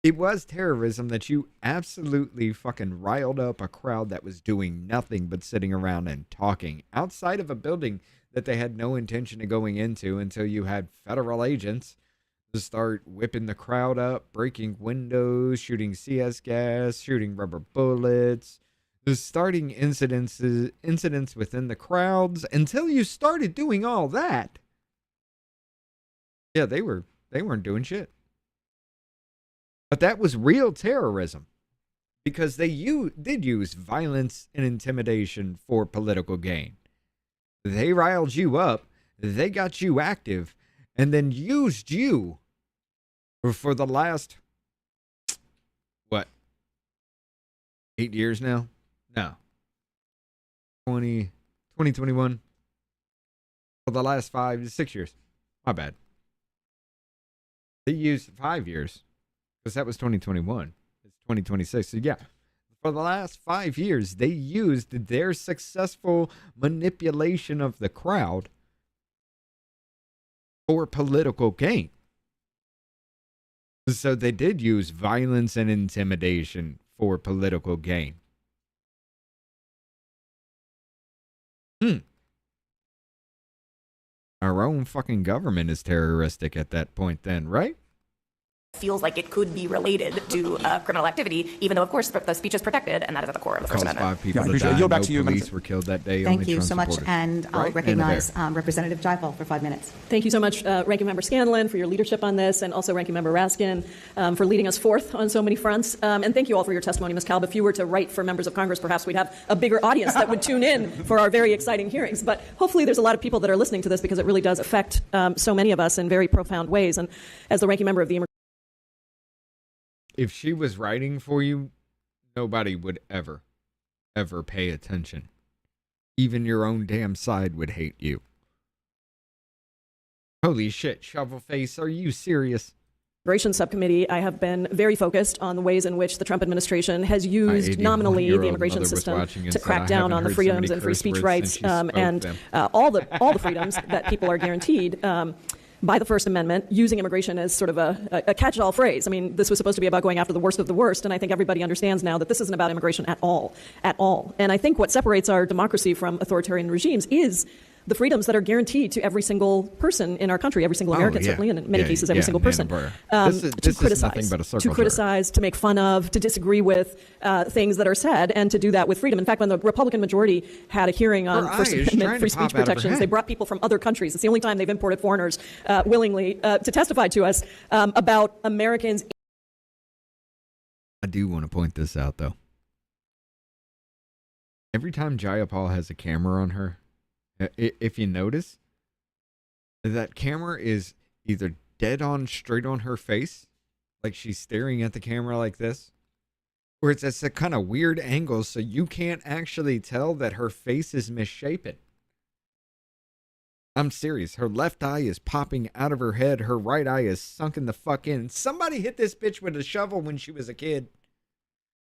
It was terrorism that you absolutely fucking riled up a crowd that was doing nothing but sitting around and talking outside of a building that they had no intention of going into until you had federal agents to start whipping the crowd up, breaking windows, shooting CS gas, shooting rubber bullets, just starting incidents within the crowds until you started doing all that. Yeah, they weren't doing shit. But that was real terrorism because they did use violence and intimidation for political gain. They riled you up, they got you active, and then used you for the last, 8 years now? No. 2021. For the last 5 to 6 years. My bad. They used 5 years, because that was 2021. It's 2026. So yeah, for the last 5 years, they used their successful manipulation of the crowd for political gain. So they did use violence and intimidation for political gain. Our own fucking government is terroristic at that point then, right? Feels like it could be related to criminal activity, even though, of course, the speech is protected, and that is at the core of the First Amendment. 5 people to die. No police were killed that day. Thank only you Trump so much, supporters. and I'll recognize Representative Jayapal for 5 minutes. Thank you so much, Ranking Member Scanlon, for your leadership on this, and also Ranking Member Raskin for leading us forth on so many fronts. And thank you all for your testimony, Ms. Kalb. If you were to write for members of Congress, perhaps we'd have a bigger audience that would tune in for our very exciting hearings. But hopefully there's a lot of people that are listening to this because it really does affect so many of us in very profound ways. And as the Ranking Member of the If she was writing for you, nobody would ever pay attention. Even your own damn side would hate you. Holy shit, Shovelface, are you serious? Immigration Subcommittee, I have been very focused on the ways in which the Trump administration has used nominally the immigration system to crack down on the freedoms and free speech rights and all the freedoms that people are guaranteed by the First Amendment, using immigration as sort of a catch-all phrase. I mean, this was supposed to be about going after the worst of the worst, and I think everybody understands now that this isn't about immigration at all. And I think what separates our democracy from authoritarian regimes is the freedoms that are guaranteed to every single person in our country, every single American, certainly, and in many cases, every single person. To criticize, to make fun of, to disagree with things that are said, and to do that with freedom. In fact, when the Republican majority had a hearing on First Amendment free speech protections, they brought people from other countries. It's the only time they've imported foreigners willingly to testify to us about Americans. I do want to point this out, though. Every time Jayapal has a camera on her, if you notice, that camera is either dead on straight on her face, like she's staring at the camera like this, or it's at a kind of weird angle so you can't actually tell that her face is misshapen. I'm serious. Her left eye is popping out of her head. Her right eye is sunken the fuck in. Somebody hit this bitch with a shovel when she was a kid.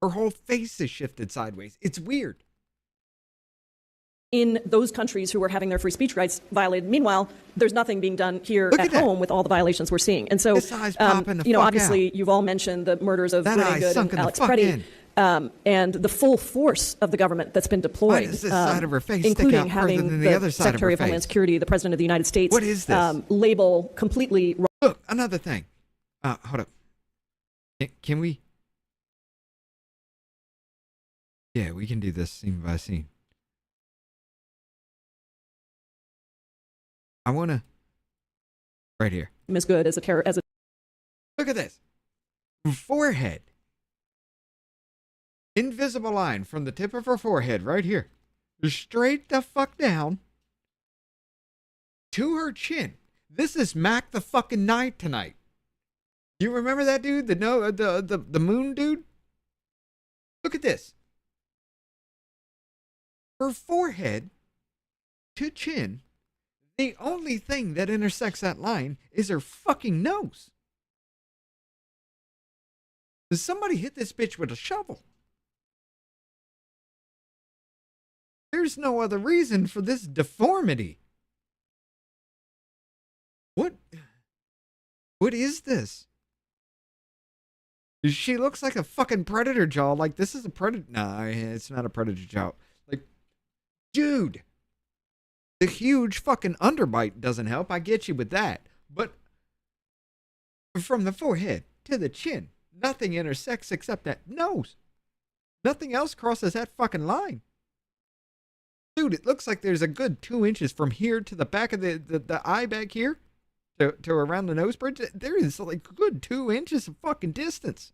Her whole face is shifted sideways. It's weird. In those countries who are having their free speech rights violated. Meanwhile, there's nothing being done here at home with all the violations we're seeing. And so, obviously, you've all mentioned the murders of Renee Good and Alex Preddy, and the full force of the government that's been deployed, including having the Secretary of Homeland Security, the President of the United States, what is this? Label completely wrong. Look, another thing. Hold up. Can we? Yeah, we can do this scene by scene. I want to, right here. Ms. Good as a terror, as a. Look at this. Forehead. Invisible line from the tip of her forehead right here. Straight the fuck down to her chin. This is Mac the fucking Knight tonight. You remember that dude? The moon dude? Look at this. Her forehead to chin. The only thing that intersects that line is her fucking nose. Does somebody hit this bitch with a shovel? There's no other reason for this deformity. What is this? She looks like a fucking predator jaw. Like, this is a predator. Nah, it's not a predator jaw. Like, dude. The huge fucking underbite doesn't help. I get you with that. But from the forehead to the chin, nothing intersects except that nose. Nothing else crosses that fucking line. Dude, it looks like there's a good 2 inches from here to the back of the eye back here to around the nose bridge. There is like a good 2 inches of fucking distance.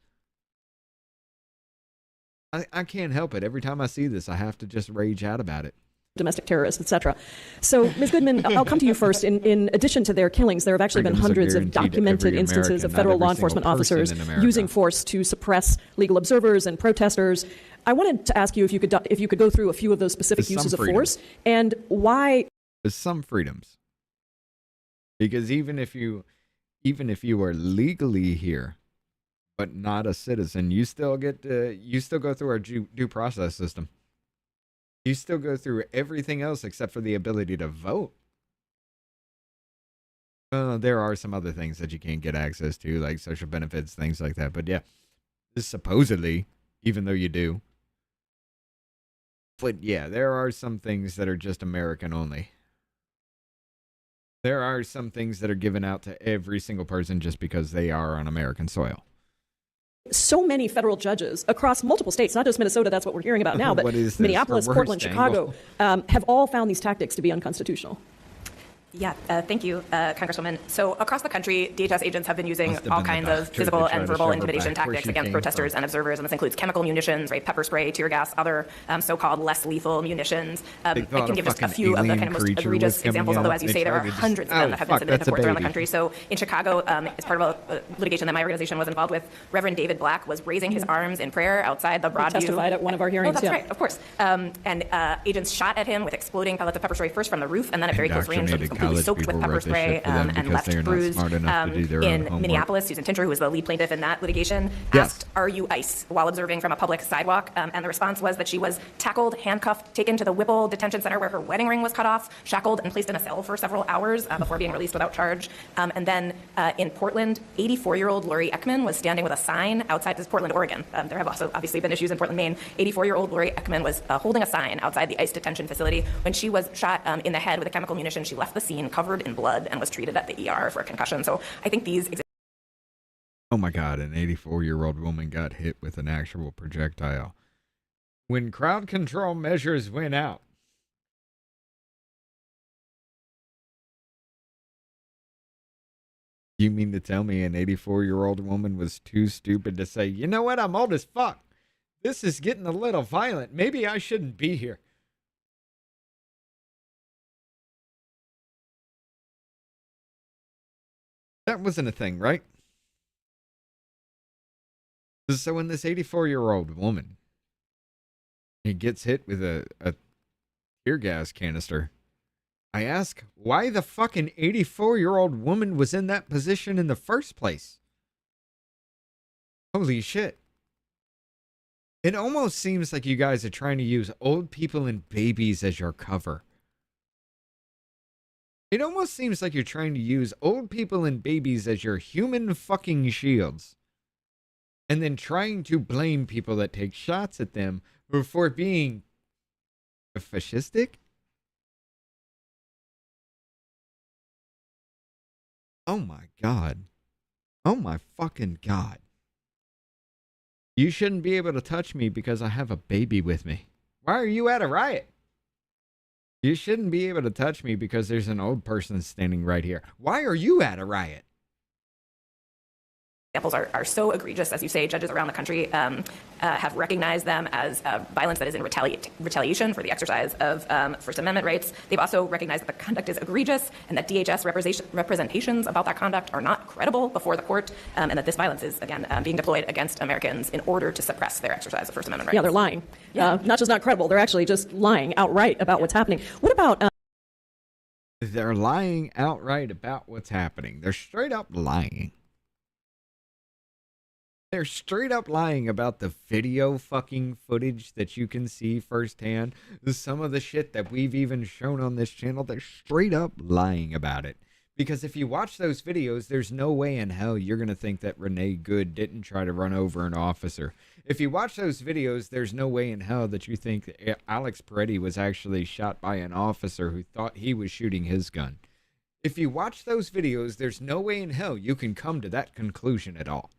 I can't help it. Every time I see this, I have to just rage out about it. Domestic terrorists, etc. So, Ms. Goodman, I'll come to you first. In addition to their killings, there have actually been hundreds of documented instances of federal law enforcement officers using force to suppress legal observers and protesters. I wanted to ask you if you could go through a few of those specific uses of force and why. There's some freedoms, because even if you are legally here, but not a citizen, you still go through our due process system. You still go through everything else except for the ability to vote. There are some other things that you can't get access to, like social benefits, things like that. But yeah, this supposedly, even though you do. But yeah, there are some things that are just American only. There are some things that are given out to every single person just because they are on American soil. So many federal judges across multiple states, not just Minnesota, that's what we're hearing about now, but Minneapolis, Portland, Chicago, have all found these tactics to be unconstitutional. Yeah, thank you, Congresswoman. So across the country, DHS agents have been using all kinds of physical and verbal intimidation tactics against protesters and observers, and this includes chemical munitions, right, pepper spray, tear gas, other so-called less lethal munitions. I can give just a few of the kind of most egregious examples, although as you say, there are hundreds of them that have been submitted to courts around the country. So in Chicago, as part of a litigation that my organization was involved with, Reverend David Black was raising his arms in prayer outside the Broadview. He testified at one of our hearings. Oh, that's right, of course. And agents shot at him with exploding pellets of pepper spray, first from the roof and then at very close range, so he was college soaked people with pepper wrote this spray shit for them and because left they're not bruised. smart enough to do their own In homework. Minneapolis, Susan Tincher, who was the lead plaintiff in that litigation, Yes. asked, "Are you ICE?" while observing from a public sidewalk. And the response was that she was tackled, handcuffed, taken to the Whipple Detention Center where her wedding ring was cut off, shackled, and placed in a cell for several hours before being released without charge. And then in Portland, 84-year-old Lori Ekman was standing with a sign outside, this is Portland, Oregon. There have also obviously been issues in Portland, Maine. 84-year-old Lori Ekman was holding a sign outside the ICE detention facility when she was shot in the head with a chemical munition. She left the scene covered in blood and was treated at the ER for a concussion. So I think these... Oh my God, an 84-year-old woman got hit with an actual projectile. When crowd control measures went out, you mean to tell me an 84-year-old woman was too stupid to say, you know what, I'm old as fuck. This is getting a little violent. Maybe I shouldn't be here. That wasn't a thing, right? So when this 84-year-old woman, he gets hit with a tear gas canister, I ask why the fucking 84-year-old woman was in that position in the first place. Holy shit. It almost seems like you guys are trying to use old people and babies as your cover. It almost seems like you're trying to use old people and babies as your human fucking shields. And then trying to blame people that take shots at them for being fascistic? Oh my God. Oh my fucking God. You shouldn't be able to touch me because I have a baby with me. Why are you at a riot? You shouldn't be able to touch me because there's an old person standing right here. Why are you at a riot? Examples are so egregious, as you say. Judges around the country have recognized them as violence that is in retaliation for the exercise of First Amendment rights. They've also recognized that the conduct is egregious and that DHS representations about that conduct are not credible before the court, and that this violence is, again, being deployed against Americans in order to suppress their exercise of First Amendment rights. Yeah, they're lying. Not just not credible, they're actually just lying outright about what's happening. What about... They're lying outright about what's happening. They're straight up lying. They're straight up lying about the video fucking footage that you can see firsthand. Some of the shit that we've even shown on this channel, they're straight up lying about it. Because if you watch those videos, there's no way in hell you're going to think that Renee Good didn't try to run over an officer. If you watch those videos, there's no way in hell that you think that Alex Peretti was actually shot by an officer who thought he was shooting his gun. If you watch those videos, there's no way in hell you can come to that conclusion at all.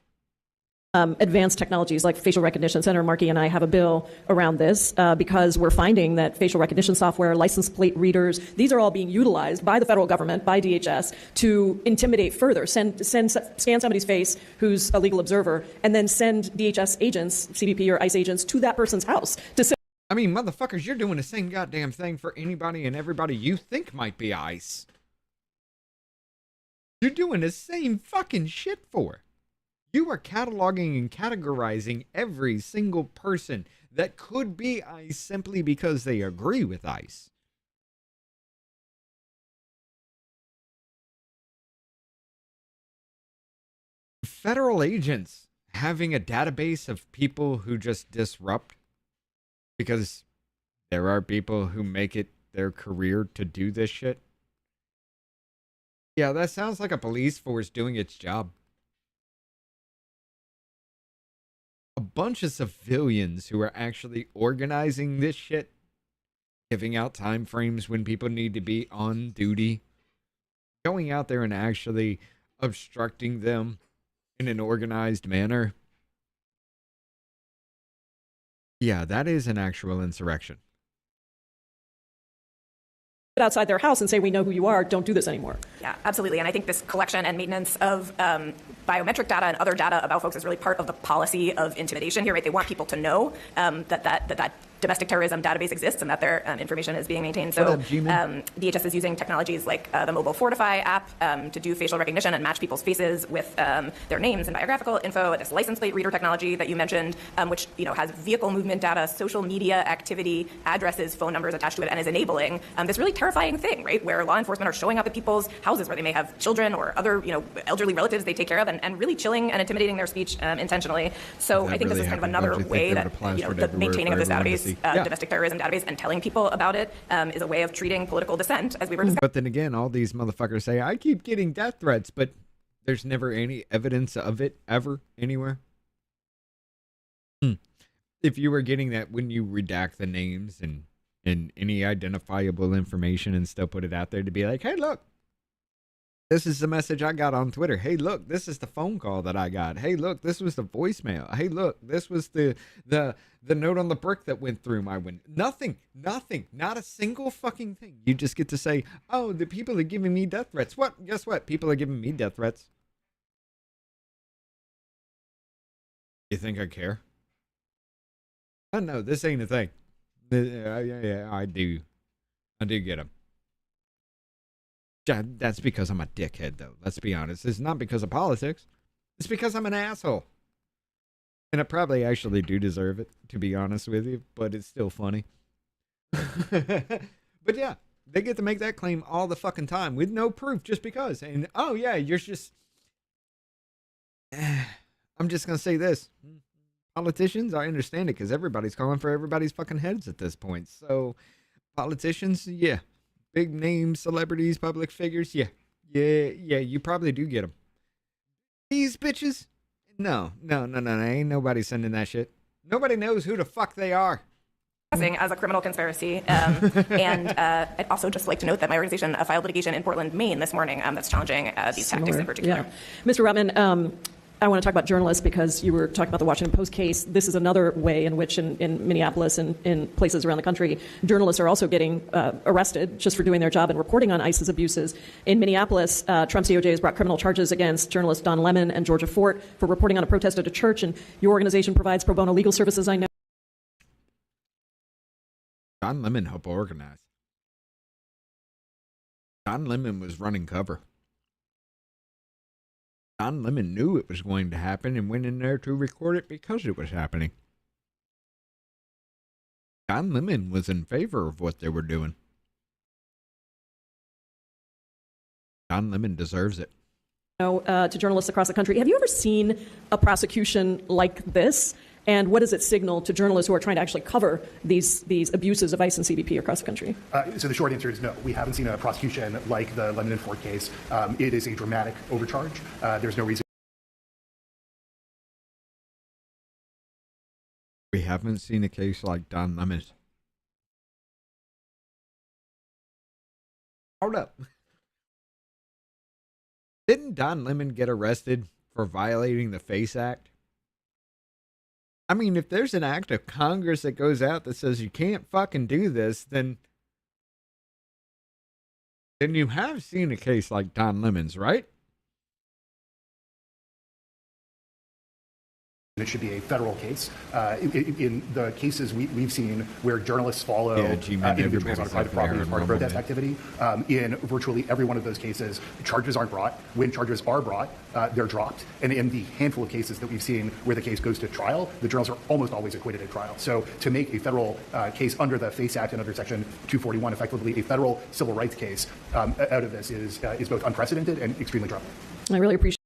Advanced technologies like facial recognition. Senator Markey and I have a bill around this because we're finding that facial recognition software, license plate readers, these are all being utilized by the federal government, by DHS, to intimidate further. Scan somebody's face who's a legal observer, and then send DHS agents, CBP or ICE agents, to that person's house to say, I mean, motherfuckers, you're doing the same goddamn thing for anybody and everybody you think might be ICE. You're doing the same fucking shit for. You are cataloging and categorizing every single person that could be ICE simply because they agree with ICE. Federal agents having a database of people who just disrupt, because there are people who make it their career to do this shit. Yeah, that sounds like a police force doing its job. A bunch of civilians who are actually organizing this shit, giving out time frames when people need to be on duty, going out there and actually obstructing them in an organized manner. Yeah, that is an actual insurrection. outside their house and say, we know who you are, don't do this anymore. Yeah, absolutely. And I think this collection and maintenance of biometric data and other data about folks is really part of the policy of intimidation here, right? They want people to know that domestic terrorism database exists and that their information is being maintained. So DHS is using technologies like the mobile Fortify app to do facial recognition and match people's faces with their names and biographical info. This license plate reader technology that you mentioned, which has vehicle movement data, social media activity, addresses, phone numbers attached to it, and is enabling this really terrifying thing, right, where law enforcement are showing up at people's houses where they may have children or other, elderly relatives they take care of, and really chilling and intimidating their speech intentionally. So I think this is kind of another way that the maintaining of this database, domestic terrorism database, and telling people about it is a way of treating political dissent, as we were discussing. But then again, all these motherfuckers say, I keep getting death threats, but there's never any evidence of it ever anywhere. If you were getting that when you redact the names and any identifiable information and still put it out there to be like, hey, look, this is the message I got on Twitter. Hey, look, this is the phone call that I got. Hey, look, this was the voicemail. Hey, look, this was the note on the brick that went through my window. Nothing, not a single fucking thing. You just get to say, oh, the people are giving me death threats. What? Guess what? People are giving me death threats. You think I care? Oh, no, this ain't a thing. Yeah, I do get them. That's because I'm a dickhead, though. Let's be honest. It's not because of politics. It's because I'm an asshole. And I probably actually do deserve it, to be honest with you, but it's still funny. But yeah, they get to make that claim all the fucking time with no proof just because. And, oh, yeah, you're just... I'm just going to say this. Politicians, I understand it because everybody's calling for everybody's fucking heads at this point. So, politicians, yeah. Big name celebrities, public figures, yeah, you probably do get them. These bitches, no, ain't nobody sending that shit. Nobody knows who the fuck they are. As a criminal conspiracy, and I'd also just like to note that my organization filed litigation in Portland, Maine this morning that's challenging these tactics in particular. Yeah. Mr. Rotman, I want to talk about journalists because you were talking about the Washington Post case. This is another way in which in Minneapolis and in places around the country, journalists are also getting arrested just for doing their job and reporting on ISIS abuses. In Minneapolis, Trump's DOJ has brought criminal charges against journalists Don Lemon and Georgia Fort for reporting on a protest at a church, and your organization provides pro bono legal services, I know. Don Lemon helped organize. Don Lemon was running cover. Don Lemon knew it was going to happen and went in there to record it because it was happening. Don Lemon was in favor of what they were doing. Don Lemon deserves it. To journalists across the country, have you ever seen a prosecution like this? And what does it signal to journalists who are trying to actually cover these abuses of ICE and CBP across the country? So the short answer is no. We haven't seen a prosecution like the Lemon and Fort case. It is a dramatic overcharge. There's no reason. We haven't seen a case like Don Lemon's. Hold up. Didn't Don Lemon get arrested for violating the FACE Act? I mean, if there's an act of Congress that goes out that says you can't fucking do this, then you have seen a case like Don Lemon's, right? It should be a federal case. In the cases we've seen where journalists follow individuals on private property as part of protest activity, in virtually every one of those cases, charges aren't brought. When charges are brought, they're dropped. And in the handful of cases that we've seen where the case goes to trial, the journalists are almost always acquitted at trial. So to make a federal case under the FACE Act and under Section 241, effectively a federal civil rights case out of this is both unprecedented and extremely troubling. I really appreciate.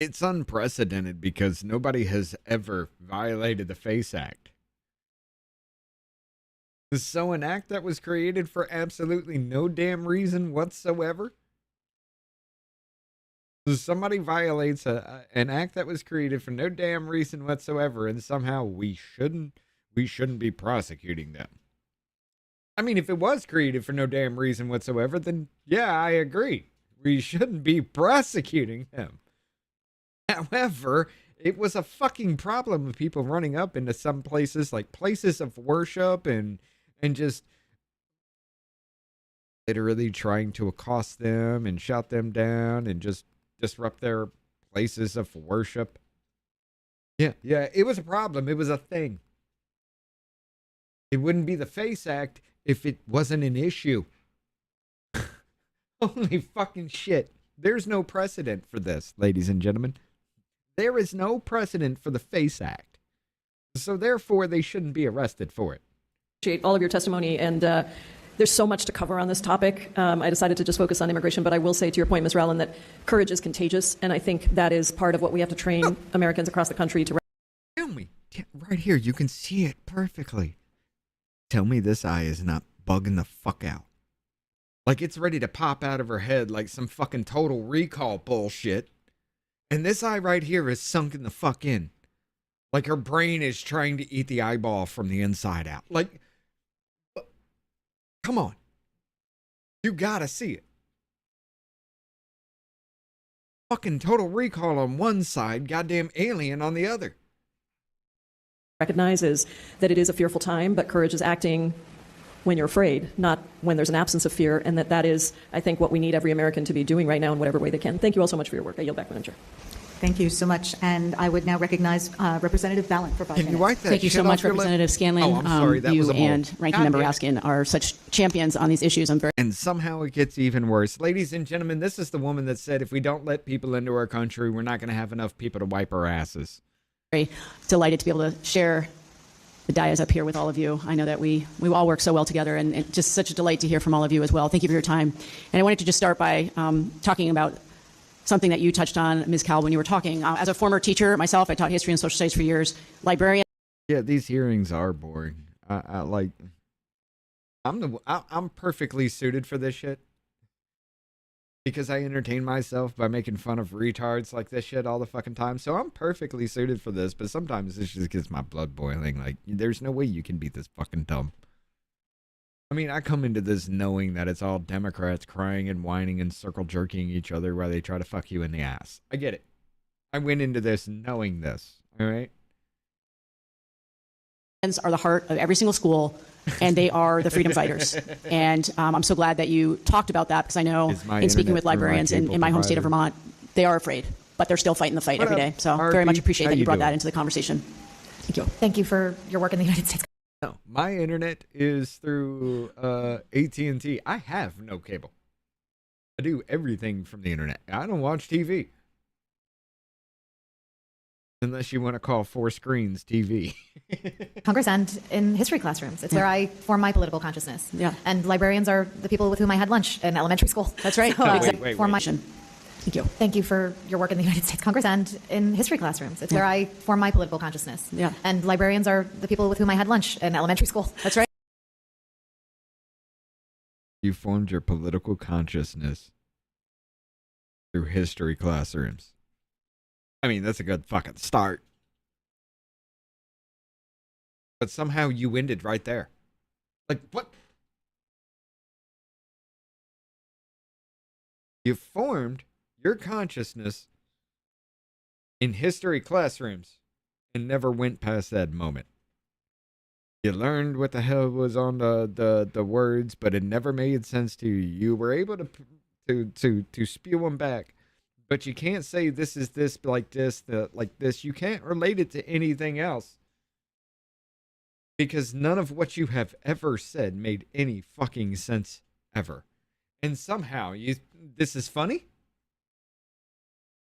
It's unprecedented because nobody has ever violated the FACE Act. So an act that was created for absolutely no damn reason whatsoever. Somebody violates an act that was created for no damn reason whatsoever, and somehow we shouldn't be prosecuting them. I mean, if it was created for no damn reason whatsoever, then yeah, I agree. We shouldn't be prosecuting them. However, it was a fucking problem with people running up into some places, like places of worship, and just literally trying to accost them and shout them down and just disrupt their places of worship. Yeah, it was a problem. It was a thing. It wouldn't be the FACE Act if it wasn't an issue. Holy fucking shit. There's no precedent for this, ladies and gentlemen. There is no precedent for the FACE Act. So therefore, they shouldn't be arrested for it. Appreciate all of your testimony, and there's so much to cover on this topic. I decided to just focus on immigration, but I will say to your point, Ms. Rowland, that courage is contagious, and I think that is part of what we have to train Americans across the country to. Tell me, right here, you can see it perfectly. Tell me this eye is not bugging the fuck out. Like it's ready to pop out of her head like some fucking Total Recall bullshit. And this eye right here is sunken the fuck in. Like her brain is trying to eat the eyeball from the inside out. Like, come on. You gotta see it. Fucking Total Recall on one side, goddamn Alien on the other. Recognizes that it is a fearful time, but courage is acting when you're afraid, not when there's an absence of fear, and that is, I think, what we need every American to be doing right now in whatever way they can. Thank you all so much for your work. I yield back, Madam Chair. Thank you so much. And I would now recognize Representative Ballant for 5 minutes. You wipe that Thank you so much, Representative Scanlon. Oh, I'm sorry. That you was a and Ranking Member Raskin are such champions on these issues. I'm very. And somehow it gets even worse. Ladies and gentlemen, this is the woman that said if we don't let people into our country, we're not going to have enough people to wipe our asses. Very delighted to be able to share the dais up here with all of you. I know that we all work so well together, and just such a delight to hear from all of you as well. Thank you for your time. And I wanted to just start by talking about something that you touched on, Ms. Cowell, when you were talking. As a former teacher myself, I taught history and social studies for years. Librarian. Yeah, these hearings are boring. I'm perfectly suited for this shit. Because I entertain myself by making fun of retards like this shit all the fucking time. So I'm perfectly suited for this, but sometimes this just gets my blood boiling. Like, there's no way you can beat this fucking dumb. I mean, I come into this knowing that it's all Democrats crying and whining and circle jerking each other while they try to fuck you in the ass. I get it. I went into this knowing this, all right? Are the heart of every single school, and they are the freedom fighters. And I'm so glad that you talked about that, because I know in speaking with librarians in my home state of Vermont, they are afraid, but they're still fighting the fight every day. So very much appreciate that you brought that into the conversation. Thank you. Thank you for your work in the United States. No, my internet is through AT&T. I have no cable. I do everything from the internet. I don't watch TV. Unless you want to call 4 screens TV. Congress and in history classrooms. It's where I form my political consciousness. Yeah. And librarians are the people with whom I had lunch in elementary school. That's right. So, wait. Thank you. Thank you for your work in the United States Congress and in history classrooms. It's where I form my political consciousness. Yeah. And librarians are the people with whom I had lunch in elementary school. That's right. You formed your political consciousness through history classrooms. I mean, that's a good fucking start. But somehow you ended right there. Like, what? You formed your consciousness in history classrooms and never went past that moment. You learned what the hell was on the words, but it never made sense to you. You were able to spew them back. But you can't say this is this, like this, like this. You can't relate it to anything else. Because none of what you have ever said made any fucking sense ever. And somehow, this is funny?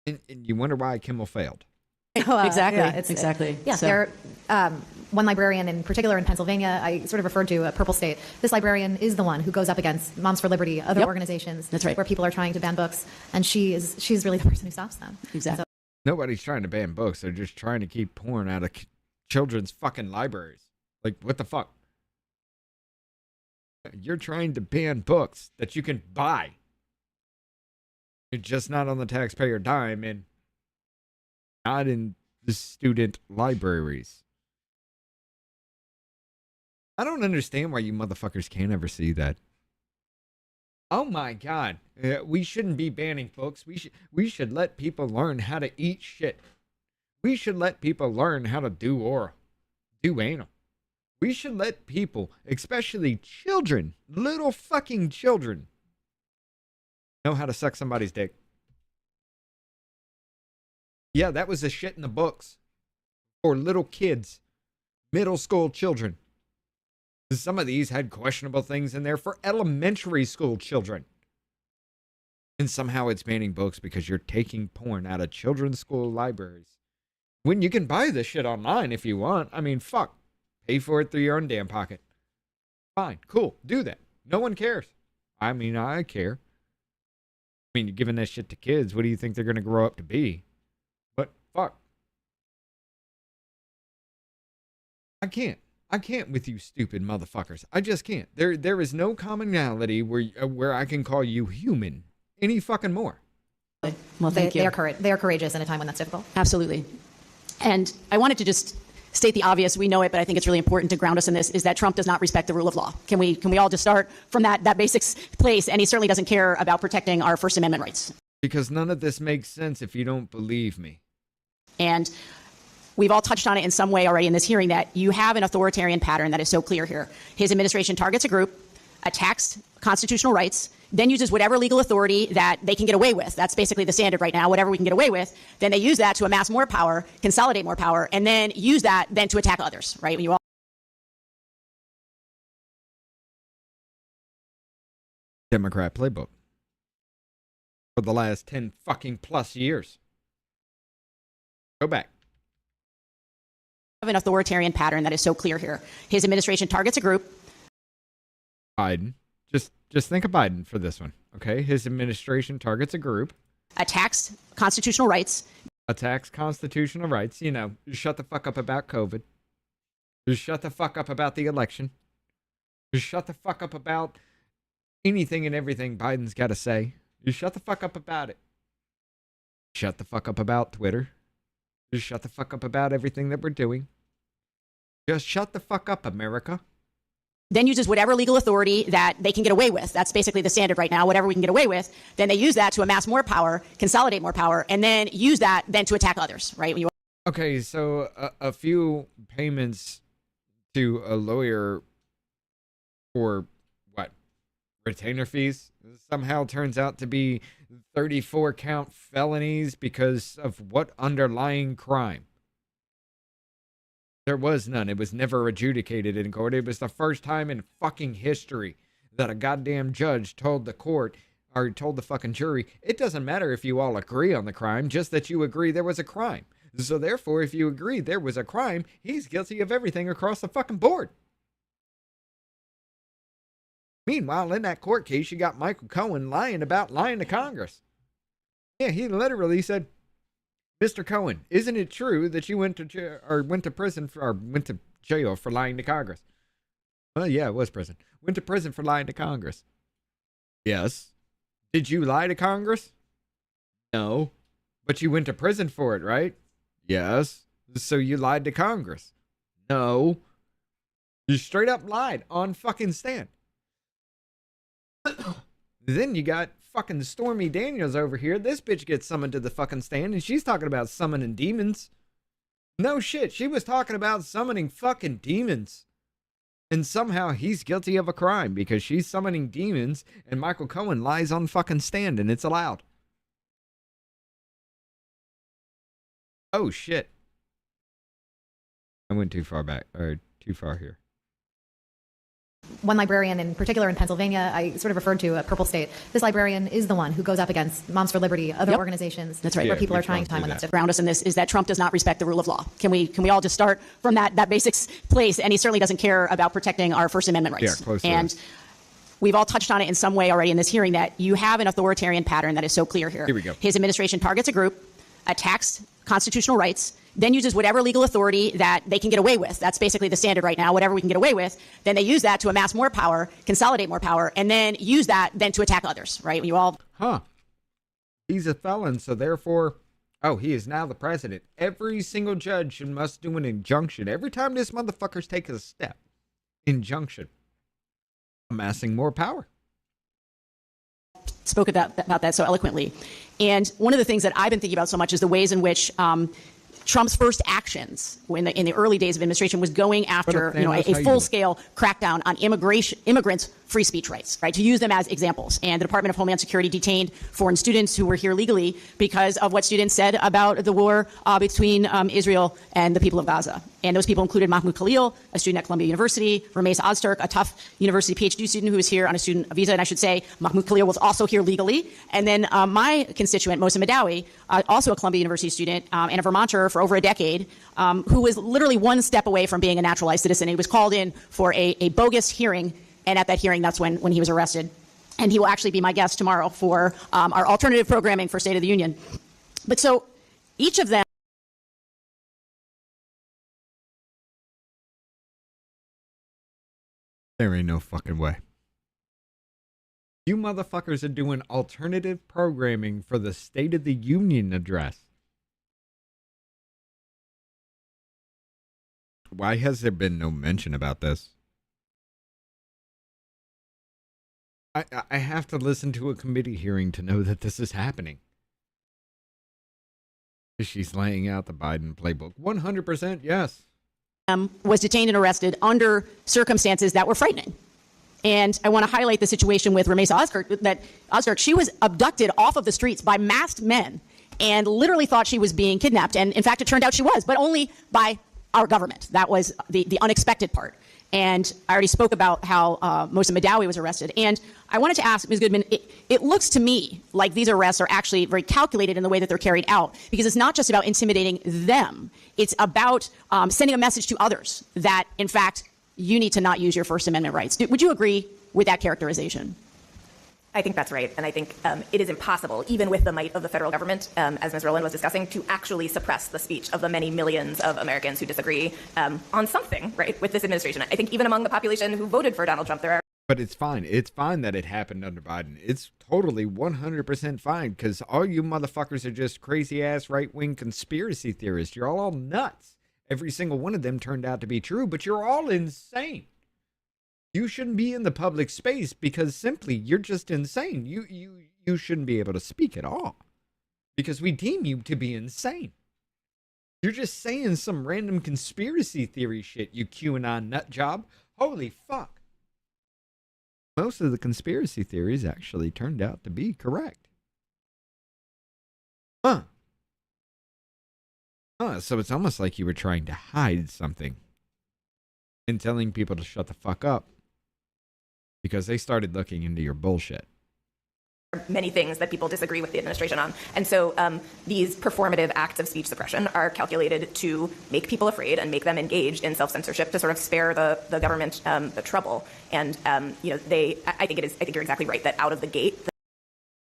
And you wonder why Kimmel failed. Exactly. Yeah, exactly. Yeah, So- there. One librarian in particular in Pennsylvania, I sort of referred to a purple state. This librarian is the one who goes up against Moms for Liberty, other organizations. That's right. Where people are trying to ban books, and she's really the person who stops them. Exactly. Nobody's trying to ban books. They're just trying to keep porn out of children's fucking libraries. Like, what the fuck? You're trying to ban books that you can buy. You're just not on the taxpayer dime and not in the student libraries. I don't understand why you motherfuckers can't ever see that. Oh my God. We shouldn't be banning books. We should let people learn how to eat shit. We should let people learn how to do oral, do anal. We should let people, especially children, little fucking children, know how to suck somebody's dick. Yeah, that was the shit in the books for little kids, middle school children. Some of these had questionable things in there for elementary school children. And somehow it's banning books because you're taking porn out of children's school libraries. When you can buy this shit online if you want. I mean, fuck. Pay for it through your own damn pocket. Fine. Cool. Do that. No one cares. I mean, I care. I mean, you're giving that shit to kids. What do you think they're going to grow up to be? But fuck. I can't with you stupid motherfuckers. I just can't. There is no commonality where I can call you human any fucking more. Well, they are courageous in a time when that's difficult. Absolutely. And I wanted to just state the obvious. We know it, but I think it's really important to ground us in this, is that Trump does not respect the rule of law. Can we all just start from that basic place? And he certainly doesn't care about protecting our First Amendment rights. Because none of this makes sense if you don't believe me. And we've all touched on it in some way already in this hearing, that you have an authoritarian pattern that is so clear here. His administration targets a group, attacks constitutional rights, then uses whatever legal authority that they can get away with. That's basically the standard right now, whatever we can get away with. Then they use that to amass more power, consolidate more power, and then use that then to attack others, right? You all Democrat playbook for the last 10 fucking plus years. Go back. have an authoritarian pattern that is so clear here. His administration targets a group. Biden. Just think of Biden for this one, okay? His administration targets a group. Attacks constitutional rights. Attacks constitutional rights. You know, shut the fuck up about COVID. Just shut the fuck up about the election. Just shut the fuck up about anything and everything Biden's got to say. Just shut the fuck up about it. Shut the fuck up about Twitter. Just shut the fuck up about everything that we're doing. Just shut the fuck up, America. Then uses whatever legal authority that they can get away with. That's basically the standard right now, whatever we can get away with. Then they use that to amass more power, consolidate more power, and then use that then to attack others, right? Okay, so a few payments to a lawyer for what? Retainer fees somehow turns out to be 34 count felonies because of what underlying crime? There was none. It was never adjudicated in court. It was the first time in fucking history that a goddamn judge told the court, or told the fucking jury, it doesn't matter if you all agree on the crime, just that you agree there was a crime. So therefore, if you agree there was a crime, he's guilty of everything across the fucking board. Meanwhile, in that court case, you got Michael Cohen lying to Congress. Yeah, he literally said, Mr. Cohen, isn't it true that you went to jail for lying to Congress? Well, yeah, it was prison. Went to prison for lying to Congress. Yes. Did you lie to Congress? No. But you went to prison for it, right? Yes. So you lied to Congress? No. You straight up lied on fucking stand. Then you got fucking Stormy Daniels over here. This bitch gets summoned to the fucking stand and she's talking about summoning demons. No shit. She was talking about summoning fucking demons. And somehow he's guilty of a crime because she's summoning demons and Michael Cohen lies on fucking stand and it's allowed. Oh shit. I went too far back, or too far here. One librarian in particular in Pennsylvania, I sort of referred to a purple state. This librarian is the one who goes up against Moms for Liberty, other organizations. That's right. Where people are trying to time when that's different. Ground us in this is that Trump does not respect the rule of law. Can we all just start from that basic place? And he certainly doesn't care about protecting our First Amendment rights. Yeah, close and we've all touched on it in some way already in this hearing that you have an authoritarian pattern that is so clear here. Here we go. His administration targets a group, attacks constitutional rights, then uses whatever legal authority that they can get away with. That's basically the standard right now, whatever we can get away with. Then they use that to amass more power, consolidate more power, and then use that then to attack others, right? You all... He's a felon, so therefore, he is now the president. Every single judge must do an injunction. Every time this motherfucker's taking a step, injunction. Amassing more power. Spoke about that so eloquently. And one of the things that I've been thinking about so much is the ways in which Trump's first actions in the early days of administration was going after a full-scale crackdown on immigrants free speech rights, right? To use them as examples. And the Department of Homeland Security detained foreign students who were here legally because of what students said about the war between Israel and the people of Gaza. And those people included Mahmoud Khalil, a student at Columbia University, Ramesh Ozturk, a Tufts University PhD student who was here on a student visa. And I should say Mahmoud Khalil was also here legally. And then my constituent, Mosa Madawi, also a Columbia University student and a Vermonter for over a decade, who was literally one step away from being a naturalized citizen. He was called in for a bogus hearing. And at that hearing, that's when he was arrested. And he will actually be my guest tomorrow for our alternative programming for State of the Union. But so each of them. There ain't no fucking way. You motherfuckers are doing alternative programming for the State of the Union address. Why has there been no mention about this? I have to listen to a committee hearing to know that this is happening. She's laying out the Biden playbook. 100% yes. Was detained and arrested under circumstances that were frightening. And I want to highlight the situation with Ramesh Ozturk. She was abducted off of the streets by masked men and literally thought she was being kidnapped. And in fact, it turned out she was, but only by our government. That was the unexpected part. And I already spoke about how Mosa Madawi was arrested. And I wanted to ask Ms. Goodman, it looks to me like these arrests are actually very calculated in the way that they're carried out, because it's not just about intimidating them. It's about sending a message to others that, in fact, you need to not use your First Amendment rights. Would you agree with that characterization? I think that's right. And I think it is impossible, even with the might of the federal government, as Ms. Rowland was discussing, to actually suppress the speech of the many millions of Americans who disagree on something, right, with this administration. I think even among the population who voted for Donald Trump, there are. But it's fine. It's fine that it happened under Biden. It's totally 100% fine, because all you motherfuckers are just crazy-ass right-wing conspiracy theorists. You're all nuts. Every single one of them turned out to be true, but you're all insane. You shouldn't be in the public space because simply you're just insane. You shouldn't be able to speak at all because we deem you to be insane. You're just saying some random conspiracy theory shit, you QAnon nut job. Holy fuck. Most of the conspiracy theories actually turned out to be correct. So it's almost like you were trying to hide something and telling people to shut the fuck up because they started looking into your bullshit. Many things that people disagree with the administration on. And so these performative acts of speech suppression are calculated to make people afraid and make them engaged in self-censorship to sort of spare the government the trouble. And, I think you're exactly right that out of the gate.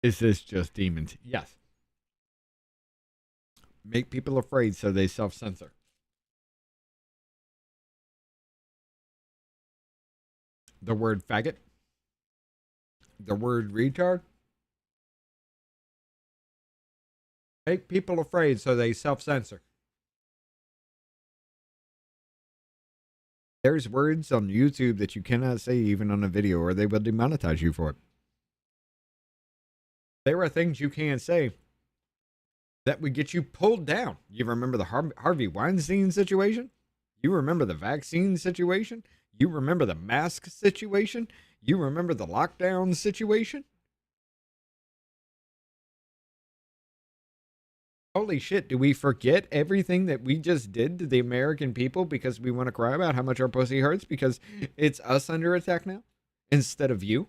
Is this just demons? Yes. Make people afraid so they self-censor. The word faggot. The word retard. Make people afraid so they self-censor. There's words on YouTube that you cannot say even on a video or they will demonetize you for it. There are things you can't say that would get you pulled down. You remember the Harvey Weinstein situation? You remember the vaccine situation? You remember the mask situation? You remember the lockdown situation? Holy shit, do we forget everything that we just did to the American people because we want to cry about how much our pussy hurts because it's us under attack now instead of you?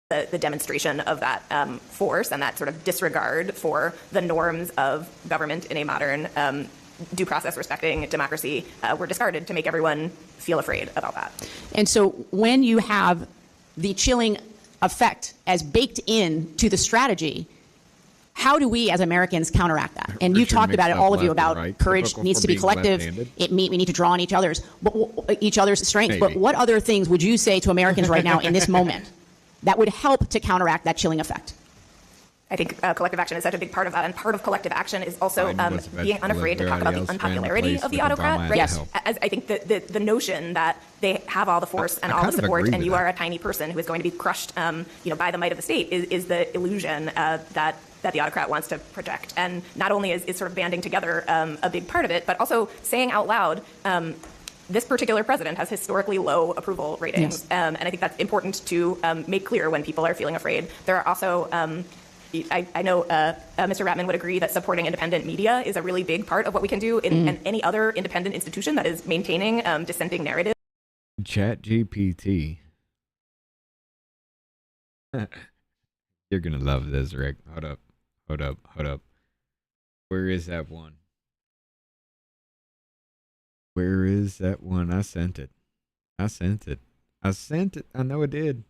The demonstration of that force and that sort of disregard for the norms of government in a modern due process respecting democracy were discarded to make everyone feel afraid about that. And so when you have the chilling effect as baked in to the strategy, how do we as Americans counteract that? And you talked about it, all of you, about right. Courage needs to be collective. We need to draw on each other's strengths. Maybe. But what other things would you say to Americans right now in this moment that would help to counteract that chilling effect? I think collective action is such a big part of that, and part of collective action is also being unafraid to talk about the unpopularity of the autocrat. Right? Yes, as I think the notion that they have all the force and all the support, and you are a tiny person who is going to be crushed, by the might of the state, is the illusion that the autocrat wants to project. And not only is sort of banding together a big part of it, but also saying out loud, this particular president has historically low approval ratings. Yes. And I think that's important to make clear when people are feeling afraid. There are also, I know Mr. Ratman would agree that supporting independent media is a really big part of what we can do in any other independent institution that is maintaining dissenting narrative. ChatGPT. You're going to love this, Rick. Hold up. Where is that one? Where is that one? I sent it. I know I did.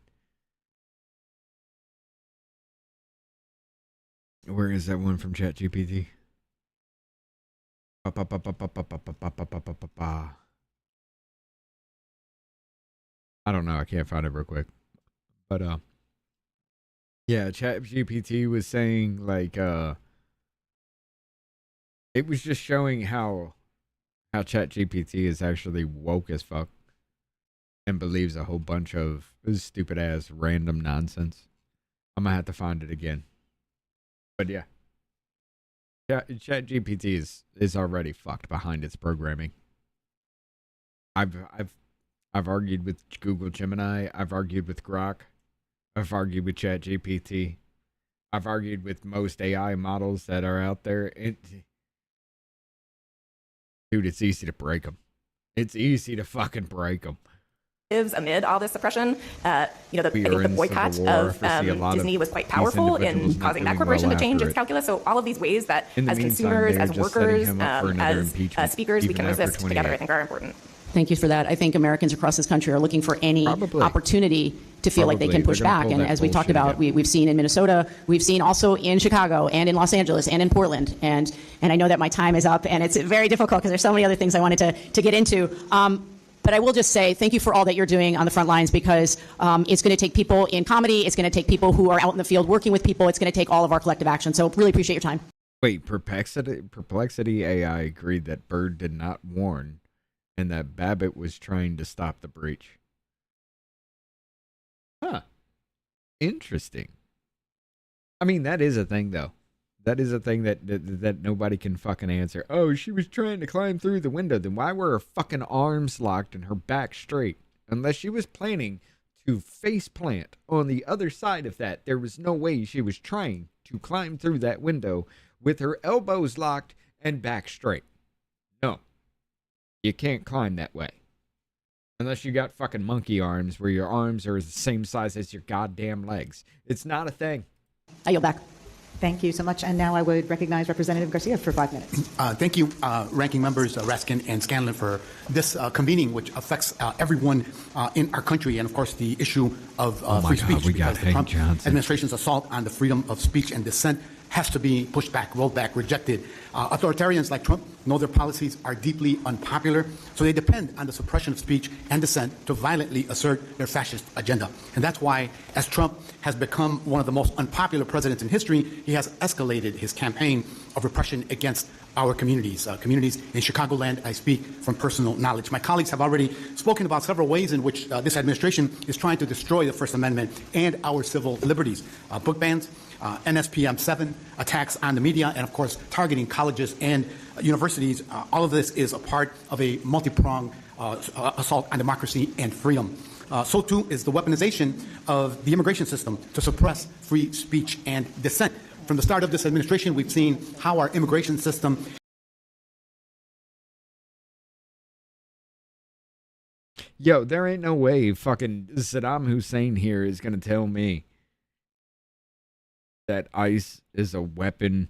Where is that one from ChatGPT? I don't know. I can't find it real quick. But yeah, ChatGPT was saying like it was just showing how ChatGPT is actually woke as fuck and believes a whole bunch of stupid ass random nonsense. I'm gonna have to find it again. But yeah. ChatGPT is already fucked behind its programming. I've argued with Google Gemini, I've argued with Grok, I've argued with ChatGPT, I've argued with most AI models that are out there. Dude, it's easy to break them. It's easy to fucking break them. Amid all this suppression, I think the boycott of Disney was quite powerful in causing that corporation to change its calculus. So all of these ways that as consumers, as workers, as speakers, we can resist together, I think are important. Thank you for that. I think Americans across this country are looking for any opportunity to feel like they can push back. And as we talked about, we've seen in Minnesota, we've seen also in Chicago and in Los Angeles and in Portland. And I know that my time is up and it's very difficult because there's so many other things I wanted to get into. But I will just say thank you for all that you're doing on the front lines, because it's going to take people in comedy. It's going to take people who are out in the field working with people. It's going to take all of our collective action. So really appreciate your time. Wait, Perplexity AI agreed that Byrd did not warn and that Babbitt was trying to stop the breach. Huh. Interesting. I mean, that is a thing, though. That is a thing that nobody can fucking answer. Oh, she was trying to climb through the window. Then why were her fucking arms locked and her back straight? Unless she was planning to face plant on the other side of that, there was no way she was trying to climb through that window with her elbows locked and back straight. No. You can't climb that way. Unless you got fucking monkey arms where your arms are the same size as your goddamn legs. It's not a thing. I yield back. Thank you so much. And now I would recognize Representative Garcia for 5 minutes. Thank you, Ranking Members Raskin and Scanlon, for this convening, which affects everyone in our country, and, of course, the issue of free speech. We got the Trump Johnson. administration's assault on the freedom of speech and dissent has to be pushed back, rolled back, rejected. Authoritarians like Trump know their policies are deeply unpopular, so they depend on the suppression of speech and dissent to violently assert their fascist agenda. And that's why, as Trump has become one of the most unpopular presidents in history, he has escalated his campaign of repression against our communities. Communities in Chicagoland, I speak from personal knowledge. My colleagues have already spoken about several ways in which this administration is trying to destroy the First Amendment and our civil liberties. Book bans, NSPM 7, attacks on the media, and, of course, targeting colleges and universities. All of this is a part of a multi-pronged assault on democracy and freedom. So, too, is the weaponization of the immigration system to suppress free speech and dissent. From the start of this administration, we've seen how our immigration system... Yo, there ain't no way fucking Saddam Hussein here is going to tell me that ICE is a weapon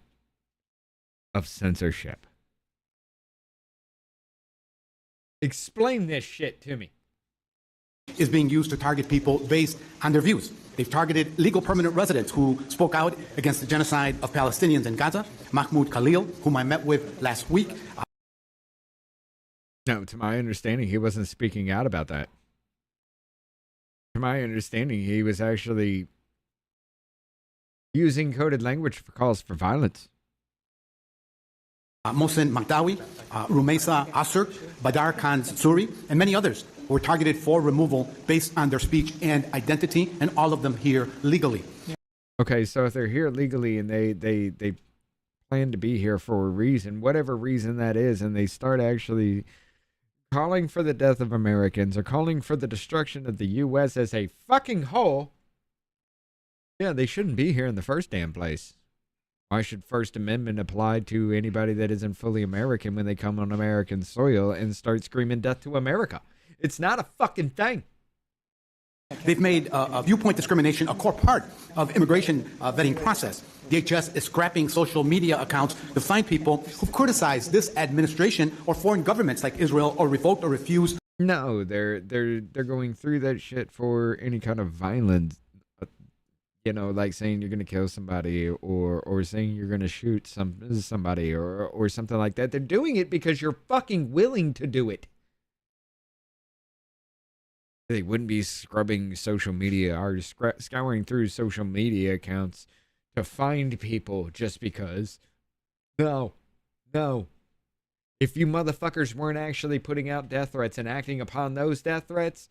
of censorship. Explain this shit to me. Is being used to target people based on their views. They've targeted legal permanent residents who spoke out against the genocide of Palestinians in Gaza. Mahmoud Khalil, whom I met with last week. No, to my understanding, he wasn't speaking out about that. To my understanding, he was actually using coded language for calls for violence. Mohsen Magdawi, Rumeisa Asur, Badar Khan Suri, and many others were targeted for removal based on their speech and identity, and all of them here legally. Okay, so if they're here legally and they plan to be here for a reason, whatever reason that is, and they start actually calling for the death of Americans or calling for the destruction of the U.S. as a fucking whole, yeah, they shouldn't be here in the first damn place. Why should First Amendment apply to anybody that isn't fully American when they come on American soil and start screaming death to America? It's not a fucking thing. They've made viewpoint discrimination a core part of immigration vetting process. DHS is scrapping social media accounts to find people who criticize this administration or foreign governments like Israel or revoked or refused. No, they're going through that shit for any kind of violence. You know, like saying you're going to kill somebody or saying you're going to shoot somebody or something like that. They're doing it because you're fucking willing to do it. They wouldn't be scrubbing social media or scouring through social media accounts to find people just because. No. If you motherfuckers weren't actually putting out death threats and acting upon those death threats,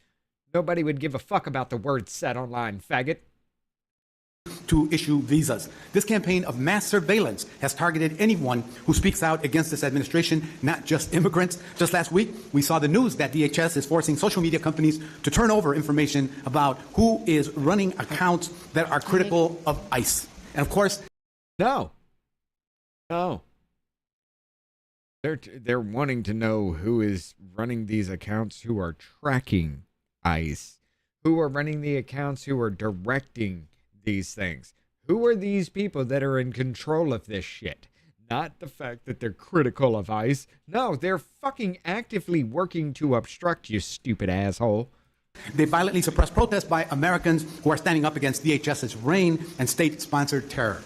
nobody would give a fuck about the words said online, faggot. To issue visas. This campaign of mass surveillance has targeted anyone who speaks out against this administration, not just immigrants. Just last week, we saw the news that DHS is forcing social media companies to turn over information about who is running accounts that are critical of ICE. And of course, no. They're wanting to know who is running these accounts, who are tracking ICE, who are running the accounts, who are directing these things. Who are these people that are in control of this shit? Not the fact that they're critical of ICE. No, they're fucking actively working to obstruct, you stupid asshole. They violently suppress protests by Americans who are standing up against DHS's reign and state-sponsored terror.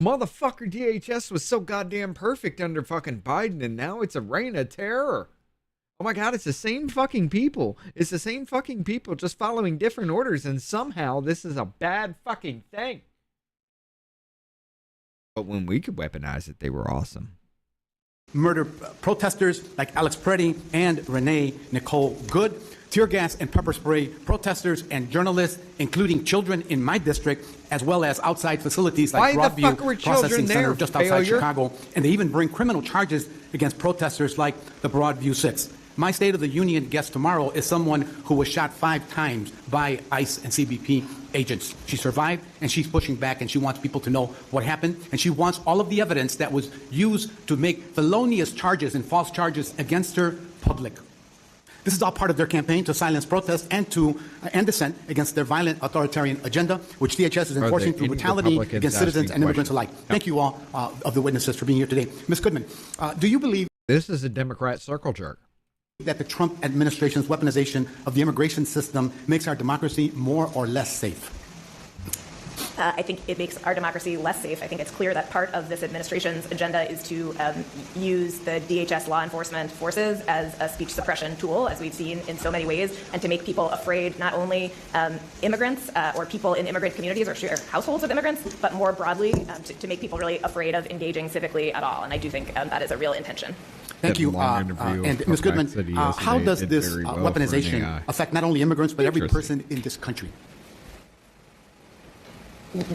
Motherfucker, DHS was so goddamn perfect under fucking Biden, and now it's a reign of terror. Oh my God, it's the same fucking people. It's the same fucking people just following different orders, and somehow this is a bad fucking thing. But when we could weaponize it, they were awesome. Murder protesters like Alex Preddy and Renee Nicole Good, tear gas and pepper spray protesters and journalists, including children in my district, as well as outside facilities like Broadview Processing Center just outside Chicago. And they even bring criminal charges against protesters like the Broadview Six. My State of the Union guest tomorrow is someone who was shot 5 times by ICE and CBP agents. She survived, and she's pushing back, and she wants people to know what happened, and she wants all of the evidence that was used to make felonious charges and false charges against her public. This is all part of their campaign to silence protests and dissent against their violent authoritarian agenda, which DHS is enforcing through brutality against citizens and immigrants alike. Thank you all of the witnesses for being here today. Ms. Goodman, do you believe this is a Democrat circle jerk? That the Trump administration's weaponization of the immigration system makes our democracy more or less safe? I think it makes our democracy less safe. I think it's clear that part of this administration's agenda is to use the DHS law enforcement forces as a speech suppression tool, as we've seen in so many ways, and to make people afraid, not only immigrants or people in immigrant communities or households of immigrants, but more broadly to make people really afraid of engaging civically at all. And I do think that is a real intention. Thank you. And Ms. Goodman, how does this weaponization affect not only immigrants, but every person in this country?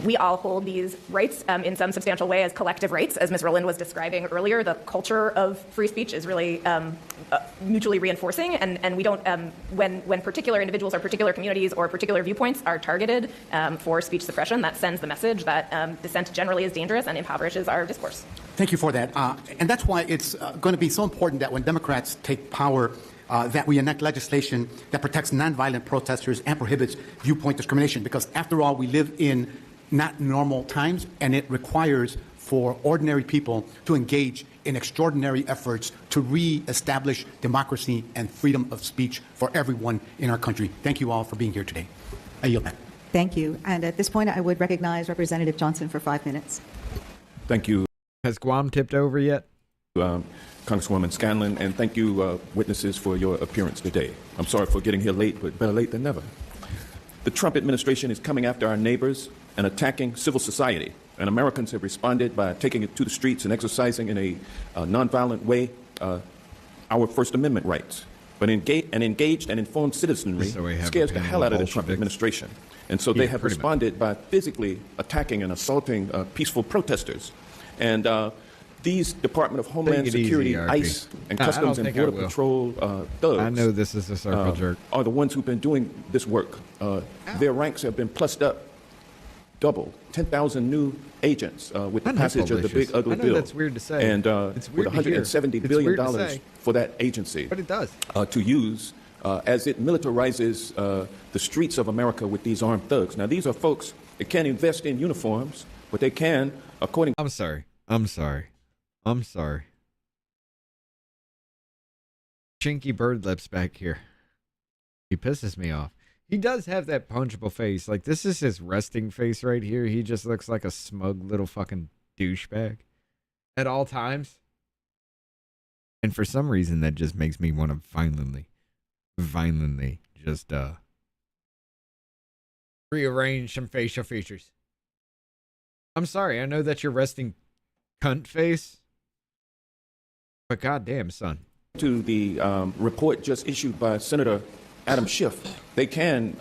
We all hold these rights in some substantial way as collective rights. As Ms. Rowland was describing earlier, the culture of free speech is really mutually reinforcing, and we don't, when particular individuals or particular communities or particular viewpoints are targeted for speech suppression, that sends the message that dissent generally is dangerous and impoverishes our discourse. Thank you for that. And that's why it's going to be so important that when Democrats take power, that we enact legislation that protects nonviolent protesters and prohibits viewpoint discrimination. Because after all, we live in not normal times, and it requires for ordinary people to engage in extraordinary efforts to re-establish democracy and freedom of speech for everyone in our country. Thank you all for being here today. I yield back. Thank you. And at this point, I would recognize Representative Johnson for 5 minutes. Thank you. Has Guam tipped over yet? Congresswoman Scanlon, and thank you, witnesses, for your appearance today. I'm sorry for getting here late, but better late than never. The Trump administration is coming after our neighbors and attacking civil society, and Americans have responded by taking it to the streets and exercising in a nonviolent way our First Amendment rights. But engaged and informed citizenry scares the hell out of the Trump administration. And so they have responded by physically attacking and assaulting peaceful protesters. And These Department of Homeland Security, ICE, and Customs and Border Patrol thugs, I know this is a circle jerk, are the ones who've been doing this work. Their ranks have been plussed up double, 10,000 new agents with the passage of the Big Ugly Bill. That's weird to say. And with $170 billion for that agency. But it does. To use as it militarizes the streets of America with these armed thugs. Now, these are folks that can't invest in uniforms, but they can, according... I'm sorry. Chinky bird lips back here. He pisses me off. He does have that punchable face. Like, this is his resting face right here. He just looks like a smug little fucking douchebag at all times. And for some reason, that just makes me want to violently just rearrange some facial features. I'm sorry. I know that's your resting cunt face, but goddamn, son. To the report just issued by Senator Adam Schiff, they can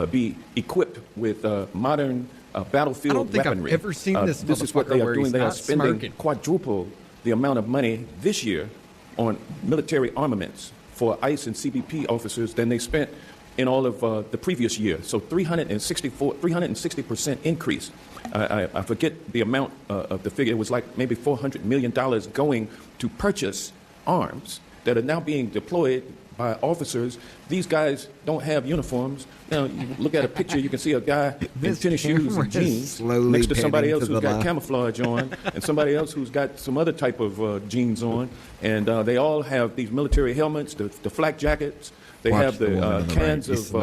be equipped with modern battlefield I don't think weaponry. I've ever seen this. This is what they are doing. They are spending quadruple the amount of money this year on military armaments for ICE and CBP officers than they spent in all of the previous year. So 360% increase. I forget the amount of the figure. It was like maybe $400 million going to purchase arms that are now being deployed by officers. These guys don't have uniforms. Now, you look at a picture, you can see a guy in tennis shoes and jeans next to somebody else who's got camouflage on and somebody else who's got some other type of jeans on. And they all have these military helmets, the flak jackets. They have the cans of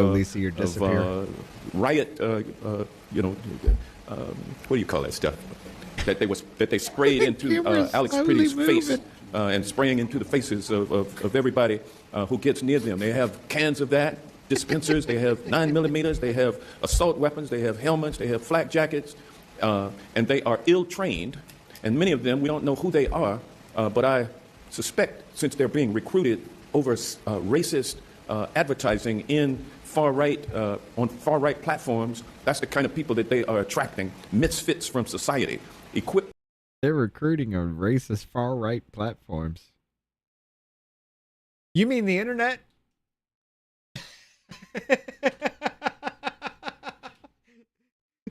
riot, what do you call that stuff? That they sprayed into Alex Pretty's face and spraying into the faces of everybody who gets near them. They have cans of that, dispensers. They have 9mm. They have assault weapons. They have helmets. They have flak jackets, and they are ill-trained. And many of them, we don't know who they are, but I suspect since they're being recruited over racist advertising in on far-right platforms, that's the kind of people that they are attracting, misfits from society, equipped. They're recruiting on racist far-right platforms. You mean the internet?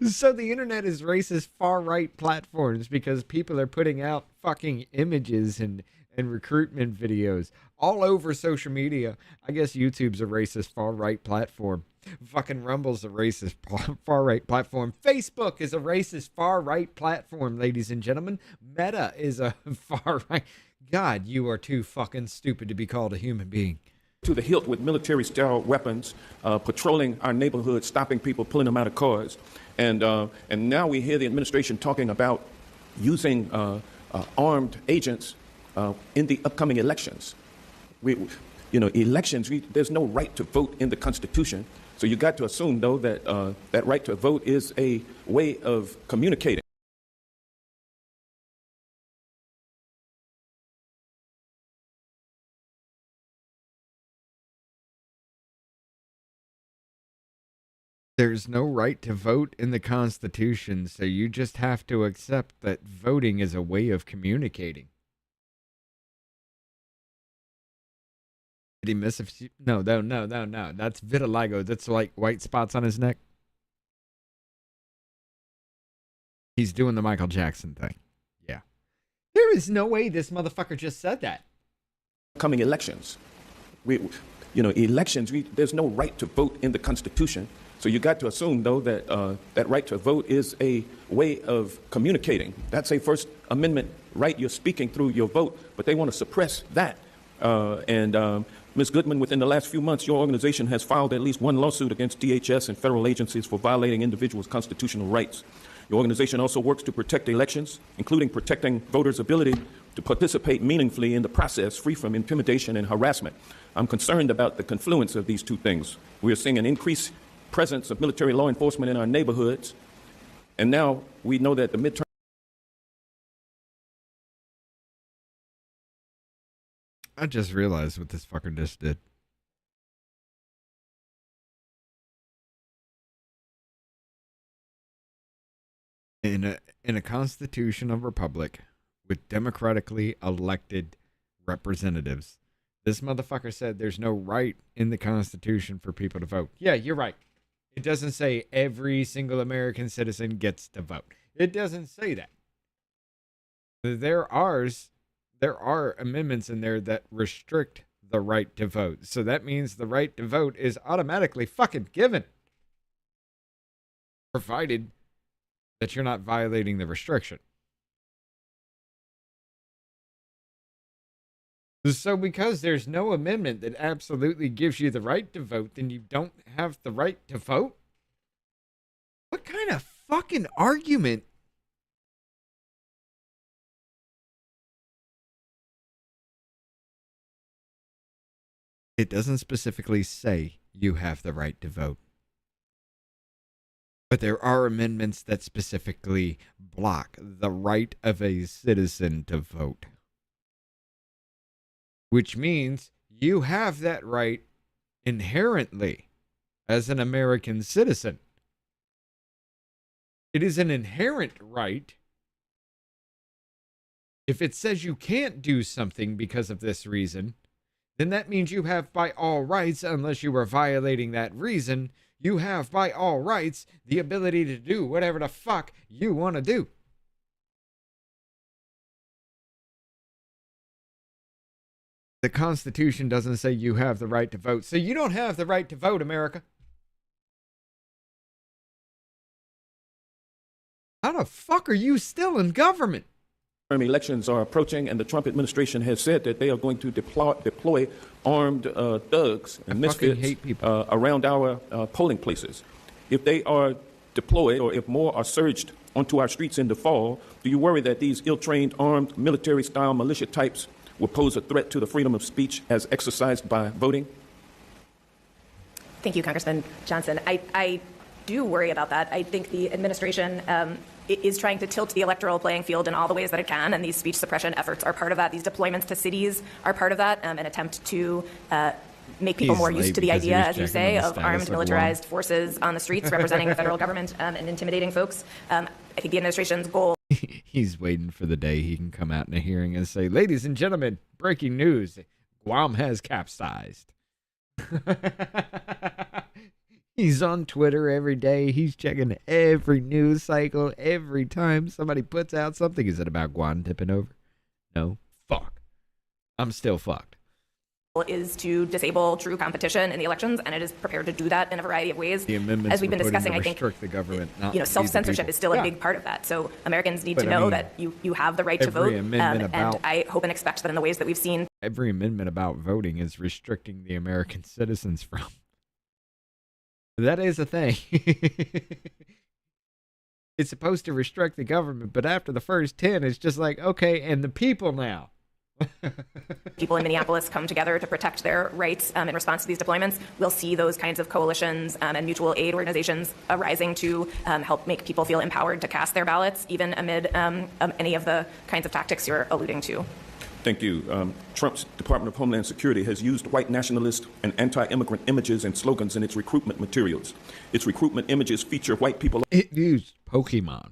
So the internet is racist far-right platforms because people are putting out fucking images and recruitment videos all over social media. I guess YouTube's a racist far-right platform. Fucking Rumble's a racist far-right platform. Facebook is a racist far-right platform, ladies and gentlemen. Meta is a far-right. God, you are too fucking stupid to be called a human being. To the hilt with military-style weapons, patrolling our neighborhoods, stopping people, pulling them out of cars. And now we hear the administration talking about using armed agents in the upcoming elections. Elections, there's no right to vote in the Constitution. So you got to assume, though, that that right to vote is a way of communicating. There's no right to vote in the Constitution, so you just have to accept that voting is a way of communicating. Did he miss a few? No. That's vitiligo. That's like white spots on his neck. He's doing the Michael Jackson thing. Yeah. There is no way this motherfucker just said that. Coming elections. Elections, there's no right to vote in the Constitution. So you got to assume, though, that that right to vote is a way of communicating. That's a First Amendment right. You're speaking through your vote, but they want to suppress that. Ms. Goodman, within the last few months, your organization has filed at least one lawsuit against DHS and federal agencies for violating individuals' constitutional rights. Your organization also works to protect elections, including protecting voters' ability to participate meaningfully in the process, free from intimidation and harassment. I'm concerned about the confluence of these two things. We are seeing an increased presence of military law enforcement in our neighborhoods, and now we know that the midterm. I just realized what this fucker just did. In a constitutional republic, with democratically elected representatives. This motherfucker said there's no right in the Constitution for people to vote. Yeah, you're right. It doesn't say every single American citizen gets to vote. It doesn't say that. There are amendments in there that restrict the right to vote. So that means the right to vote is automatically fucking given, provided that you're not violating the restriction. So because there's no amendment that absolutely gives you the right to vote, then you don't have the right to vote? What kind of fucking argument? It doesn't specifically say you have the right to vote. But there are amendments that specifically block the right of a citizen to vote. Which means you have that right inherently as an American citizen. It is an inherent right. If it says you can't do something because of this reason, then that means you have by all rights, unless you are violating that reason, you have by all rights the ability to do whatever the fuck you want to do. The Constitution doesn't say you have the right to vote, so you don't have the right to vote, America. How the fuck are you still in government? Elections are approaching, and the Trump administration has said that they are going to deploy armed thugs and misfits around our polling places. If they are deployed, or if more are surged onto our streets in the fall, do you worry that these ill-trained, armed, military-style militia types will pose a threat to the freedom of speech as exercised by voting? Thank you, Congressman Johnson. I do worry about that. I think the administration is trying to tilt the electoral playing field in all the ways that it can, and these speech suppression efforts are part of that. These deployments to cities are part of that, an attempt to make people more used to the idea, as you say, of armed militarized forces on the streets representing the federal government and intimidating folks. I think the administration's goal... He's waiting for the day he can come out in a hearing and say, ladies and gentlemen, breaking news, Guam has capsized. He's on Twitter every day. He's checking every news cycle. Every time somebody puts out something, is it about Guam tipping over? No. Fuck. I'm still fucked. Is to disable true competition in the elections, and it is prepared to do that in a variety of ways. The amendments as we've been discussing, I think the government, self-censorship is still a big part of that. So Americans need to know that you have the right to vote, and I hope and expect that in the ways that we've seen. Every amendment about voting is restricting the American citizens from. That is a thing. It's supposed to restrict the government, but after the first 10, it's just like, okay, and the people now. People in Minneapolis come together to protect their rights in response to these deployments. We'll see those kinds of coalitions and mutual aid organizations arising to help make people feel empowered to cast their ballots, even amid any of the kinds of tactics you're alluding to. Thank you. Trump's Department of Homeland Security has used white nationalist and anti-immigrant images and slogans in its recruitment materials. Its recruitment images feature white people. It used Pokemon.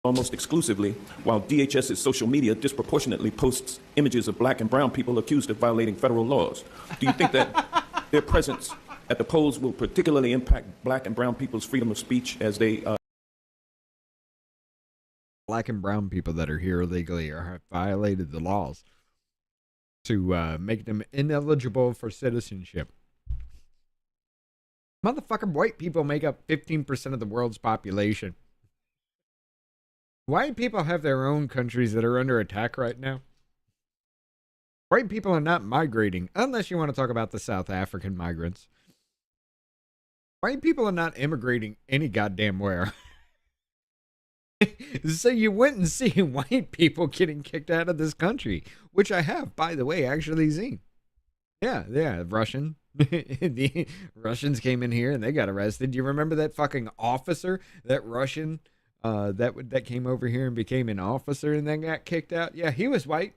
Almost exclusively, while DHS's social media disproportionately posts images of black and brown people accused of violating federal laws. Do you think that their presence at the polls will particularly impact black and brown people's freedom of speech as they... Black and brown people that are here illegally or have violated the laws to make them ineligible for citizenship. Motherfucking white people make up 15% of the world's population. White people have their own countries that are under attack right now. White people are not migrating, unless you want to talk about the South African migrants. White people are not immigrating any goddamn where. So you went and see white people getting kicked out of this country, which I have, by the way, actually seen. Yeah, Russian. The Russians came in here and they got arrested. Do you remember that fucking officer, that Russian, that came over here and became an officer and then got kicked out? Yeah, he was white.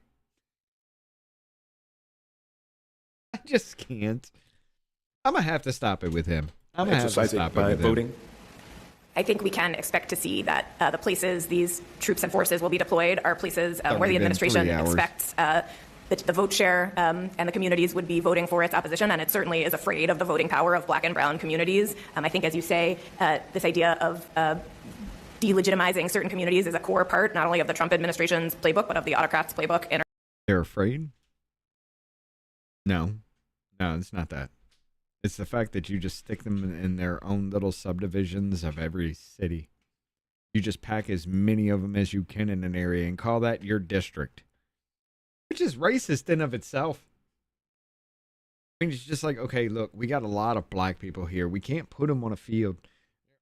I just can't. I'm gonna have to stop it with him. I'm gonna have to stop it by voting. I think we can expect to see that the places these troops and forces will be deployed are places where the administration expects the vote share and the communities would be voting for its opposition, and it certainly is afraid of the voting power of black and brown communities. I think, as you say, this idea of delegitimizing certain communities is a core part not only of the Trump administration's playbook, but of the autocrats' playbook. They're afraid? No, it's not that. It's the fact that you just stick them in their own little subdivisions of every city. You just pack as many of them as you can in an area and call that your district, which is racist in of itself. I mean, it's just like, okay, look, we got a lot of black people here. We can't put them on a field.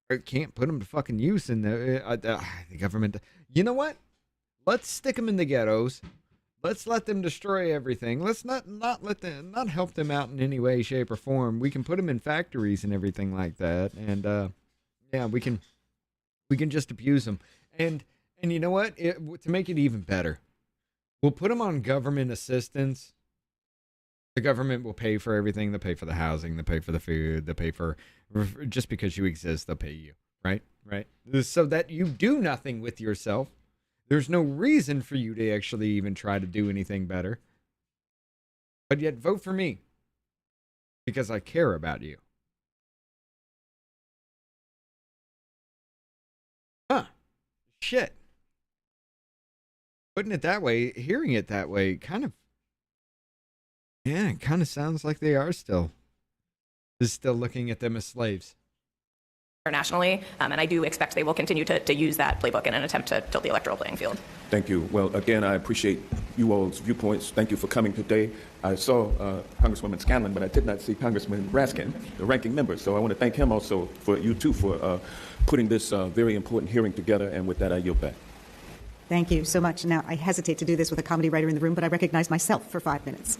Or can't put them to fucking use in the government. You know what? Let's stick them in the ghettos. Let's let them destroy everything. Let's not help them out in any way, shape, or form. We can put them in factories and everything like that, and yeah, we can just abuse them. And you know what? To make it even better, we'll put them on government assistance. The government will pay for everything. They'll pay for the housing. They'll pay for the food. They'll pay for just because you exist. They'll pay you, right? So that you do nothing with yourself. There's no reason for you to actually even try to do anything better. But yet vote for me because I care about you. Shit. Putting it that way, hearing it that way, kind of sounds like they are still looking at them as slaves. Internationally, and I do expect they will continue to use that playbook in an attempt to tilt the electoral playing field. Thank you. Well, again, I appreciate you all's viewpoints. Thank you for coming today. I saw Congresswoman Scanlon, but I did not see Congressman Raskin, the ranking member. So I want to thank him also for putting this very important hearing together. And with that, I yield back. Thank you so much. Now, I hesitate to do this with a comedy writer in the room, but I recognize myself for 5 minutes.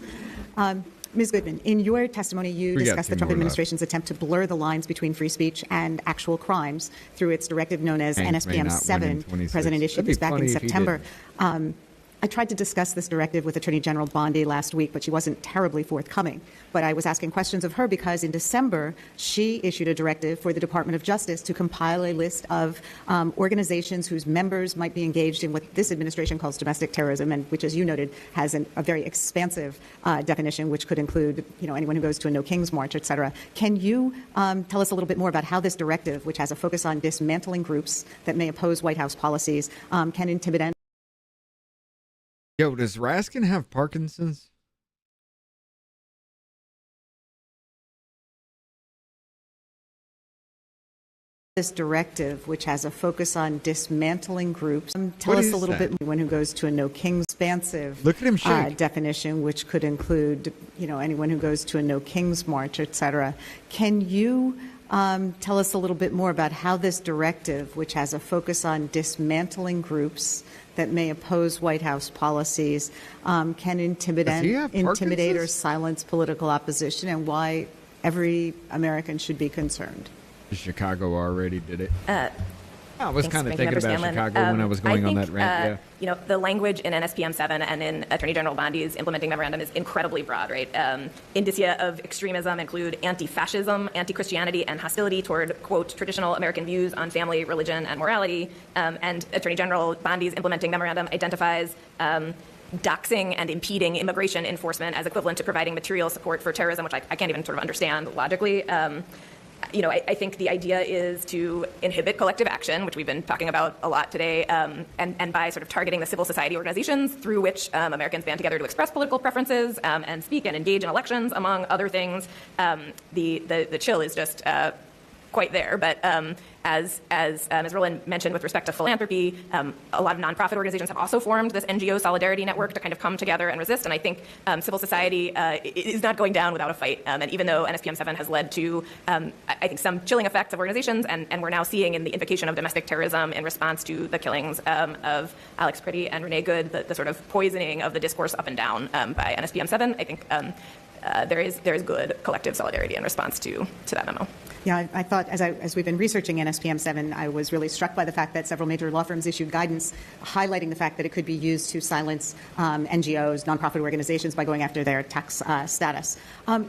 Ms. Goodman, in your testimony, you discussed the Trump administration's attempt to blur the lines between free speech and actual crimes through its directive known as NSPM 7. President issued this back in September. I tried to discuss this directive with Attorney General Bondi last week, but she wasn't terribly forthcoming. But I was asking questions of her because in December, she issued a directive for the Department of Justice to compile a list of organizations whose members might be engaged in what this administration calls domestic terrorism, and which, as you noted, has a very expansive definition, which could include, anyone who goes to a No Kings March, et cetera. Can you tell us a little bit more about how this directive, which has a focus on dismantling groups that may oppose White House policies, can intimidate? Yo, does Raskin have Parkinson's? This directive, which has a focus on dismantling groups, tell us a little bit. Anyone who goes to a No Kings expansive Look at him shake. Definition, which could include, anyone who goes to a No Kings March, et cetera. Can you tell us a little bit more about how this directive, which has a focus on dismantling groups that may oppose White House policies, can intimidate or silence political opposition, and why every American should be concerned? Chicago already did it. I was kind of thinking about Chicago when I was going on that rant. The language in NSPM 7 and in Attorney General Bondi's implementing memorandum is incredibly broad, right? Indicia of extremism include anti-fascism, anti-Christianity, and hostility toward, quote, traditional American views on family, religion, and morality. And Attorney General Bondi's implementing memorandum identifies doxing and impeding immigration enforcement as equivalent to providing material support for terrorism, which I can't even sort of understand logically. I think the idea is to inhibit collective action, which we've been talking about a lot today, and by sort of targeting the civil society organizations through which Americans band together to express political preferences and speak and engage in elections, among other things. The chill is just quite there. But as Ms. Rowland mentioned with respect to philanthropy, a lot of nonprofit organizations have also formed this NGO solidarity network to kind of come together and resist. And I think civil society is not going down without a fight. And even though NSPM 7 has led to, I think, some chilling effects of organizations, and we're now seeing in the invocation of domestic terrorism in response to the killings of Alex Priddy and Renee Good, the sort of poisoning of the discourse up and down by NSPM 7, I think there is good collective solidarity in response to that memo. Yeah, I thought as we've been researching NSPM 7, I was really struck by the fact that several major law firms issued guidance highlighting the fact that it could be used to silence NGOs, nonprofit organizations, by going after their tax status.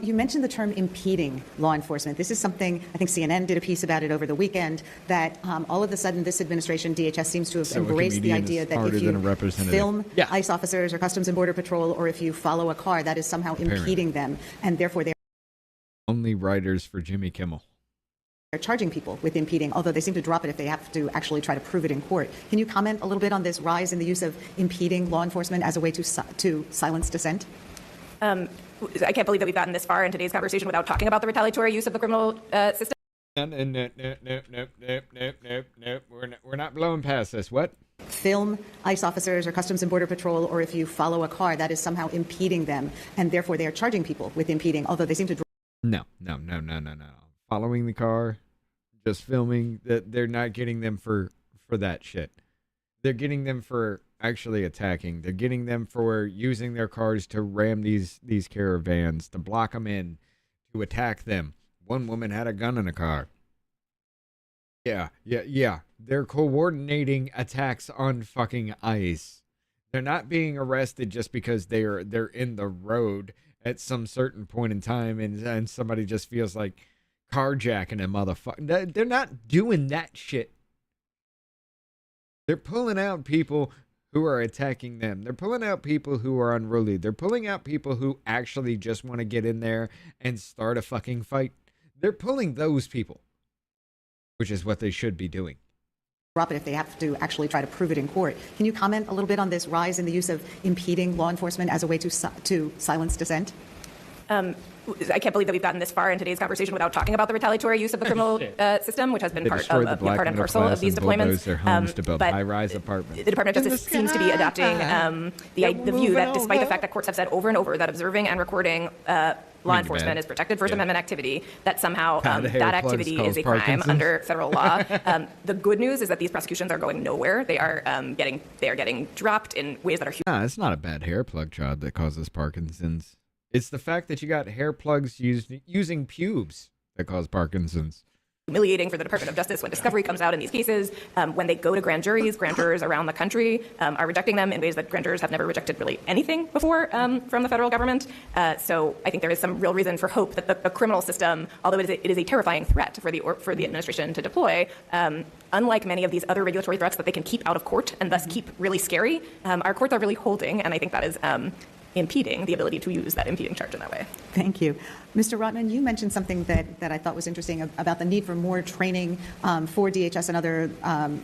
You mentioned the term impeding law enforcement. This is something, I think CNN did a piece about it over the weekend, that all of a sudden this administration, DHS, seems to have embraced the idea that if you film ICE officers or Customs and Border Patrol, or if you follow a car, that is somehow impeding them, and therefore they're only writers for Jimmy Kimmel. They're charging people with impeding, although they seem to drop it if they have to actually try to prove it in court. Can you comment a little bit on this rise in the use of impeding law enforcement as a way to silence dissent? I can't believe that we've gotten this far in today's conversation without talking about the retaliatory use of the criminal system. Nope. We're not blowing past this. What? Film ICE officers or Customs and Border Patrol, or if you follow a car, that is somehow impeding them, and therefore they are charging people with impeding, although they seem to drop. No. Following the car, just filming, that they're not getting them for that shit. They're getting them for actually attacking. They're getting them for using their cars to ram these caravans, to block them in, to attack them. One woman had a gun in a car. Yeah. They're coordinating attacks on fucking ICE. They're not being arrested just because they're in the road at some certain point in time and somebody just feels like carjacking a motherfucker. They're not doing that shit. They're pulling out people who are attacking them. They're pulling out people who are unruly. They're pulling out people who actually just want to get in there and start a fucking fight. They're pulling those people, which is what they should be doing. Drop it if they have to actually try to prove it in court. Can you comment a little bit on this rise in the use of impeding law enforcement as a way to silence dissent? I can't believe that we've gotten this far in today's conversation without talking about the retaliatory use of the criminal system, which has been part and parcel of these deployments. Their homes to build high-rise apartments. The Department of Justice seems to be adopting the view that, despite the fact that courts have said over and over that observing and recording law enforcement is protected First Amendment activity, that somehow that activity is a crime under federal law. The good news is that these prosecutions are going nowhere. They are getting dropped in ways that are huge. It's not a bad hair plug job that causes Parkinson's. It's the fact that you got hair plugs using pubes that cause Parkinson's. Humiliating for the Department of Justice when discovery comes out in these cases. When they go to grand juries around the country are rejecting them in ways that grand jurors have never rejected really anything before from the federal government. So I think there is some real reason for hope that the criminal system, although it is a terrifying threat for the administration to deploy, unlike many of these other regulatory threats that they can keep out of court and thus keep really scary, our courts are really holding, and I think that is impeding the ability to use that impeding charge in that way. Thank you. Mr. Rotman, you mentioned something that I thought was interesting about the need for more training for DHS and other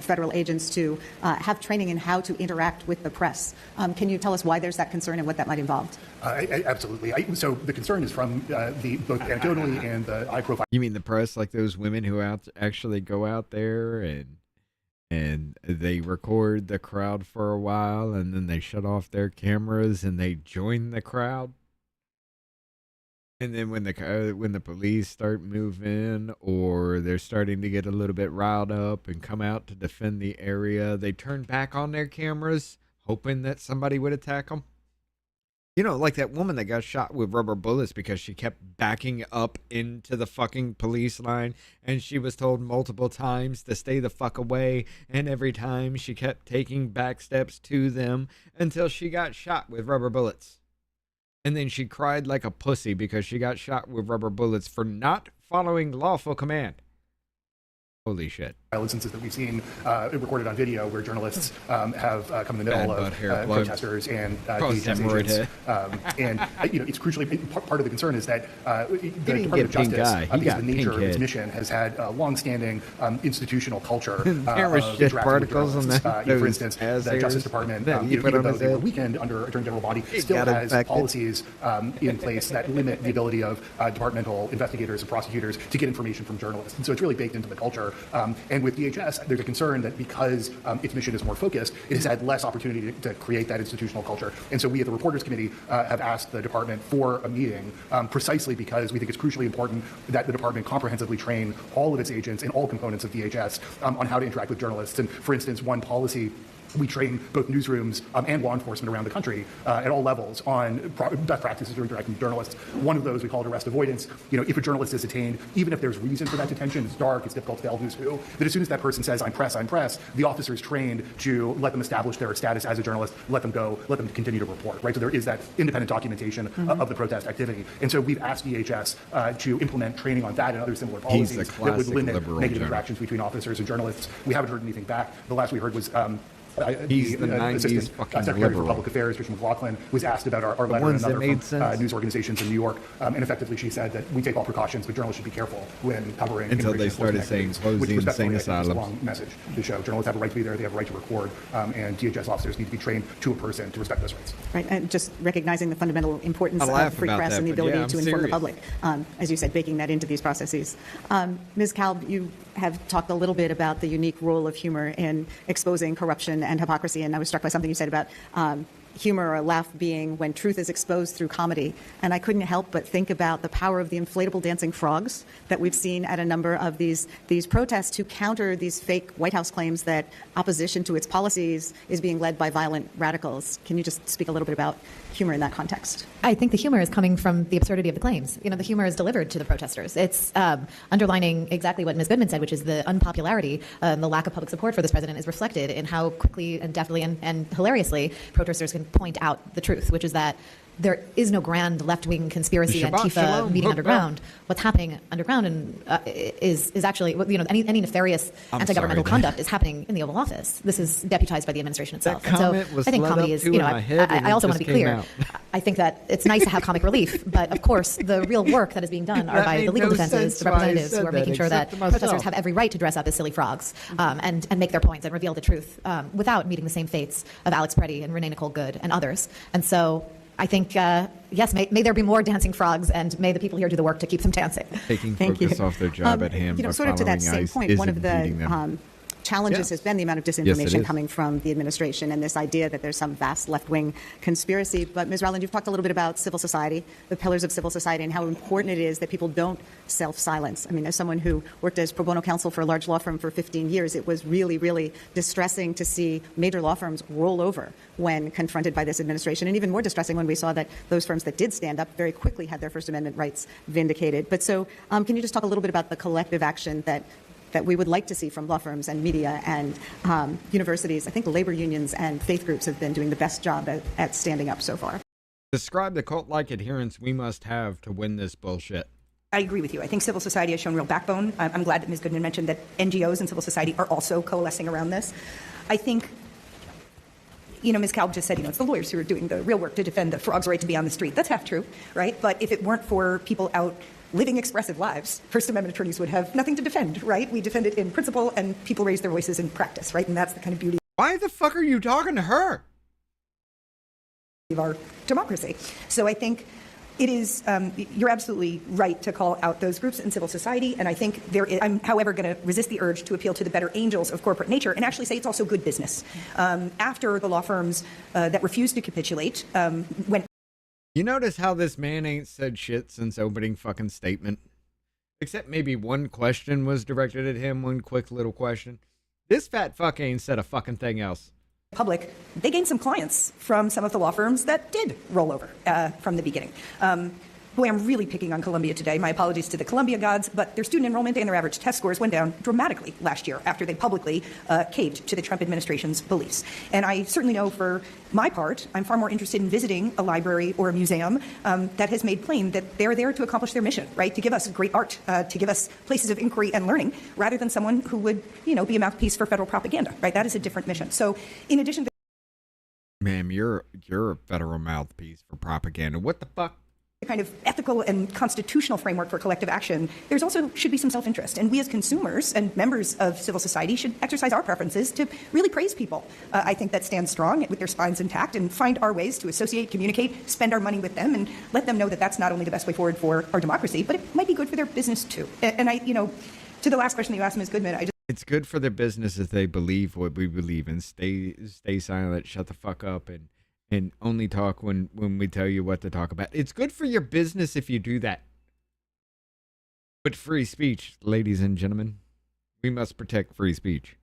federal agents to have training in how to interact with the press. Can you tell us why there's that concern and what that might involve? Absolutely. So the concern is from both anecdotally and the high profile. You mean the press, like those women who actually go out there and they record the crowd for a while and then they shut off their cameras and they join the crowd? And then when the police start moving or they're starting to get a little bit riled up and come out to defend the area, they turn back on their cameras hoping that somebody would attack them. You know, like that woman that got shot with rubber bullets because she kept backing up into the fucking police line and she was told multiple times to stay the fuck away, and every time she kept taking back steps to them until she got shot with rubber bullets. And then she cried like a pussy because she got shot with rubber bullets for not following lawful command. Holy shit. Instances that we've seen recorded on video where journalists have come in the middle of protesters and DHS agents. And it's crucially, part of the concern is that the Department of Justice, because of the nature of its mission, has had a long-standing institutional culture of interacting with journalists. For instance, the Justice Department, even though they were weakened under Attorney General body, still has policies in place that limit the ability of departmental investigators and prosecutors to get information from journalists. And so it's really baked into the culture. And with DHS, there's a concern that because its mission is more focused, it has had less opportunity to create that institutional culture. And so we at the Reporters Committee have asked the department for a meeting precisely because we think it's crucially important that the department comprehensively train all of its agents and all components of DHS on how to interact with journalists. And for instance, one policy We train both newsrooms and law enforcement around the country at all levels on best practices for interacting with journalists. One of those we call it arrest avoidance. If a journalist is detained, even if there's reason for that detention, it's dark, it's difficult to tell who's who, that as soon as that person says, I'm press, the officer is trained to let them establish their status as a journalist, let them go, let them continue to report, right? So there is that independent documentation of the protest activity. And so we've asked DHS to implement training on that and other similar policies that would limit negative interactions between officers and journalists. We haven't heard anything back. The last we heard was He's the 90s Assistant fucking Secretary for liberal. Public Affairs, Christian McLaughlin, was asked about our letter and another from news organizations in New York, and effectively she said that we take all precautions, but journalists should be careful when covering until they started saying closing insane asylums. It's a wrong message to show. Journalists have a right to be there, they have a right to record, and DHS officers need to be trained to a person to respect those rights. Right, and just recognizing the fundamental importance of free press and the ability to inform the public, as you said, baking that into these processes. Ms. Kalb, you have talked a little bit about the unique role of humor in exposing corruption and hypocrisy, and I was struck by something you said about humor or a laugh being when truth is exposed through comedy. And I couldn't help but think about the power of the inflatable dancing frogs that we've seen at a number of these protests to counter these fake White House claims that opposition to its policies is being led by violent radicals. Can you just speak a little bit about humor in that context? I think the humor is coming from the absurdity of the claims. The humor is delivered to the protesters. It's underlining exactly what Ms. Goodman said, which is the unpopularity, the lack of public support for this president is reflected in how quickly and deftly and hilariously protesters can point out the truth, which is that there is no grand left-wing conspiracy Antifa meeting underground. What's happening underground is actually, any nefarious anti-governmental conduct is happening in the Oval Office. This is deputized by the administration itself. And so I think comedy is, I also want to be clear. I think that it's nice to have comic relief, but of course the real work that is being done are by the legal defenses, the representatives who are making sure that protesters have every right to dress up as silly frogs and make their points and reveal the truth without meeting the same fates of Alex Preddy and Renee Nicole Good and others. And so I think, yes, may there be more dancing frogs, and may the people here do the work to keep them dancing. Taking focus off their job at hand. Sort of to that same point, one of the challenges has been the amount of disinformation coming from the administration and this idea that there's some vast left-wing conspiracy. But Ms. Rowland, you've talked a little bit about civil society, the pillars of civil society, and how important it is that people don't self-silence. I mean, as someone who worked as pro bono counsel for a large law firm for 15 years, it was really, really distressing to see major law firms roll over when confronted by this administration, and even more distressing when we saw that those firms that did stand up very quickly had their First Amendment rights vindicated. But so can you just talk a little bit about the collective action that we would like to see from law firms and media and universities? I think labor unions and faith groups have been doing the best job at standing up so far. Describe the cult-like adherence we must have to win this bullshit. I agree with you. I think civil society has shown real backbone. I'm glad that Ms. Goodman mentioned that NGOs and civil society are also coalescing around this. I think, Ms. Kalb just said, it's the lawyers who are doing the real work to defend the frog's right to be on the street. That's half true, right? But if it weren't for people out living expressive lives, First Amendment attorneys would have nothing to defend, right? We defend it in principle, and people raise their voices in practice, right? And that's the kind of beauty. Why the fuck are you talking to her? Of our democracy. So I think it is, you're absolutely right to call out those groups in civil society, and I think I'm, however, going to resist the urge to appeal to the better angels of corporate nature and actually say it's also good business. After the law firms that refused to capitulate went. You notice how this man ain't said shit since opening fucking statement? Except maybe one question was directed at him, one quick little question. This fat fuck ain't said a fucking thing else. Public, they gained some clients from some of the law firms that did roll over from the beginning. Boy, I'm really picking on Columbia today. My apologies to the Columbia gods, but their student enrollment and their average test scores went down dramatically last year after they publicly caved to the Trump administration's beliefs. And I certainly know for my part, I'm far more interested in visiting a library or a museum that has made plain that they're there to accomplish their mission, right? To give us great art, to give us places of inquiry and learning, rather than someone who would, be a mouthpiece for federal propaganda, right? That is a different mission. So in addition to... Ma'am, you're a federal mouthpiece for propaganda. What the fuck? The kind of ethical and constitutional framework for collective action, there's also should be some self-interest. And we as consumers and members of civil society should exercise our preferences to really praise people. I think that stand strong with their spines intact and find our ways to associate, communicate, spend our money with them, and let them know that that's not only the best way forward for our democracy, but it might be good for their business too. And I, to the last question that you asked, Ms. Goodman, it's good for their business if they believe what we believe and stay silent, shut the fuck up, and only talk when we tell you what to talk about. It's good for your business if you do that. But free speech, ladies and gentlemen, we must protect free speech.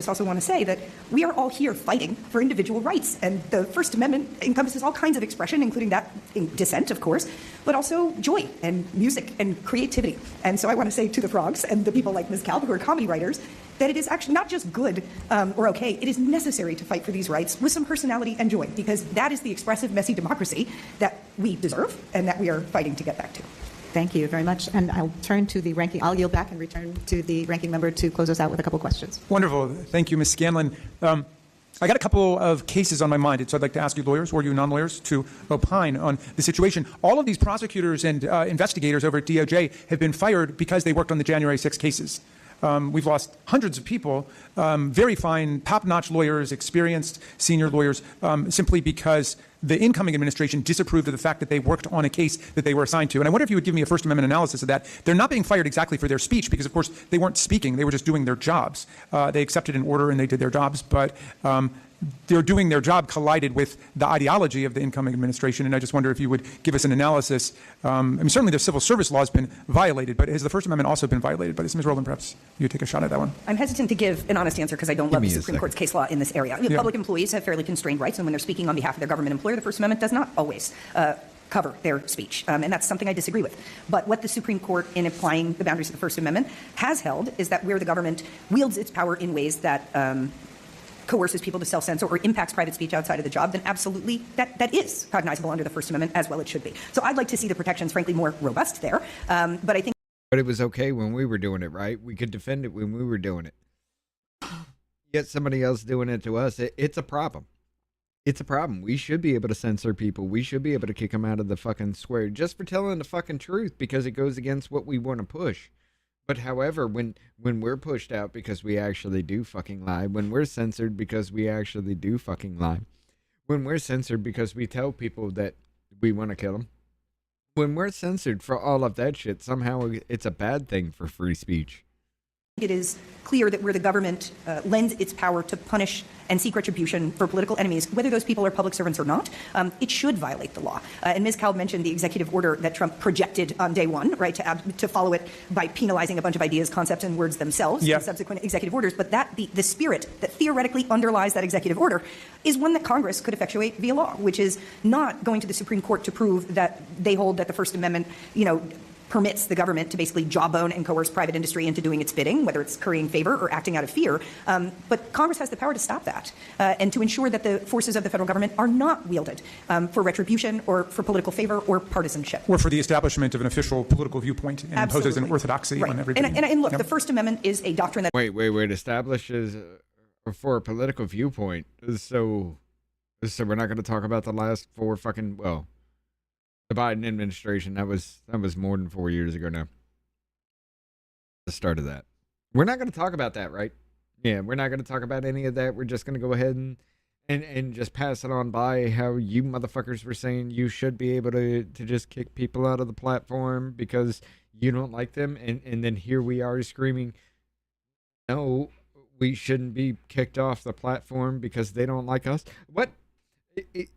I just also want to say that we are all here fighting for individual rights, and the First Amendment encompasses all kinds of expression, including that in dissent, of course, but also joy and music and creativity. And so I want to say to the frogs and the people like Ms. Kalb, who are comedy writers, that it is actually not just good or okay, it is necessary to fight for these rights with some personality and joy, because that is the expressive, messy democracy that we deserve and that we are fighting to get back to. Thank you very much. And I'll turn to the ranking. I'll yield back and return to the ranking member to close us out with a couple questions. Wonderful. Thank you, Ms. Scanlon. I got a couple of cases on my mind, so I'd like to ask you lawyers or you non-lawyers to opine on the situation. All of these prosecutors and investigators over at DOJ have been fired because they worked on the January 6 cases. We've lost hundreds of people, very fine, top-notch lawyers, experienced senior lawyers, simply because the incoming administration disapproved of the fact that they worked on a case that they were assigned to. And I wonder if you would give me a First Amendment analysis of that. They're not being fired exactly for their speech because, of course, they weren't speaking. They were just doing their jobs. They accepted an order and they did their jobs, but they're doing their job collided with the ideology of the incoming administration. And I just wonder if you would give us an analysis. I mean, certainly the civil service law has been violated, but has the First Amendment also been violated? But Ms. Rowland, perhaps you take a shot at that one. I'm hesitant to give an honest answer because I don't love the Supreme Court's case law in this area. Public employees have fairly constrained rights, and when they're speaking on behalf of their government employer, the First Amendment does not always cover their speech, and that's something I disagree with. But what the Supreme Court, in applying the boundaries of the First Amendment, has held is that where the government wields its power in ways that coerces people to self-censor or impacts private speech outside of the job, then absolutely that is cognizable under the First Amendment, as well it should be. So I'd like to see the protections, frankly, more robust there. But I think. But it was okay when we were doing it, right? We could defend it when we were doing it. Yet somebody else doing it to us, it's a problem. It's a problem. We should be able to censor people. We should be able to kick them out of the fucking square just for telling the fucking truth because it goes against what we want to push. But however, when we're pushed out because we actually do fucking lie, when we're censored because we actually do fucking lie, when we're censored because we tell people that we want to kill them, when we're censored for all of that shit, somehow it's a bad thing for free speech. It is clear that where the government lends its power to punish and seek retribution for political enemies, whether those people are public servants or not, it should violate the law. And Ms. Kalb mentioned the executive order that Trump projected on day one, right, to follow it by penalizing a bunch of ideas, concepts, and words themselves in subsequent executive orders. But that the spirit that theoretically underlies that executive order is one that Congress could effectuate via law, which is not going to the Supreme Court to prove that they hold that the First Amendment, permits the government to basically jawbone and coerce private industry into doing its bidding, whether it's currying favor or acting out of fear. But Congress has the power to stop that and to ensure that the forces of the federal government are not wielded for retribution or for political favor or partisanship. Or for the establishment of an official political viewpoint and imposes an orthodoxy on everybody. And look, the First Amendment is a doctrine that... Wait. Establishes for a political viewpoint. So we're not going to talk about the last four fucking... Well... The Biden administration, that was more than 4 years ago now. The start of that. We're not going to talk about that, right? Yeah, we're not going to talk about any of that. We're just going to go ahead and just pass it on by how you motherfuckers were saying you should be able to just kick people out of the platform because you don't like them. And then here we are screaming, no, we shouldn't be kicked off the platform because they don't like us. What?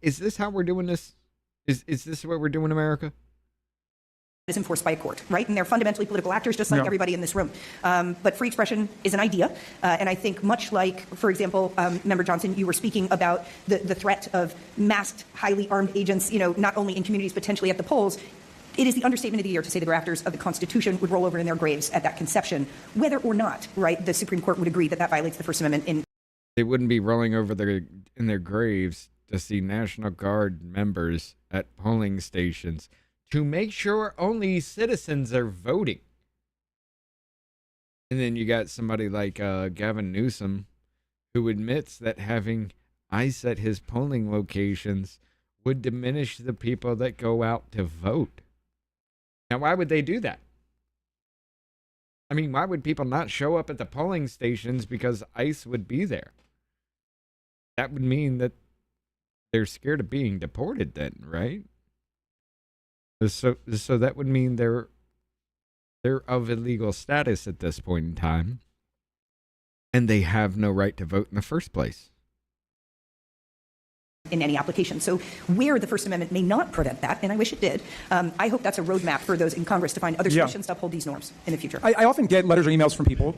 Is this how we're doing this? Is this what we're doing in America? Is enforced by a court, right? And they're fundamentally political actors, just like everybody in this room. But free expression is an idea. And I think much like, for example, Member Johnson, you were speaking about the threat of masked, highly armed agents, not only in communities, potentially at the polls. It is the understatement of the year to say the drafters of the Constitution would roll over in their graves at that conception, whether or not, right, the Supreme Court would agree that violates the First Amendment. They wouldn't be rolling over in their graves to see National Guard members at polling stations to make sure only citizens are voting. And then you got somebody like Gavin Newsom, who admits that having ICE at his polling locations would diminish the people that go out to vote. Now, why would they do that? I mean, why would people not show up at the polling stations because ICE would be there? That would mean that they're scared of being deported then, right? So that would mean they're of illegal status at this point in time, and they have no right to vote in the first place. in any application. So where the First Amendment may not prevent that, and I wish it did, I hope that's a roadmap for those in Congress to find other solutions to uphold these norms in the future. I often get letters or emails from people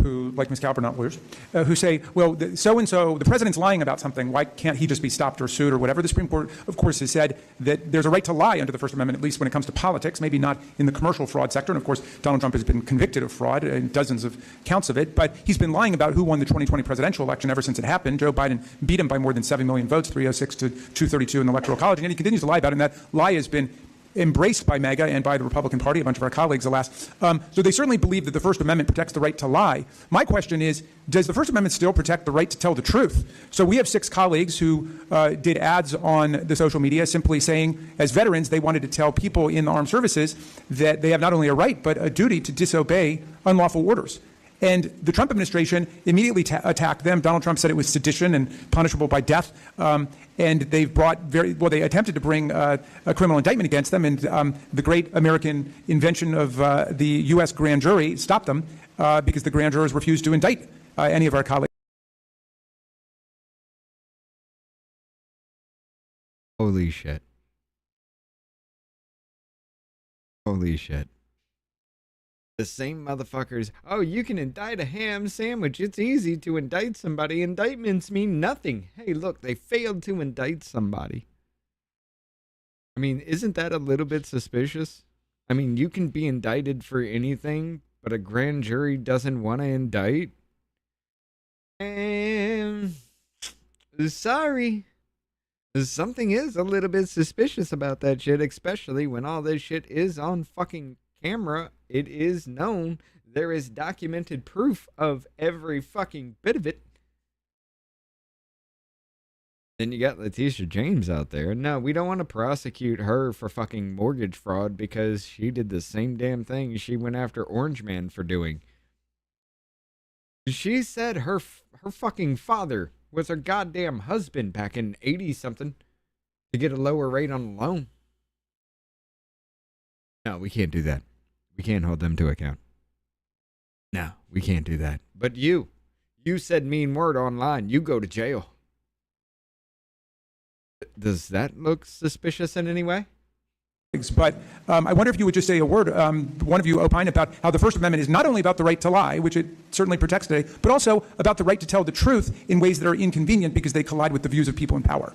who, like Ms. Calvert, not lawyers, who say, well, so-and-so, the president's lying about something. Why can't he just be stopped or sued or whatever? The Supreme Court, of course, has said that there's a right to lie under the First Amendment, at least when it comes to politics, maybe not in the commercial fraud sector. And, of course, Donald Trump has been convicted of fraud in dozens of counts of it. But he's been lying about who won the 2020 presidential election ever since it happened. Joe Biden beat him by more than 7 million votes, 306 to 232 in the Electoral College. And he continues to lie about it. And that lie has been embraced by MAGA and by the Republican Party, a bunch of our colleagues, alas. So they certainly believe that the First Amendment protects the right to lie. My question is, does the First Amendment still protect the right to tell the truth? So we have 6 colleagues who did ads on the social media simply saying, as veterans, they wanted to tell people in the armed services that they have not only a right, but a duty to disobey unlawful orders. And the Trump administration immediately attacked them. Donald Trump said it was sedition and punishable by death. And they've brought they attempted to bring a criminal indictment against them. And the great American invention of the U.S. grand jury stopped them because the grand jurors refused to indict any of our colleagues. Holy shit. Holy shit. The same motherfuckers, oh, you can indict a ham sandwich. It's easy to indict somebody. Indictments mean nothing. Hey, look, they failed to indict somebody. I mean, isn't that a little bit suspicious? I mean, you can be indicted for anything, but a grand jury doesn't want to indict? And sorry. Something is a little bit suspicious about that shit, especially when all this shit is on fucking camera. It is known. There is documented proof of every fucking bit of it. Then you got Letitia James out there. No, we don't want to prosecute her for fucking mortgage fraud because she did the same damn thing she went after Orange Man for doing. She said her fucking father was her goddamn husband back in 80-something to get a lower rate on the loan. No, we can't do that. We can't hold them to account. No, we can't do that. But you said mean word online. You go to jail. Does that look suspicious in any way? But I wonder if you would just say a word. One of you opined about how the First Amendment is not only about the right to lie, which it certainly protects today, but also about the right to tell the truth in ways that are inconvenient because they collide with the views of people in power.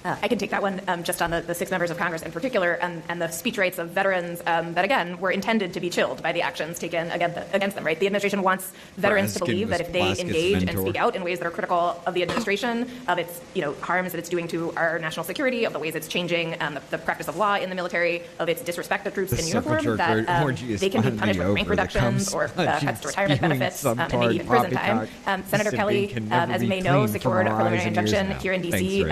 I can take that one just on the 6 members of Congress in particular and the speech rights of veterans that, again, were intended to be chilled by the actions taken against them, right? The administration wants veterans to believe that if they engage and speak out in ways that are critical of the administration, of its harms that it's doing to our national security, of the ways it's changing the practice of law in the military, of its disrespect of troops in uniform, that they can be punished with rank reductions or cuts to retirement benefits and maybe even prison time. Senator Kelly, as you may know, secured a preliminary injunction here in D.C.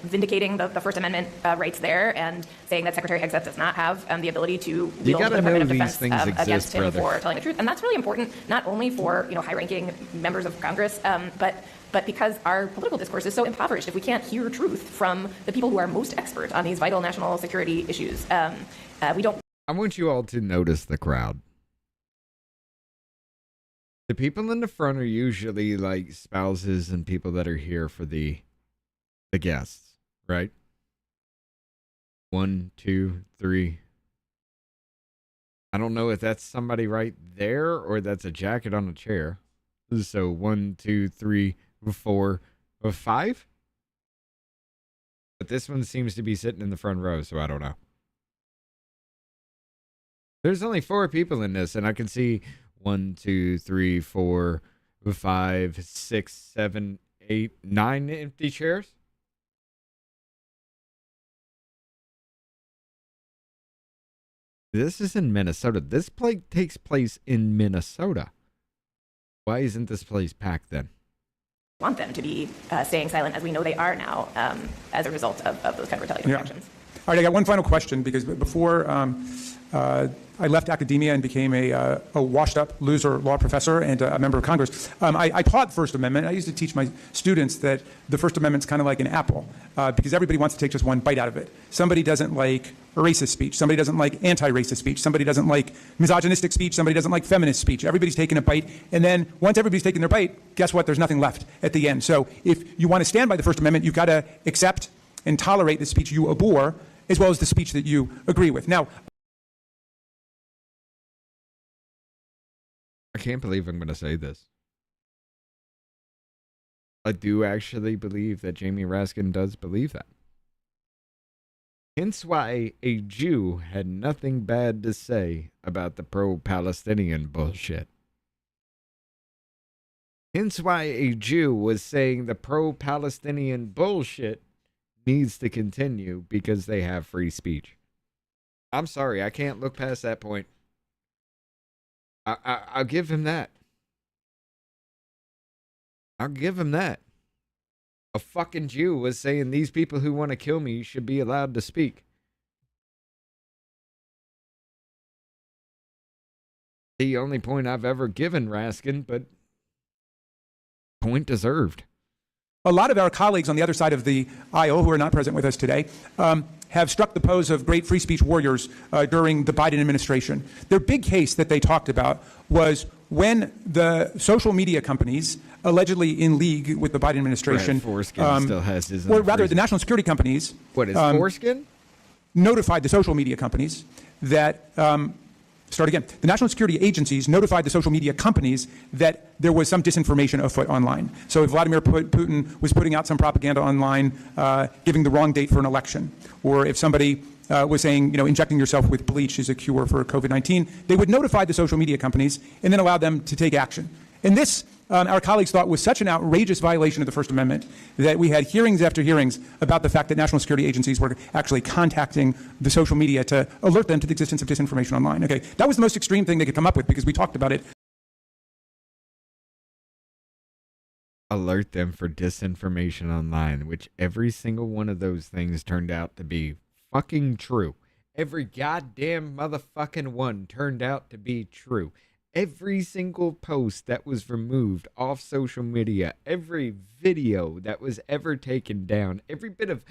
Vindicating the First Amendment rights there and saying that Secretary Hegseth does not have the ability to wield the Department of Defense against him for telling the truth. And that's really important, not only for high-ranking members of Congress, but because our political discourse is so impoverished. If we can't hear truth from the people who are most expert on these vital national security issues, we don't. I want you all to notice the crowd. The people in the front are usually like spouses and people that are here for the guests. Right? 1, 2, 3. I don't know if that's somebody right there or that's a jacket on a chair. So 1, 2, 3, 4, 5. But this one seems to be sitting in the front row, so I don't know. There's only 4 people in this, and I can see 1, 2, 3, 4, 5, 6, 7, 8, 9 empty chairs. This is in Minnesota. This play takes place in Minnesota. Why isn't this place packed then? Want them to be staying silent, as we know they are now, as a result of those kind of retaliatory actions. All right, I got one final question, because before I left academia and became a washed-up loser law professor and a member of Congress. I taught First Amendment. I used to teach my students that the First Amendment's kind of like an apple because everybody wants to take just one bite out of it. Somebody doesn't like racist speech. Somebody doesn't like anti-racist speech. Somebody doesn't like misogynistic speech. Somebody doesn't like feminist speech. Everybody's taking a bite, and then once everybody's taken their bite, guess what? There's nothing left at the end. So if you want to stand by the First Amendment, you've got to accept and tolerate the speech you abhor as well as the speech that you agree with. Now, I can't believe I'm going to say this. I do actually believe that Jamie Raskin does believe that. Hence why a Jew had nothing bad to say about the pro-Palestinian bullshit. Hence why a Jew was saying the pro-Palestinian bullshit needs to continue because they have free speech. I'm sorry, I can't look past that point. I'll give him that. I'll give him that. A fucking Jew was saying these people who want to kill me should be allowed to speak. The only point I've ever given Raskin, but point deserved. A lot of our colleagues on the other side of the aisle who are not present with us today have struck the pose of great free speech warriors during the Biden administration. Their big case that they talked about was when the social media companies, allegedly in league with the Biden administration, Foreskin still has his or rather the national security companies, what is Foreskin? Notified the social media companies that the national security agencies notified the social media companies that there was some disinformation afoot online. So if Vladimir Putin was putting out some propaganda online, giving the wrong date for an election, or if somebody was saying, injecting yourself with bleach is a cure for COVID-19, they would notify the social media companies and then allow them to take action. And this, our colleagues thought, was such an outrageous violation of the First Amendment that we had hearings after hearings about the fact that national security agencies were actually contacting the social media to alert them to the existence of disinformation online. Okay, that was the most extreme thing they could come up with because we talked about it. Alert them for disinformation online, which every single one of those things turned out to be fucking true. Every goddamn motherfucking one turned out to be true. Every single post that was removed off social media, every video that was ever taken down, every bit of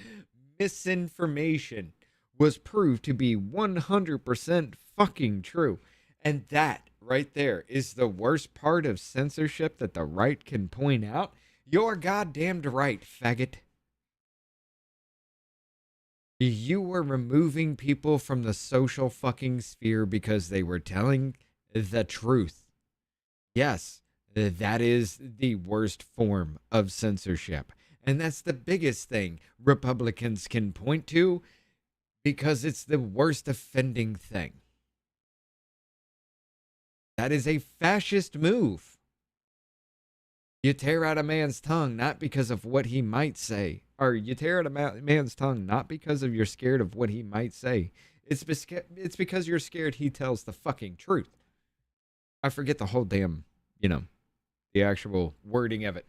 misinformation was proved to be 100% fucking true. And that right there is the worst part of censorship that the right can point out. You're goddamned right, faggot. You were removing people from the social fucking sphere because they were telling the truth. Yes, that is the worst form of censorship. And that's the biggest thing Republicans can point to because it's the worst offending thing. That is a fascist move. You tear out a man's tongue not because of what he might say, or you tear out a man's tongue not because of you're scared of what he might say. It's because you're scared he tells the fucking truth. I forget the whole damn, the actual wording of it.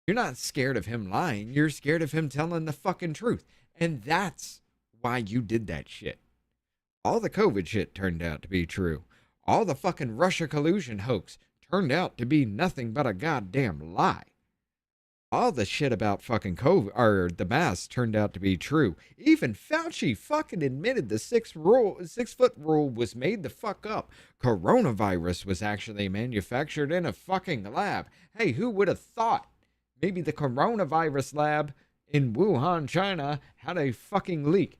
You're not scared of him lying. You're scared of him telling the fucking truth. And that's why you did that shit. All the COVID shit turned out to be true. All the fucking Russia collusion hoax turned out to be nothing but a goddamn lie. All the shit about fucking COVID, or the mask, turned out to be true. Even Fauci fucking admitted the 6-foot rule was made the fuck up. Coronavirus was actually manufactured in a fucking lab. Hey, who would have thought? Maybe the coronavirus lab in Wuhan, China, had a fucking leak.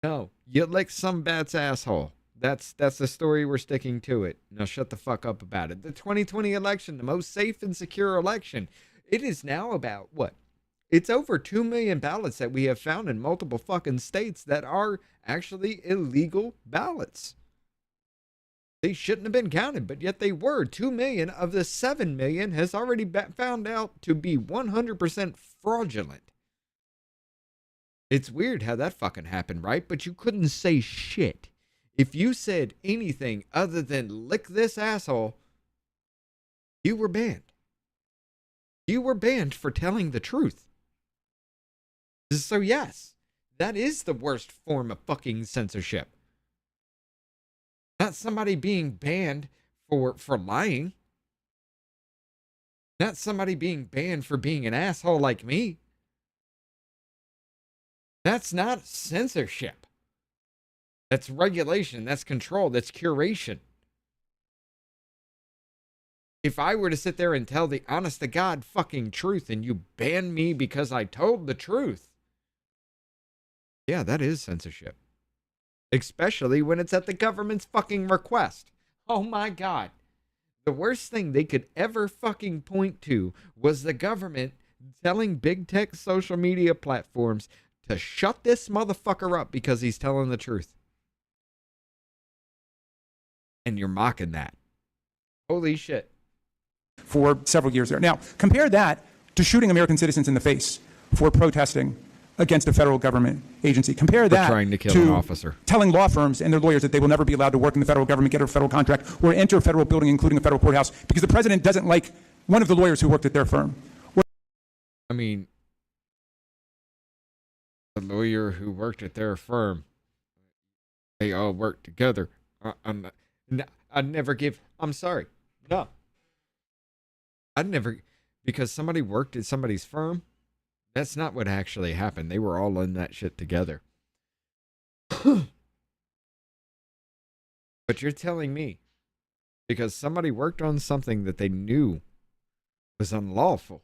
No, you licked some bat's asshole. That's the story, we're sticking to it. Now shut the fuck up about it. The 2020 election, the most safe and secure election. It is now about, what? It's over 2 million ballots that we have found in multiple fucking states that are actually illegal ballots. They shouldn't have been counted, but yet they were. 2 million of the 7 million has already been found out to be 100% fraudulent. It's weird how that fucking happened, right? But you couldn't say shit. If you said anything other than lick this asshole, you were banned. You were banned for telling the truth. So yes, that is the worst form of fucking censorship. Not somebody being banned for lying. Not somebody being banned for being an asshole like me. That's not censorship. That's regulation. That's control. That's curation. If I were to sit there and tell the honest to God fucking truth and you ban me because I told the truth, yeah, that is censorship. Especially when it's at the government's fucking request. Oh my God. The worst thing they could ever fucking point to was the government telling big tech social media platforms to shut this motherfucker up because he's telling the truth. And you're mocking that. Holy shit. For several years there. Now, compare that to shooting American citizens in the face for protesting against a federal government agency. Compare that trying to kill an officer. Telling law firms and their lawyers that they will never be allowed to work in the federal government, get a federal contract, or enter a federal building, including a federal courthouse, because the president doesn't like one of the lawyers who worked at their firm. I mean, the lawyer who worked at their firm, they all work together. I'd never give, I'm sorry. No. I'd never, because somebody worked at somebody's firm, that's not what actually happened. They were all in that shit together. But you're telling me, because somebody worked on something that they knew was unlawful,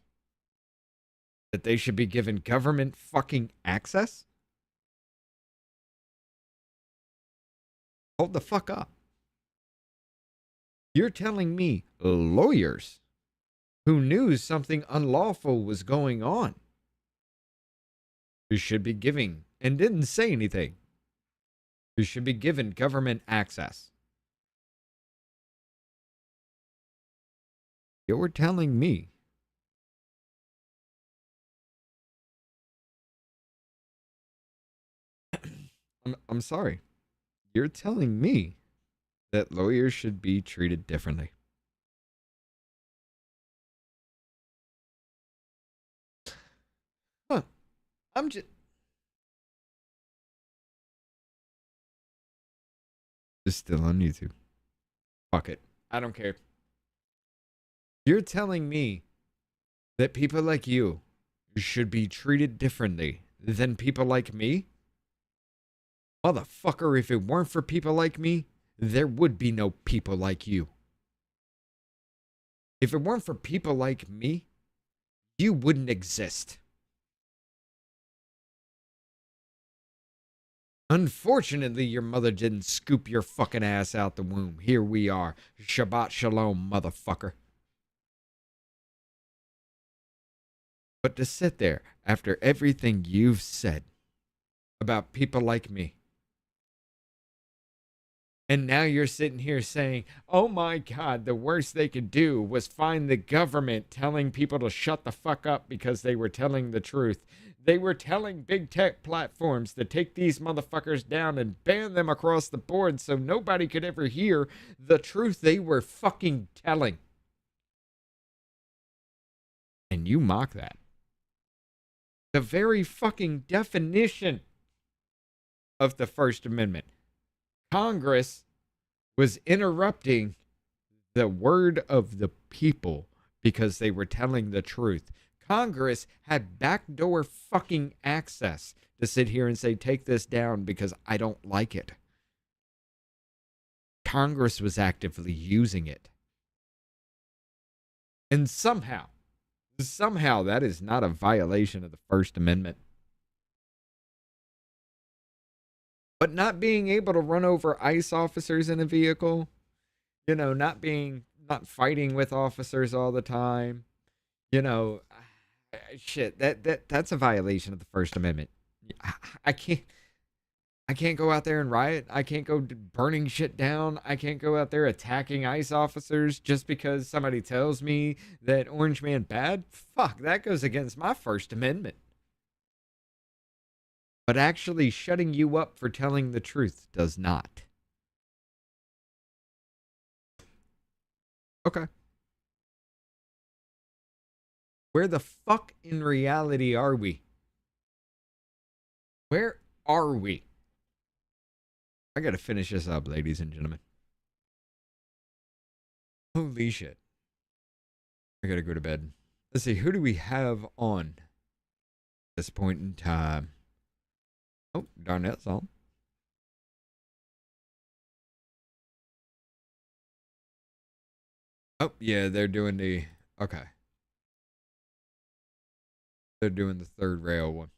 that they should be given government fucking access? Hold the fuck up. You're telling me lawyers who knew something unlawful was going on, who should be giving, and didn't say anything, who should be given government access. You're telling me I'm sorry. You're telling me that lawyers should be treated differently. Huh. I'm just... It's still on YouTube. Fuck it. I don't care. You're telling me that people like you should be treated differently than people like me? Motherfucker, if it weren't for people like me, there would be no people like you. If it weren't for people like me, you wouldn't exist. Unfortunately, your mother didn't scoop your fucking ass out the womb. Here we are. Shabbat shalom, motherfucker. But to sit there after everything you've said about people like me, and now you're sitting here saying, oh my God, the worst they could do was find the government telling people to shut the fuck up because they were telling the truth. They were telling big tech platforms to take these motherfuckers down and ban them across the board so nobody could ever hear the truth they were fucking telling. And you mock that. The very fucking definition of the First Amendment. Congress was interrupting the word of the people because they were telling the truth. Congress had backdoor fucking access to sit here and say, take this down because I don't like it. Congress was actively using it. And somehow that is not a violation of the First Amendment. But not being able to run over ICE officers in a vehicle, you know, not fighting with officers all the time, you know, shit, that's a violation of the First Amendment. I can't go out there and riot. I can't go burning shit down. I can't go out there attacking ICE officers just because somebody tells me that Orange Man bad. Fuck, that goes against my First Amendment. But actually shutting you up for telling the truth does not. Okay. Where the fuck in reality are we? Where are we? I gotta finish this up, ladies and gentlemen. Holy shit. I gotta go to bed. Let's see, who do we have on at this point in time? Oh, Darnett's on. Oh, yeah, they're doing the... Okay. They're doing the third rail one.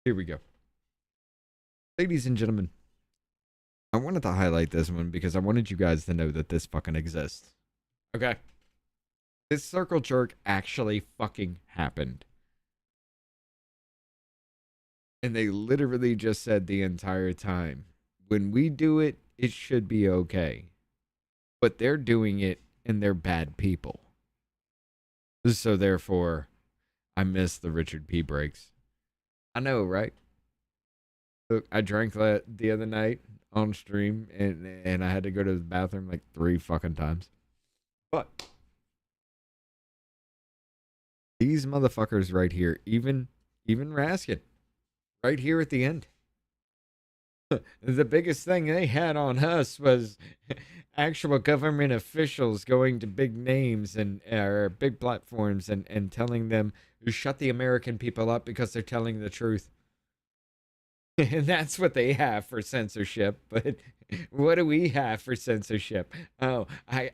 Here we go. Ladies and gentlemen, I wanted to highlight this one because I wanted you guys to know that this fucking exists. Okay? This circle jerk actually fucking happened. And they literally just said the entire time, when we do it, it should be okay. But they're doing it and they're bad people. So therefore, I miss the Richard P. breaks. I know, right? Look, I drank that the other night on stream and I had to go to the bathroom like 3 fucking times. But these motherfuckers right here, even Raskin, right here at the end. The biggest thing they had on us was actual government officials going to big names and big platforms and telling them to shut the American people up because they're telling the truth. And that's what they have for censorship. But what do we have for censorship? Oh, I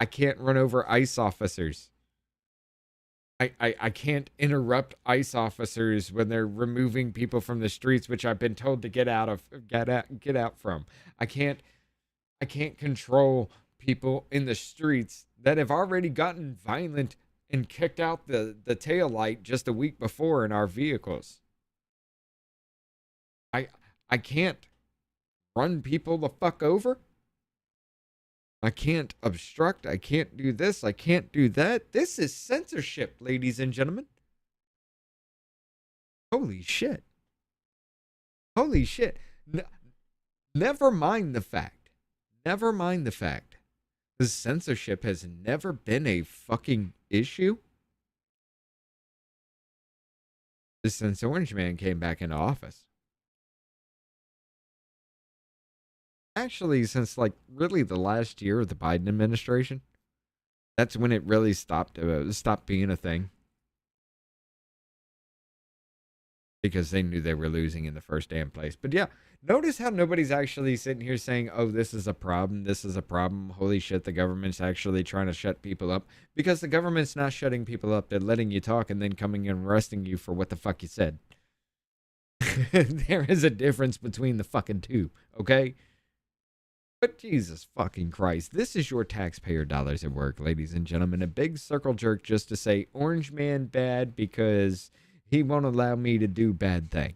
can't run over ICE officers. I can't interrupt ICE officers when they're removing people from the streets, which I've been told to get out from. I can't control people in the streets that have already gotten violent and kicked out the tail light just a week before in our vehicles. I can't run people the fuck over. I can't obstruct. I can't do this. I can't do that. This is censorship, ladies and gentlemen. Holy shit. Holy shit. Never mind the fact. Never mind the fact. This censorship has never been a fucking issue. Since Orange Man came back into office. Actually, since like really the last year of the Biden administration, that's when it really stopped being a thing. Because they knew they were losing in the first damn place. But yeah, notice how nobody's actually sitting here saying, oh, this is a problem. This is a problem. Holy shit, the government's actually trying to shut people up. Because the government's not shutting people up. They're letting you talk and then coming and arresting you for what the fuck you said. There is a difference between the fucking two, okay? But Jesus fucking Christ, this is your taxpayer dollars at work, ladies and gentlemen. A big circle jerk just to say Orange Man bad because he won't allow me to do bad thing.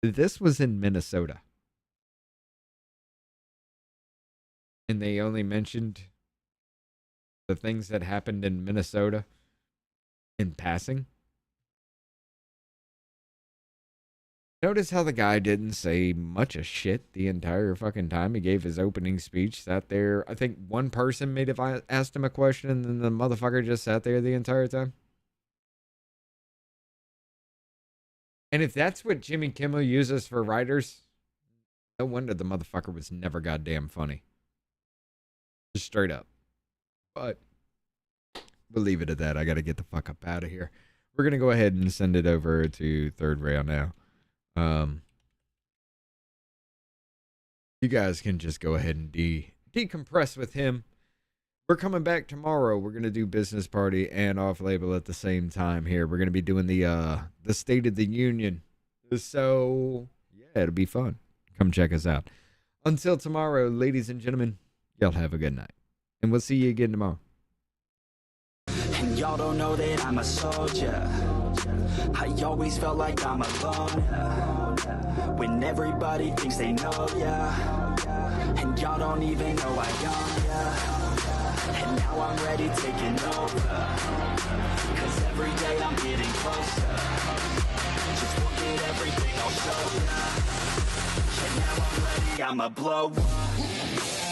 This was in Minnesota. And they only mentioned the things that happened in Minnesota in passing. Notice how the guy didn't say much of shit the entire fucking time. He gave his opening speech, sat there. I think one person may have asked him a question, and then the motherfucker just sat there the entire time. And if that's what Jimmy Kimmel uses for writers, no wonder the motherfucker was never goddamn funny. Just straight up. But we'll leave it at that. I got to get the fuck up out of here. We're going to go ahead and send it over to Third Rail now. You guys can just go ahead and decompress with him. We're coming back tomorrow. We're going to do Business Party and Off Label at the same time here. We're going to be doing the State of the Union. So, yeah, it'll be fun. Come check us out. Until tomorrow, ladies and gentlemen, y'all have a good night. And we'll see you again tomorrow. And y'all don't know that I'm a soldier. I always felt like I'm alone, yeah. When everybody thinks they know, yeah. And y'all don't even know I am, yeah. And now I'm ready taking over. Cause every day I'm getting closer. Just look at everything I'll show ya. And now I'm ready, I'ma blow up.